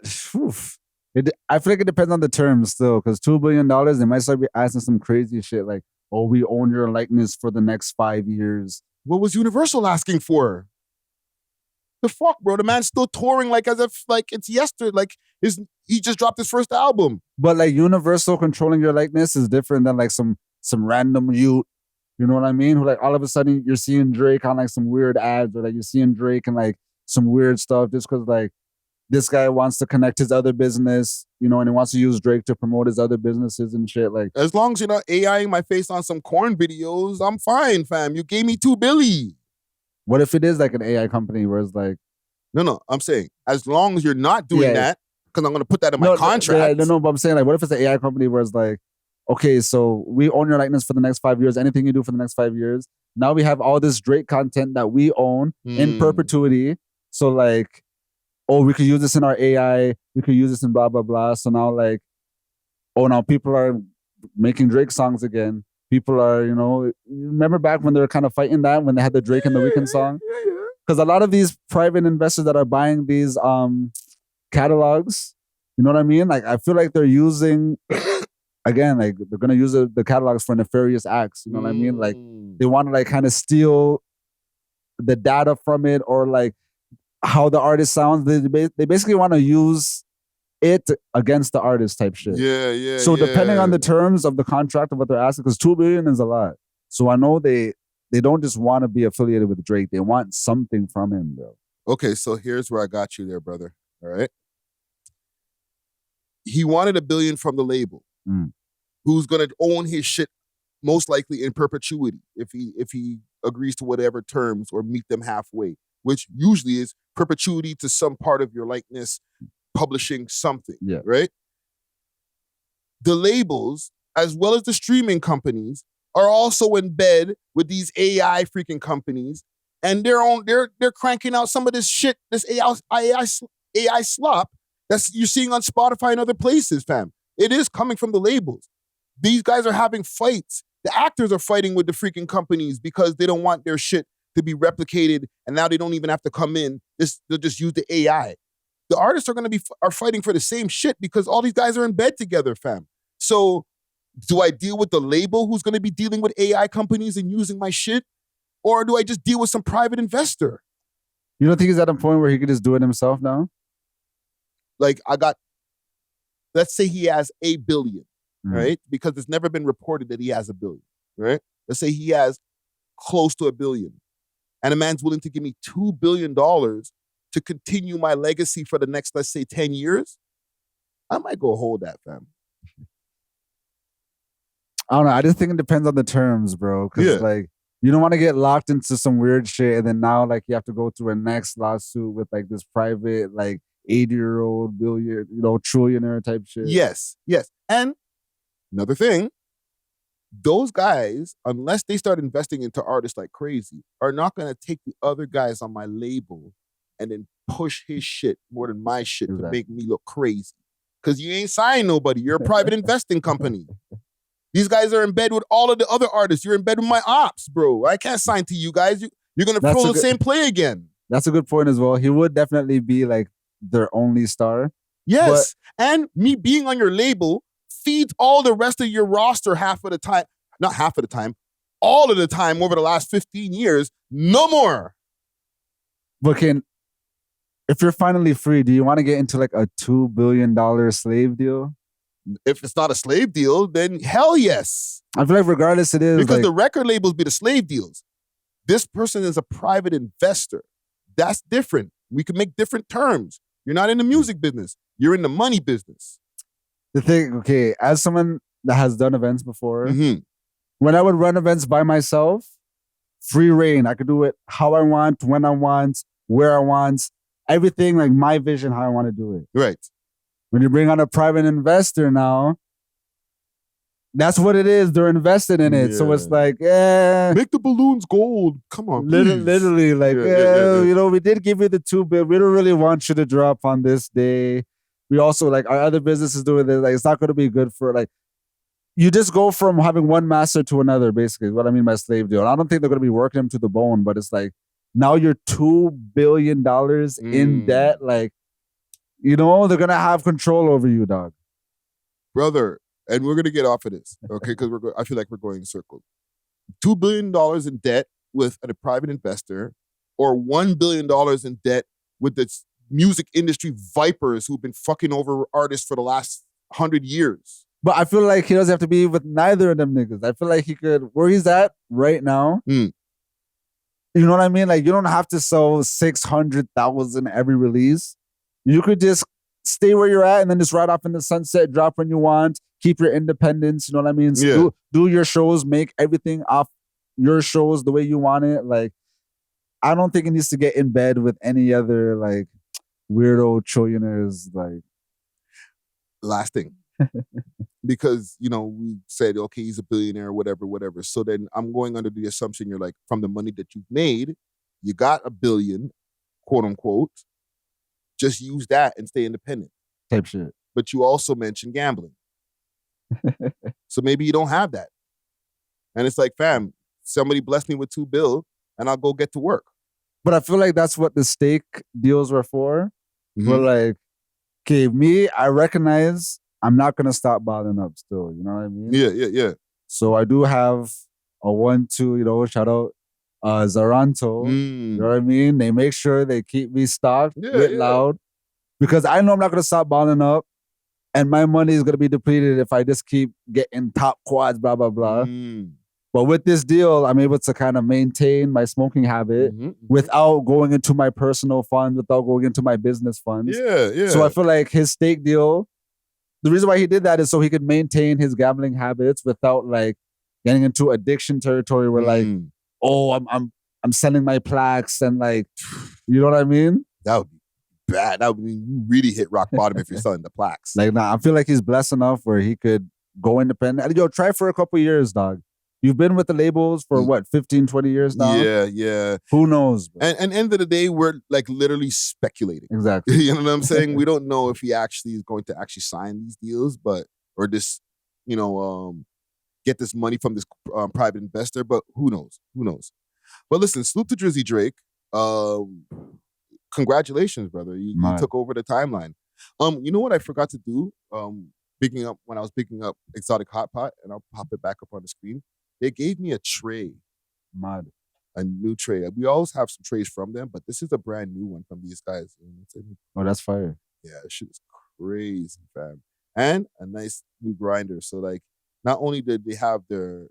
I feel like it depends on the terms still, because $2 billion, they might start be asking some crazy shit like, oh, we own your likeness for the next 5 years. What was Universal asking for? The fuck, bro? The man's still touring like as if like it's yesterday. Like he just dropped his first album. But like Universal controlling your likeness is different than like some random youth. You know what I mean? Who like all of a sudden you're seeing Drake on like some weird ads, or like you're seeing Drake and like some weird stuff just because like this guy wants to connect his other business, you know, and he wants to use Drake to promote his other businesses and shit. Like, as long as you're not AIing my face on some corn videos, I'm fine, fam. You gave me $2 billion. What if it is like an AI company where it's like, no, I'm saying as long as you're not doing that, because I'm gonna put that in my contract. No, but I'm saying like, what if it's an AI company where it's like, okay, so we own your likeness for the next 5 years. Anything you do for the next 5 years. Now we have all this Drake content that we own in perpetuity. So like, oh, we could use this in our AI. We could use this in blah, blah, blah. So now like, oh, now people are making Drake songs again. People are, you know, remember back when they were kind of fighting that when they had the Drake and the Weeknd song? Because a lot of these private investors that are buying these catalogs, you know what I mean? Like, I feel like they're using, again, like they're going to use the catalogs for nefarious acts. You know what I mean? Like they want to like kind of steal the data from it, or like how the artist sounds. They basically want to use it against the artist type shit. Yeah. So depending on the terms of the contract of what they're asking, because $2 billion is a lot. So I know they don't just want to be affiliated with Drake. They want something from him, bro. Okay, so here's where I got you there, brother. All right. He wanted $1 billion from the label, who's gonna own his shit most likely in perpetuity if he agrees to whatever terms or meet them halfway, which usually is perpetuity to some part of your likeness, publishing something, right? The labels, as well as the streaming companies, are also in bed with these AI freaking companies, and they're cranking out some of this shit, this AI slop that's you're seeing on Spotify and other places, fam. It is coming from the labels. These guys are having fights. The actors are fighting with the freaking companies because they don't want their shit to be replicated, and now they don't even have to come in. They'll just use the AI. The artists are fighting for the same shit because all these guys are in bed together, fam. So do I deal with the label who's going to be dealing with AI companies and using my shit? Or do I just deal with some private investor? You don't think he's at a point where he could just do it himself now? Like let's say he has $1 billion, right? Because it's never been reported that he has $1 billion, right? Let's say he has close to $1 billion. And a man's willing to give me $2 billion to continue my legacy for the next, let's say, 10 years. I might go hold that, fam. I don't know. I just think it depends on the terms, bro. Because Yeah. like you don't want to get locked into some weird shit, and then now like you have to go through a next lawsuit with like this private like 80-year-old billion, trillionaire type shit. Yes. And another thing, those guys, unless they start investing into artists like crazy, are not going to take the other guys on my label and then push his shit more than my shit to make me look crazy. Because you ain't signed nobody. You're a private investing company. These guys are in bed with all of the other artists. You're in bed with my ops, bro. I can't sign to you guys. You're going to throw the same play again. That's a good point as well. He would definitely be like their only star. Yes. And me being on your label feeds all the rest of your roster half of the time. Not half of the time. All of the time over the last 15 years. No more. But if you're finally free, do you want to get into like a $2 billion slave deal? If it's not a slave deal, then hell yes. I feel like regardless it is. Because like, the record labels be the slave deals. This person is a private investor. That's different. We can make different terms. You're not in the music business. You're in the money business. The thing, okay, as someone that has done events before, Mm-hmm. when I would run events by myself, free reign. I could do it how I want, when I want, where I want, everything like my vision, how I want to do it. Right. When you bring on a private investor now, that's what it is. They're invested in it. So it's like, make the balloons gold. Come on, literally, like, we did give you the $2 billion. We don't really want you to drop on this day. We also like our other businesses doing this. Like, it's not going to be good for like. You just go from having one master to another. Basically, is what I mean by slave deal. And I don't think they're going to be working them to the bone, but it's like now you're $2 billion in debt. Like, they're going to have control over you, dog. Brother, and we're going to get off of this, okay? Because I feel like we're going in circles. $2 billion in debt with a private investor or $1 billion in debt with the music industry vipers who've been fucking over artists for the last 100 years. But I feel like he doesn't have to be with neither of them niggas. I feel like he could, where he's at right now, you know what I mean? Like, you don't have to sell 600,000 every release. You could just stay where you're at and then just ride off in the sunset, drop when you want, keep your independence, you know what I mean? Yeah. Do your shows, make everything off your shows the way you want it. Like, I don't think it needs to get in bed with any other, like, weirdo trillionaires, like. Last thing. Because, we said, okay, he's a billionaire, whatever. So then I'm going under the assumption you're like, from the money that you've made, you got $1 billion, quote unquote, just use that and stay independent. Type shit. But you also mentioned gambling. So maybe you don't have that. And it's like, fam, somebody bless me with $2 billion and I'll go get to work. But I feel like that's what the stake deals were for. Mm-hmm. But like, okay, I recognize I'm not going to stop bottling up still. You know what I mean? Yeah. So I do have a 1-2, shout out Zaranto. You know what I mean? They make sure they keep me stocked, loud. Because I know I'm not going to stop bottling up. And my money is going to be depleted if I just keep getting top quads, blah, blah, blah. But with this deal, I'm able to kind of maintain my smoking habit without going into my personal funds, without going into my business funds. Yeah. So I feel like his stake deal, the reason why he did that is so he could maintain his gambling habits without like getting into addiction territory where like, oh, I'm selling my plaques and like, you know what I mean? That would be bad. That would mean you really hit rock bottom if you're selling the plaques. Like, nah, I feel like he's blessed enough where he could go independent. Yo, try for a couple years, dog. You've been with the labels for what, 15, 20 years now? Yeah. Who knows? Bro? And end of the day, we're like literally speculating. Exactly. You know what I'm saying? We don't know if he actually is going to actually sign these deals, or this, get this money from this private investor, but who knows? But listen, salute to Drizzy Drake. Congratulations, brother. You took over the timeline. You know what I forgot to do? When I was picking up Exotic Hot Pot, and I'll pop it back up on the screen. They gave me a tray. Mad. A new tray. We always have some trays from them, but this is a brand new one from these guys. Oh, that's fire. Yeah, this shit is crazy, fam. And a nice new grinder. So like, not only did they have the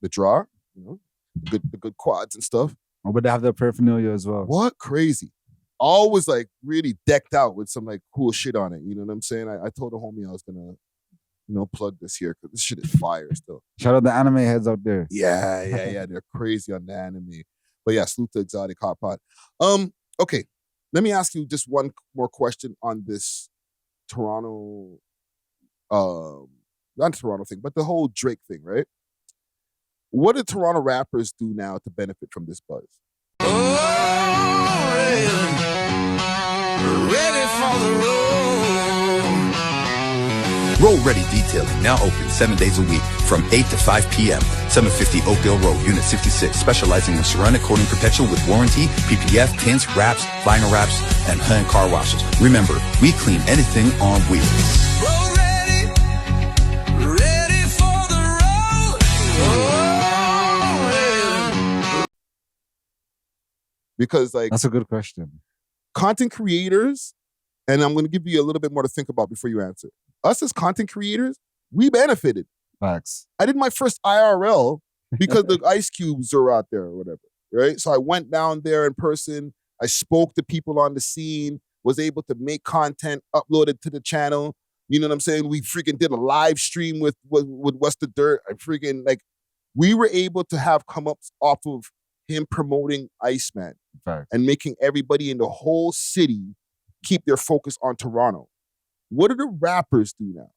drawer, the good quads and stuff. Oh, but they have their paraphernalia as well. What? Crazy. Always like really decked out with some like cool shit on it. You know what I'm saying? I told the homie I was gonna plug this here because this shit is fire still. Shout out the anime heads out there. Yeah. They're crazy on the anime. But yeah, salute to Exotic Hot Pot. Okay, let me ask you just one more question on this Toronto, not Toronto thing, but the whole Drake thing, right? What do Toronto rappers do now to benefit from this buzz? Ready for the road. Roll Ready Detailing, now open 7 days a week from 8 to 5 p.m. 750 Oakdale Road, Unit 66, specializing in ceramic coating perpetual with warranty, PPF, tints, wraps, vinyl wraps, and hand car washes. Remember, we clean anything on wheels. Roll ready, ready for the road. Oh, Because like That's a good question. content creators, and I'm going to give you a little bit more to think about before you answer. Us as content creators, we benefited. Facts. I did my first IRL because the ice cubes are out there or whatever, right? So I went down there in person. I spoke to people on the scene, was able to make content, upload it to the channel. You know what I'm saying? We freaking did a live stream with What's the Dirt. We were able to have come up off of him promoting Iceman Facts. and making everybody in the whole city keep their focus on Toronto. What do the rappers do now?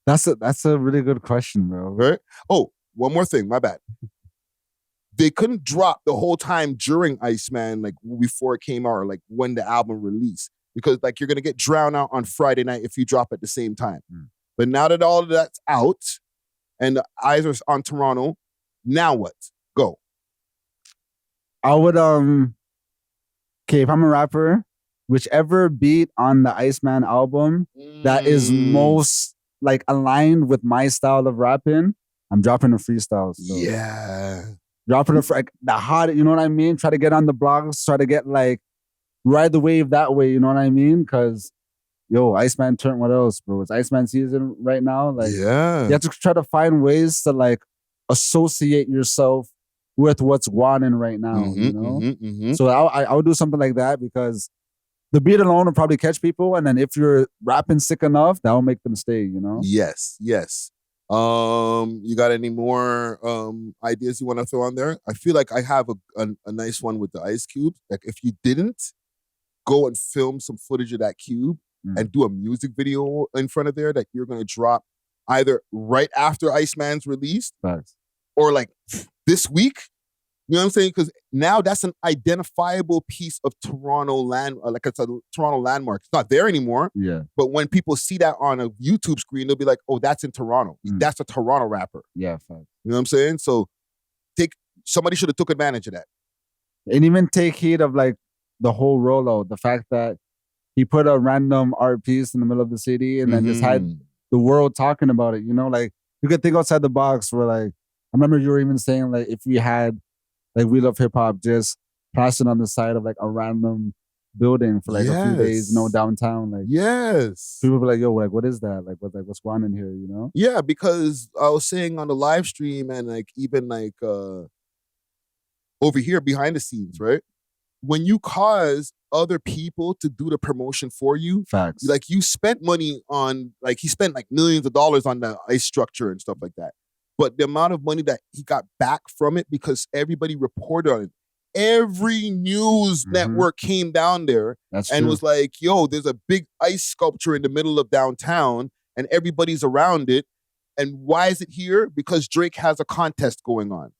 That's a really good question, bro. Right? Oh, one more thing, my bad. They couldn't drop the whole time during Iceman, like before it came out, or like when the album released. Because like you're gonna get drowned out on Friday night if you drop at the same time. But now that all of that's out and the eyes are on Toronto, now what? Go. I would okay, if I'm a rapper, whichever beat on the Iceman album that is most like aligned with my style of rapping, I'm dropping a freestyle. So. Yeah. Dropping like the hot, you know what I mean? Try to get on the blogs, try to get like ride the wave that way, you know what I mean? Cause Iceman turned what else, bro? It's Iceman season right now. Like you have to try to find ways to like associate yourself with what's going on right now, you know? So I would do something like that because the beat alone will probably catch people. And then if you're rapping sick enough, that'll make them stay, you know? Yes. You got any more ideas you want to throw on there? I feel like I have a nice one with the ice cube. Like if you didn't go and film some footage of that cube and do a music video in front of there that you're going to drop either right after Iceman's released or like this week. You know what I'm saying? Because now that's an identifiable piece of Toronto like it's a Toronto landmark. It's not there anymore. Yeah. But when people see that on a YouTube screen, they'll be like, "Oh, that's in Toronto. That's a Toronto rapper." Yeah, fact. You know what I'm saying? So somebody should have took advantage of that. And even take heed of like the whole rollout. The fact that he put a random art piece in the middle of the city and then just had the world talking about it. You know, like you could think outside the box where like I remember you were even saying like if we had like We Love Hip Hop just plastered on the side of like a random building for like a few days, downtown. Like people be like, "Yo, like what is that? Like what's going on in here?" You know? Yeah, because I was saying on the live stream and like even like over here behind the scenes, right? When you cause other people to do the promotion for you, facts. Like you spent money on like he spent like millions of dollars on the ice structure and stuff like that. But the amount of money that he got back from it because everybody reported on it. Every news network came down there and was like, "Yo, there's a big ice sculpture in the middle of downtown and everybody's around it. And why is it here? Because Drake has a contest going on."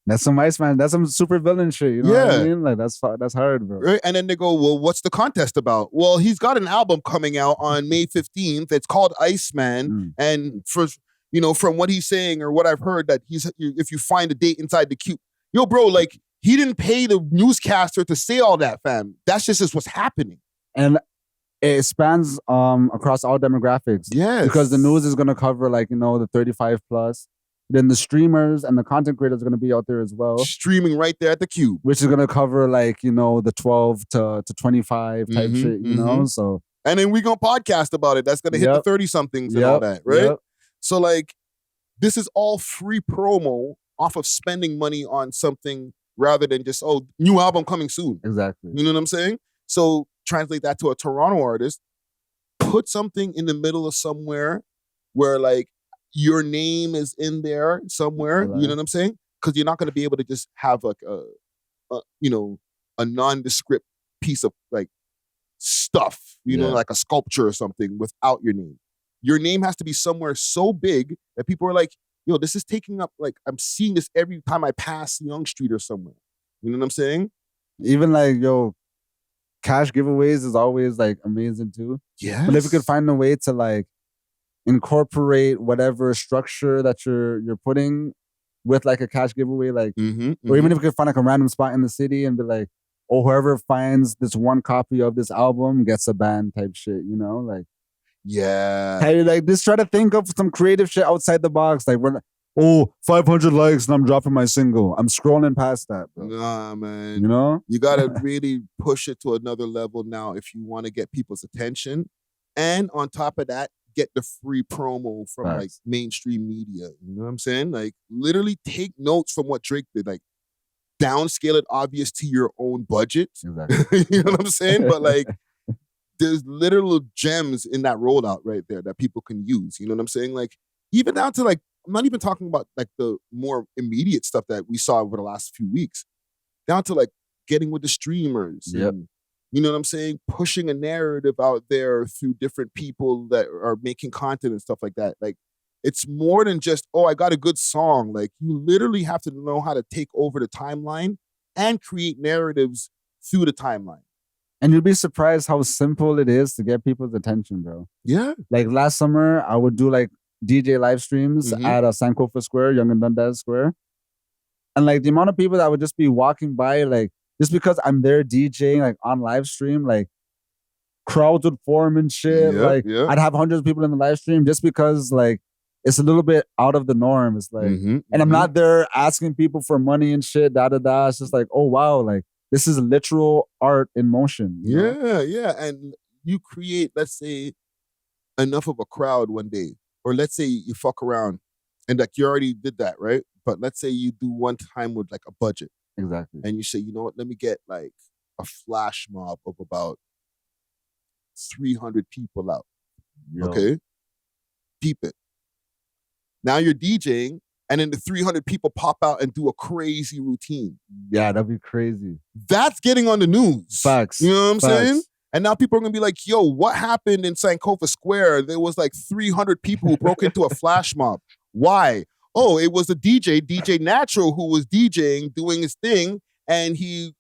That's some Iceman. That's some super villain shit. You know what I mean? Like that's hard, bro. Right? And then they go, "Well, what's the contest about?" Well, he's got an album coming out on May 15th. It's called Iceman. And from what he's saying or what I've heard, that if you find a date inside the cube, yo, bro, like he didn't pay the newscaster to say all that, fam. That's just what's happening. And it spans across all demographics. Yes. Because the news is gonna cover like, the 35 plus. Then the streamers and the content creators are gonna be out there as well. Streaming right there at the cube. Which is gonna cover like, the 12 to 25 type shit, you know? So and then we gonna podcast about it. That's gonna hit the 30-somethings and all that, right? So like this is all free promo off of spending money on something rather than just, new album coming soon. Exactly. You know what I'm saying? So translate that to a Toronto artist. put something in the middle of somewhere where like your name is in there somewhere. You know what I'm saying? Because you're not going to be able to just have like a nondescript piece of like stuff, like a sculpture or something without your name. Your name has to be somewhere so big that people are like, yo, this is taking up, like, I'm seeing this every time I pass Young Street or somewhere. You know what I'm saying? Even like, yo, cash giveaways is always like amazing too. Yeah. But if you could find a way to like incorporate whatever structure that you're putting with like a cash giveaway, like, or even if you could find like a random spot in the city and be like, oh, whoever finds this one copy of this album gets a band type shit, like. Yeah. Hey, like just try to think of some creative shit outside the box. Like, 500 likes and I'm dropping my single. I'm scrolling past that, bro. Nah, man. You got to really push it to another level now if you want to get people's attention. And on top of that, get the free promo from like mainstream media. You know what I'm saying? Like literally take notes from what Drake did. Like downscale it obvious to your own budget. Exactly. You know what I'm saying? But like there's literal gems in that rollout right there that people can use. You know what I'm saying? Like even down to like, I'm not even talking about like the more immediate stuff that we saw over the last few weeks, down to like getting with the streamers. Yep. And, you know what I'm saying? Pushing a narrative out there through different people that are making content and stuff like that. Like, it's more than just, I got a good song. Like, you literally have to know how to take over the timeline and create narratives through the timeline. And you'd be surprised how simple it is to get people's attention, bro. Yeah. Like last summer, I would do like DJ live streams at Sankofa Square, Young and Dundas Square. And like the amount of people that would just be walking by, like, just because I'm there DJing, like on live stream, like crowds would form and shit. I'd have hundreds of people in the live stream just because like it's a little bit out of the norm. It's like, and I'm not there asking people for money and shit, da-da-da. It's just like, oh, wow, like this is literal art in motion. You know? Yeah. And you create, let's say, enough of a crowd one day, or let's say you fuck around and like you already did that, right? But let's say you do one time with like a budget. Exactly. And you say, you know what, let me get like a flash mob of about 300 people out. Okay? Deep it. Now you're DJing, and then the 300 people pop out and do a crazy routine. Yeah, that'd be crazy. That's getting on the news. Facts. You know what I'm saying? And now people are going to be like, yo, what happened in Sankofa Square? There was like 300 people who broke into a flash mob. Why? Oh, it was a DJ Natural, who was DJing, doing his thing, and he,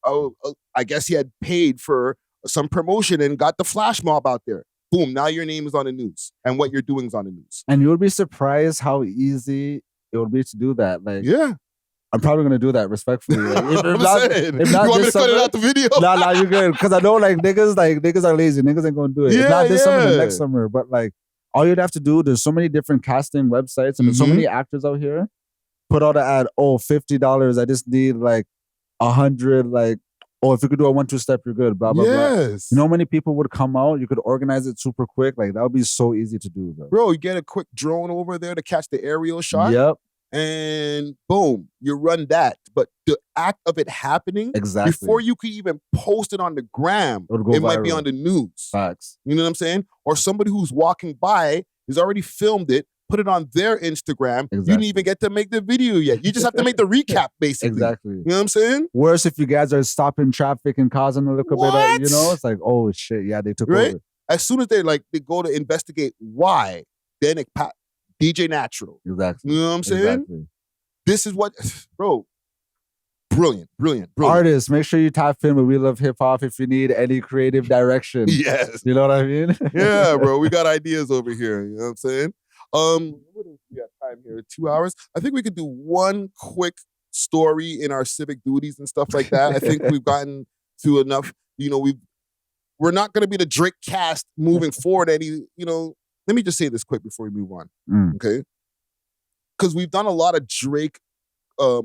I guess he had paid for some promotion and got the flash mob out there. Boom, now your name is on the news, and what you're doing is on the news. And you would be surprised how easy it would be to do that. Like, yeah. I'm probably going to do that respectfully. Like, if you not want me to cut it out the video? Nah, you're good. Because I know niggas are lazy. Niggas ain't going to do it. If not this summer, the next summer. But like, all you'd have to do, there's so many different casting websites and there's so many actors out here. Put out an ad, $50. I just need like 100, like, if you could do a 1-2 step, you're good, blah, blah, blah. You know how many people would come out? You could organize it super quick. Like, that would be so easy to do, bro. You get a quick drone over there to catch the aerial shot. Yep. And boom, you run that. But the act of it happening, before you could even post it on the gram, it might be on the news. Facts. You know what I'm saying? Or somebody who's walking by has already filmed it, put it on their Instagram. You didn't even get to make the video yet. You just have to make the recap, basically. Exactly. You know what I'm saying? Worse if you guys are stopping traffic and causing a little bit of, it's like, oh shit, yeah, they took over. As soon as they go to investigate why, then it DJ Natural. Exactly. You know what I'm saying? Exactly. This is what, bro, brilliant. Artists, make sure you tap in with We Love Hip Hop if you need any creative direction. Yes. You know what I mean? Yeah, bro. We got ideas over here. You know what I'm saying? What do we got time here? 2 hours? I think we could do one quick story in our civic duties and stuff like that. I think we've gotten through enough. We're not going to be the Drake cast moving forward. Let me just say this quick before we move on. Okay? Because we've done a lot of Drake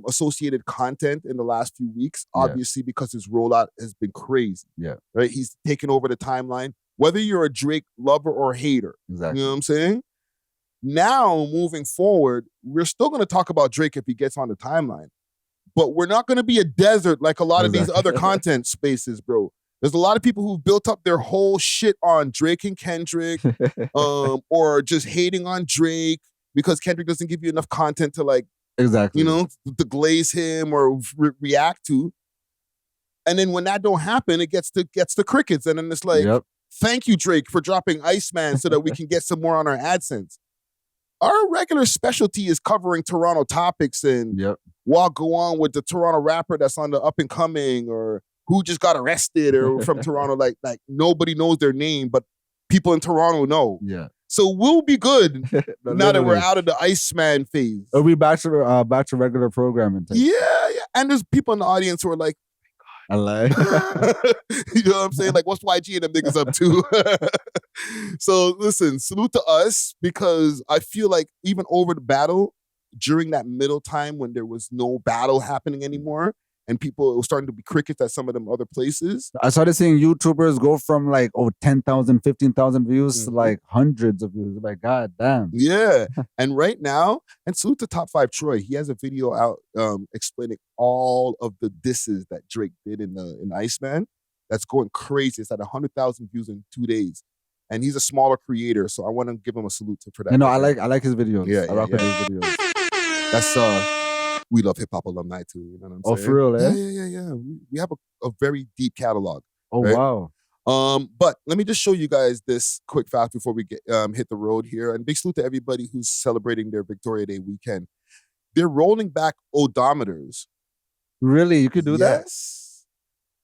associated content in the last few weeks, obviously because his rollout has been crazy. Yeah. Right? He's taken over the timeline. Whether you're a Drake lover or hater. Exactly. You know what I'm saying? Now, moving forward, we're still going to talk about Drake if he gets on the timeline. But we're not going to be a desert like a lot of these other content spaces, bro. There's a lot of people who've built up their whole shit on Drake and Kendrick, or just hating on Drake because Kendrick doesn't give you enough content to like, exactly, you know, to glaze him or react to. And then when that don't happen, it gets the crickets. And then it's like, thank you, Drake, for dropping Iceman so that we can get some more on our AdSense. Our regular specialty is covering Toronto topics and what go on with the Toronto rapper that's on the up and coming, or who just got arrested, or from Toronto. Like nobody knows their name, but people in Toronto know. Yeah. So we'll be good now that we're out of the Iceman phase. We'll be back to regular programming. Yeah. And there's people in the audience who are like, I like. You know what I'm saying? Like, what's YG and them niggas up to? So listen, salute to us, because I feel like even over the battle, during that middle time when there was no battle happening anymore, and people were starting to be crickets at some of them other places. I started seeing YouTubers go from like 10,000, 15,000 views to like hundreds of views. Like, God damn. Yeah. And right now, and salute to Top 5 Troy, he has a video out explaining all of the disses that Drake did in Iceman. That's going crazy. It's at 100,000 views in 2 days. And he's a smaller creator, so I want to give him a salute for that. You know, I like his videos. Yeah, I rock with his videos. That's We Love Hip Hop alumni too. You know what I'm saying? Oh, for real, eh? Yeah. We have a very deep catalog. Oh, right? wow. But let me just show you guys this quick fast before we get hit the road here. And big salute to everybody who's celebrating their Victoria Day weekend. They're rolling back odometers. Really? You could do that? Yes.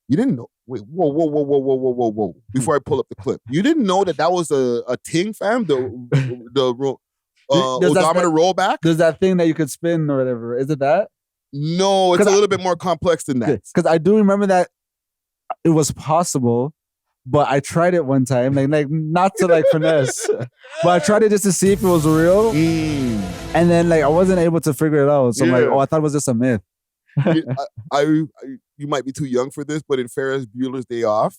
You didn't know? Wait, whoa. Before I pull up the clip. You didn't know that was a thing, fam? The odometer rollback? There's that thing that you could spin or whatever. Is it that? No, it's a little bit more complex than that. Because I do remember that it was possible, but I tried it one time, like not to like finesse, but I tried it just to see if it was real. And then like I wasn't able to figure it out. So I'm like, I thought it was just a myth. You might be too young for this, but in Ferris Bueller's Day Off,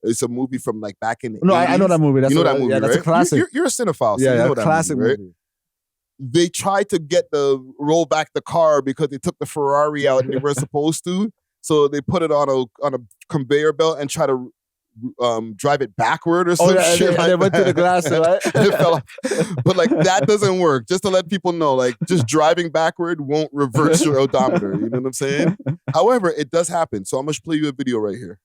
it's a movie from like back in the 80s. I know that movie. You know that movie, right? That's a classic. You're a cinephile, so you know that classic movie, right? They tried to roll back the car because they took the Ferrari out and they weren't supposed to. So they put it on a conveyor belt and try to drive it backward or some shit. And they went through the glass, right? It fell off. But like that doesn't work. Just to let people know, like just driving backward won't reverse your odometer. You know what I'm saying? However, it does happen. So I'm gonna play you a video right here.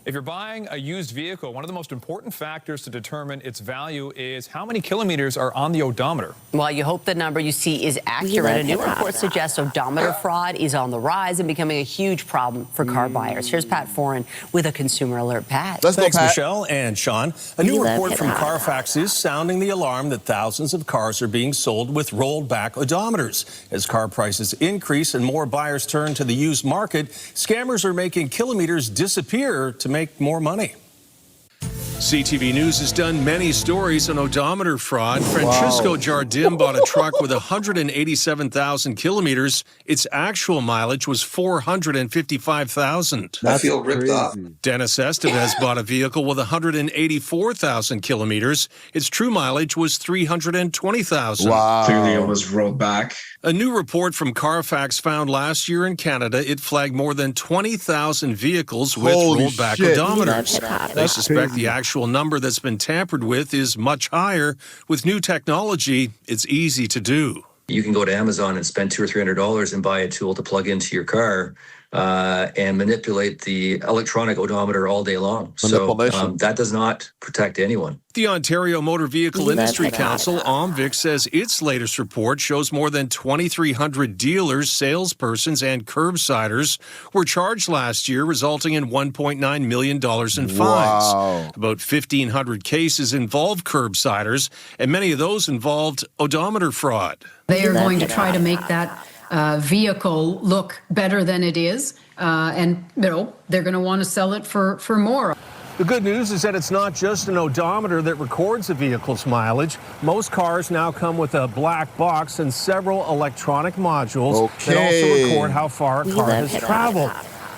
If you're buying a used vehicle, one of the most important factors to determine its value is how many kilometers are on the odometer. Well, you hope the number you see is accurate. A new report suggests odometer fraud is on the rise and becoming a huge problem for car buyers. Here's Pat Foran with a Consumer Alert. Pat. Thanks, Michelle and Sean. A new report from Carfax is sounding the alarm that thousands of cars are being sold with rolled back odometers. As car prices increase and more buyers turn to the used market, scammers are making kilometers disappear to make more money. CTV News has done many stories on odometer fraud. Francisco Jardim bought a truck with 187,000 kilometers. Its actual mileage was 455,000. I feel ripped off. Dennis Estevez bought a vehicle with 184,000 kilometers. Its true mileage was 320,000. Wow. Clearly it was rolled back. A new report from Carfax found last year in Canada, it flagged more than 20,000 vehicles with rolled back odometers. They suspect the actual number that's been tampered with is much higher. With new technology, it's easy to do. You can go to Amazon and spend $200 or $300 and buy a tool to plug into your car and manipulate the electronic odometer all day long. So that does not protect anyone. The Ontario Motor Vehicle Industry Council, OMVIC, says its latest report shows more than 2,300 dealers, salespersons, and curbsiders were charged last year, resulting in $1.9 million in fines. Wow. About 1,500 cases involved curbsiders, and many of those involved odometer fraud. They are going to try to make that vehicle look better than it is, and they're going to want to sell it for more. The good news is that it's not just an odometer that records a vehicle's mileage. Most cars now come with a black box and several electronic modules that also record how far a car has traveled.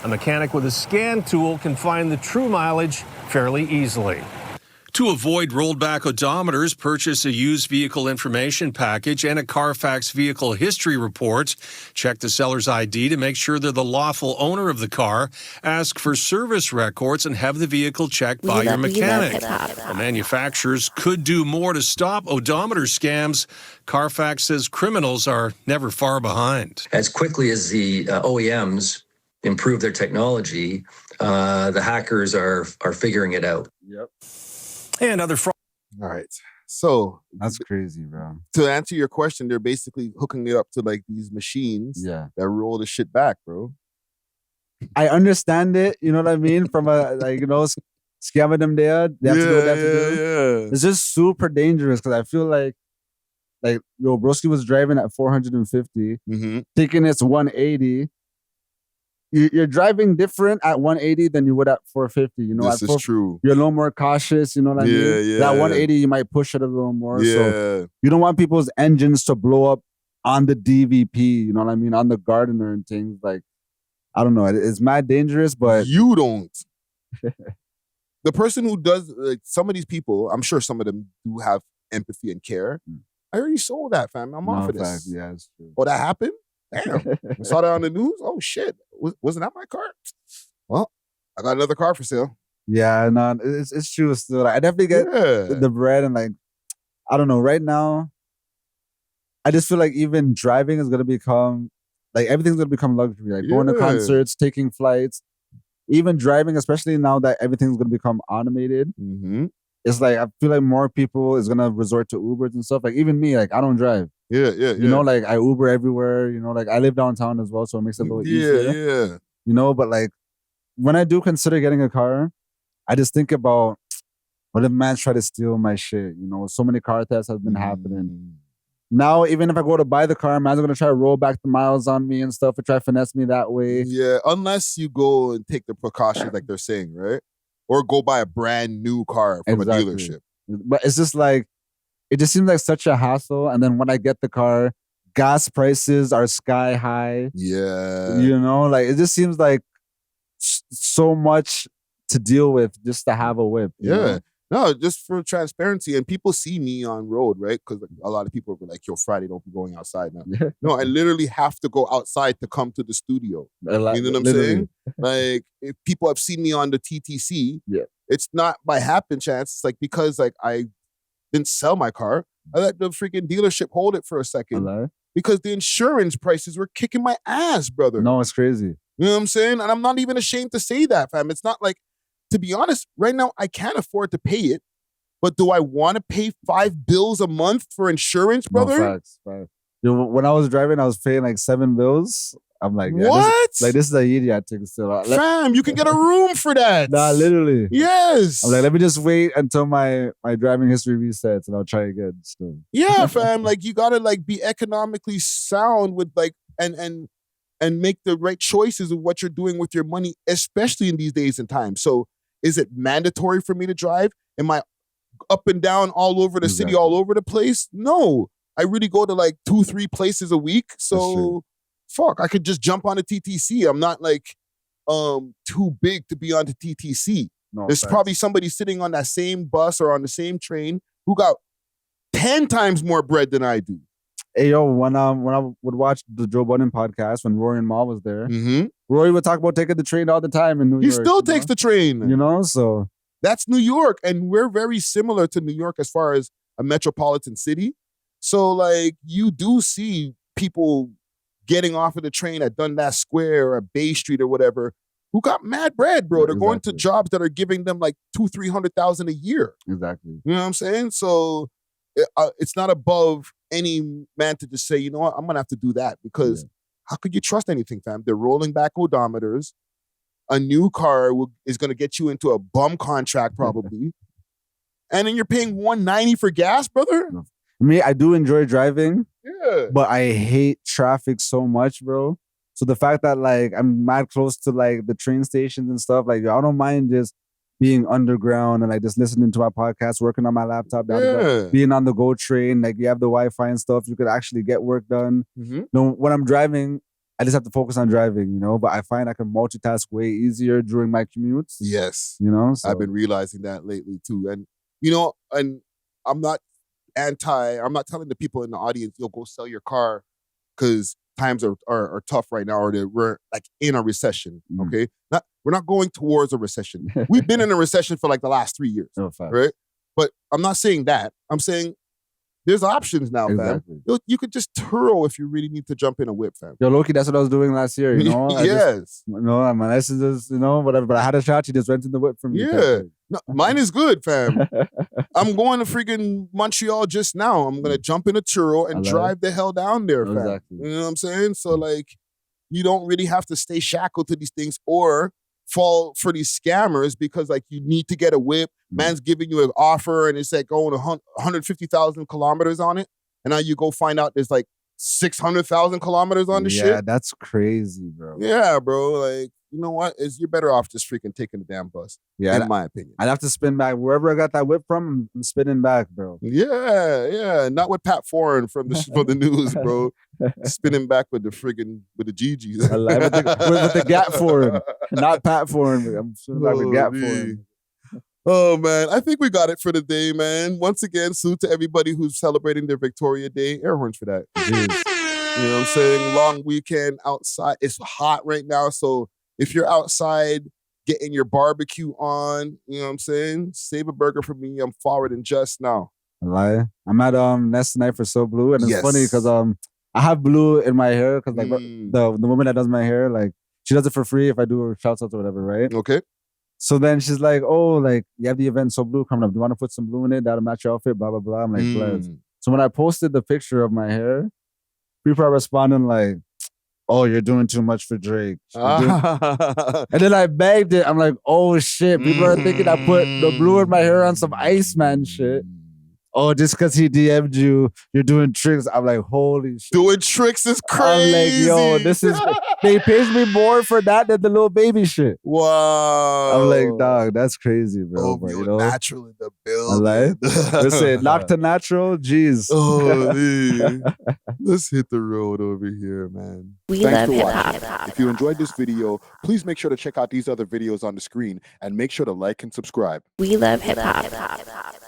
A mechanic with a scan tool can find the true mileage fairly easily. To avoid rolled back odometers, purchase a used vehicle information package and a Carfax vehicle history report. Check the seller's ID to make sure they're the lawful owner of the car. Ask for service records and have the vehicle checked by your mechanic. The manufacturers could do more to stop odometer scams. Carfax says criminals are never far behind. As quickly as the OEMs improve their technology, the hackers are figuring it out. Yep. And other fraud. All right. So that's crazy, bro. To answer your question, they're basically hooking it up to like these machines that roll the shit back, bro. I understand it, you know what I mean? From a scamming them there. They have to do what they have to do. It's just super dangerous because I feel like Broski was driving at 450, thinking it's 180. You're driving different at 180 than you would at 450. You know, this is true. You're a little more cautious. You know what I mean? Yeah. That 180, you might push it a little more. Yeah. So you don't want people's engines to blow up on the DVP. You know what I mean? On the Gardener and things like. I don't know. It's mad dangerous, but you don't. The person who does like some of these people, I'm sure some of them do have empathy and care. I already sold that, fam. I'm off of this. Fact, yeah, it's true. Oh, that happened? Damn. I saw that on the news. Oh shit. Wasn't that my car? Well, I got another car for sale. Yeah, no, it's true still. I definitely get the bread and like, I don't know, right now, I just feel like even driving is gonna become like everything's gonna become luxury. Like going to concerts, taking flights, even driving, especially now that everything's gonna become automated. It's like I feel like more people is gonna resort to Ubers and stuff. Like even me, like I don't drive. Yeah. You know, like I Uber everywhere. You know, like I live downtown as well, so it makes it a little easier. Yeah. You know, but like when I do consider getting a car, I just think about what if man try to steal my shit. You know, so many car thefts have been happening. Now, even if I go to buy the car, man's gonna try to roll back the miles on me and stuff and try to finesse me that way. Yeah, unless you go and take the precautions like they're saying, right? Or go buy a brand new car from a dealership. But it's just like, it just seems like such a hassle. And then when I get the car, gas prices are sky high. Yeah. You know, like it just seems like so much to deal with just to have a whip. you know? No, just for transparency. And people see me on road, right? Because a lot of people are like, yo, Friday, don't be going outside now. No, I literally have to go outside to come to the studio. You know what I'm saying? Like, if people have seen me on the TTC, it's not by happen chance. It's like because like I didn't sell my car. I let the freaking dealership hold it for a second. Because the insurance prices were kicking my ass, brother. No, it's crazy. You know what I'm saying? And I'm not even ashamed to say that, fam. It's not like, to be honest, right now, I can't afford to pay it. But do I want to pay 5 bills a month for insurance, brother? No, facts. You know, when I was driving, I was paying like 7 bills. I'm like, what? This is a idiotic still. Fam, you can get a room for that. Nah, literally. Yes. I'm like, let me just wait until my driving history resets and I'll try again still. Yeah, fam. Like you gotta like be economically sound with like and make the right choices of what you're doing with your money, especially in these days and times. So is it mandatory for me to drive? Am I up and down all over the city, all over the place? No. I really go to like 2-3 places a week. So fuck, I could just jump on a TTC. I'm not like too big to be on the TTC. No, There's probably somebody sitting on that same bus or on the same train who got 10 times more bread than I do. Hey, yo, when I would watch the Joe Budden podcast, when Rory and Ma was there, Rory would talk about taking the train all the time in New York. He still takes the train. You know, so. That's New York. And we're very similar to New York as far as a metropolitan city. So, like, you do see people getting off of the train at Dundas Square or at Bay Street or whatever who got mad bread, bro. They're going to jobs that are giving them like $200,000-$300,000 a year. Exactly. You know what I'm saying? So it's not above any man to just say, you know what, I'm going to have to do that because how could you trust anything, fam? They're rolling back odometers. A new car is going to get you into a bum contract probably. And then you're paying $190 for gas, brother? No. Me, I do enjoy driving. Yeah. But I hate traffic so much, bro. So the fact that like I'm mad close to like the train stations and stuff, like I don't mind just being underground and like just listening to our podcast, working on my laptop, being on the GO train, like you have the Wi-Fi and stuff, you could actually get work done. You know, when I'm driving, I just have to focus on driving, you know, but I find I can multitask way easier during my commutes. Yes. You know? So. I've been realizing that lately too. And and I'm not I'm not telling the people in the audience, you'll go sell your car because times are tough right now, or we're like in a recession. Okay, we're not going towards a recession. We've been in a recession for like the last 3 years, right? But I'm not saying that. I'm saying there's options now, fam. You could just Turo if you really need to jump in a whip, fam. Yo, Loki, that's what I was doing last year, Yes. My license is, whatever. But I had a shot. She just rented the whip from me. Yeah. No, mine is good, fam. I'm going to freaking Montreal just now. I'm going to jump in a Turo and drive the hell down there, fam. Exactly. You know what I'm saying? So, like, you don't really have to stay shackled to these things or fall for these scammers because, like, you need to get a whip. Man's giving you an offer and it's like going 150,000 kilometers on it. And now you go find out there's like 600,000 kilometers on the shit. Yeah, that's crazy, bro. Yeah, bro. Like, you know what? You're better off just freaking taking the damn bus. Yeah, in my opinion. I'd have to spin back. Wherever I got that whip from, I'm spinning back, bro. Yeah. Not with Pat Foreign from the news, bro. Spinning back with the GGs. with the Gap Foreign. Not Pat Foreign. I'm spinning back with Gap Foreign. Oh, man. I think we got it for the day, man. Once again, salute to everybody who's celebrating their Victoria Day. Air horns for that. Jeez. You know what I'm saying? Long weekend outside. It's hot right now, so if you're outside getting your barbecue on, you know what I'm saying? Save a burger for me. I'm forward and just now. I'm at Nest tonight for So Blue, and it's funny because I have blue in my hair because like the woman that does my hair, like she does it for free if I do shouts outs or whatever, right? Okay. So then she's like, "Oh, like you have the event So Blue coming up. Do you want to put some blue in it? That'll match your outfit." Blah blah blah. I'm like, blessed. So when I posted the picture of my hair, people are responding like, "Oh, you're doing too much for Drake." And then I begged it. I'm like, "Oh shit!" People are thinking I put the blue in my hair on some Iceman shit. Oh, just because he DM'd you, you're doing tricks. I'm like, holy shit. Doing tricks is crazy. I'm like, yo, this is... They paid me more for that than the Lil Baby shit. Wow. I'm like, dog, that's crazy, bro. But, you know, natural in the building. I'm like, listen, knock to natural, jeez. Oh, man. Let's hit the road over here, man. Thanks for watching. If you enjoyed this video, please make sure to check out these other videos on the screen and make sure to like and subscribe. We love hip hop.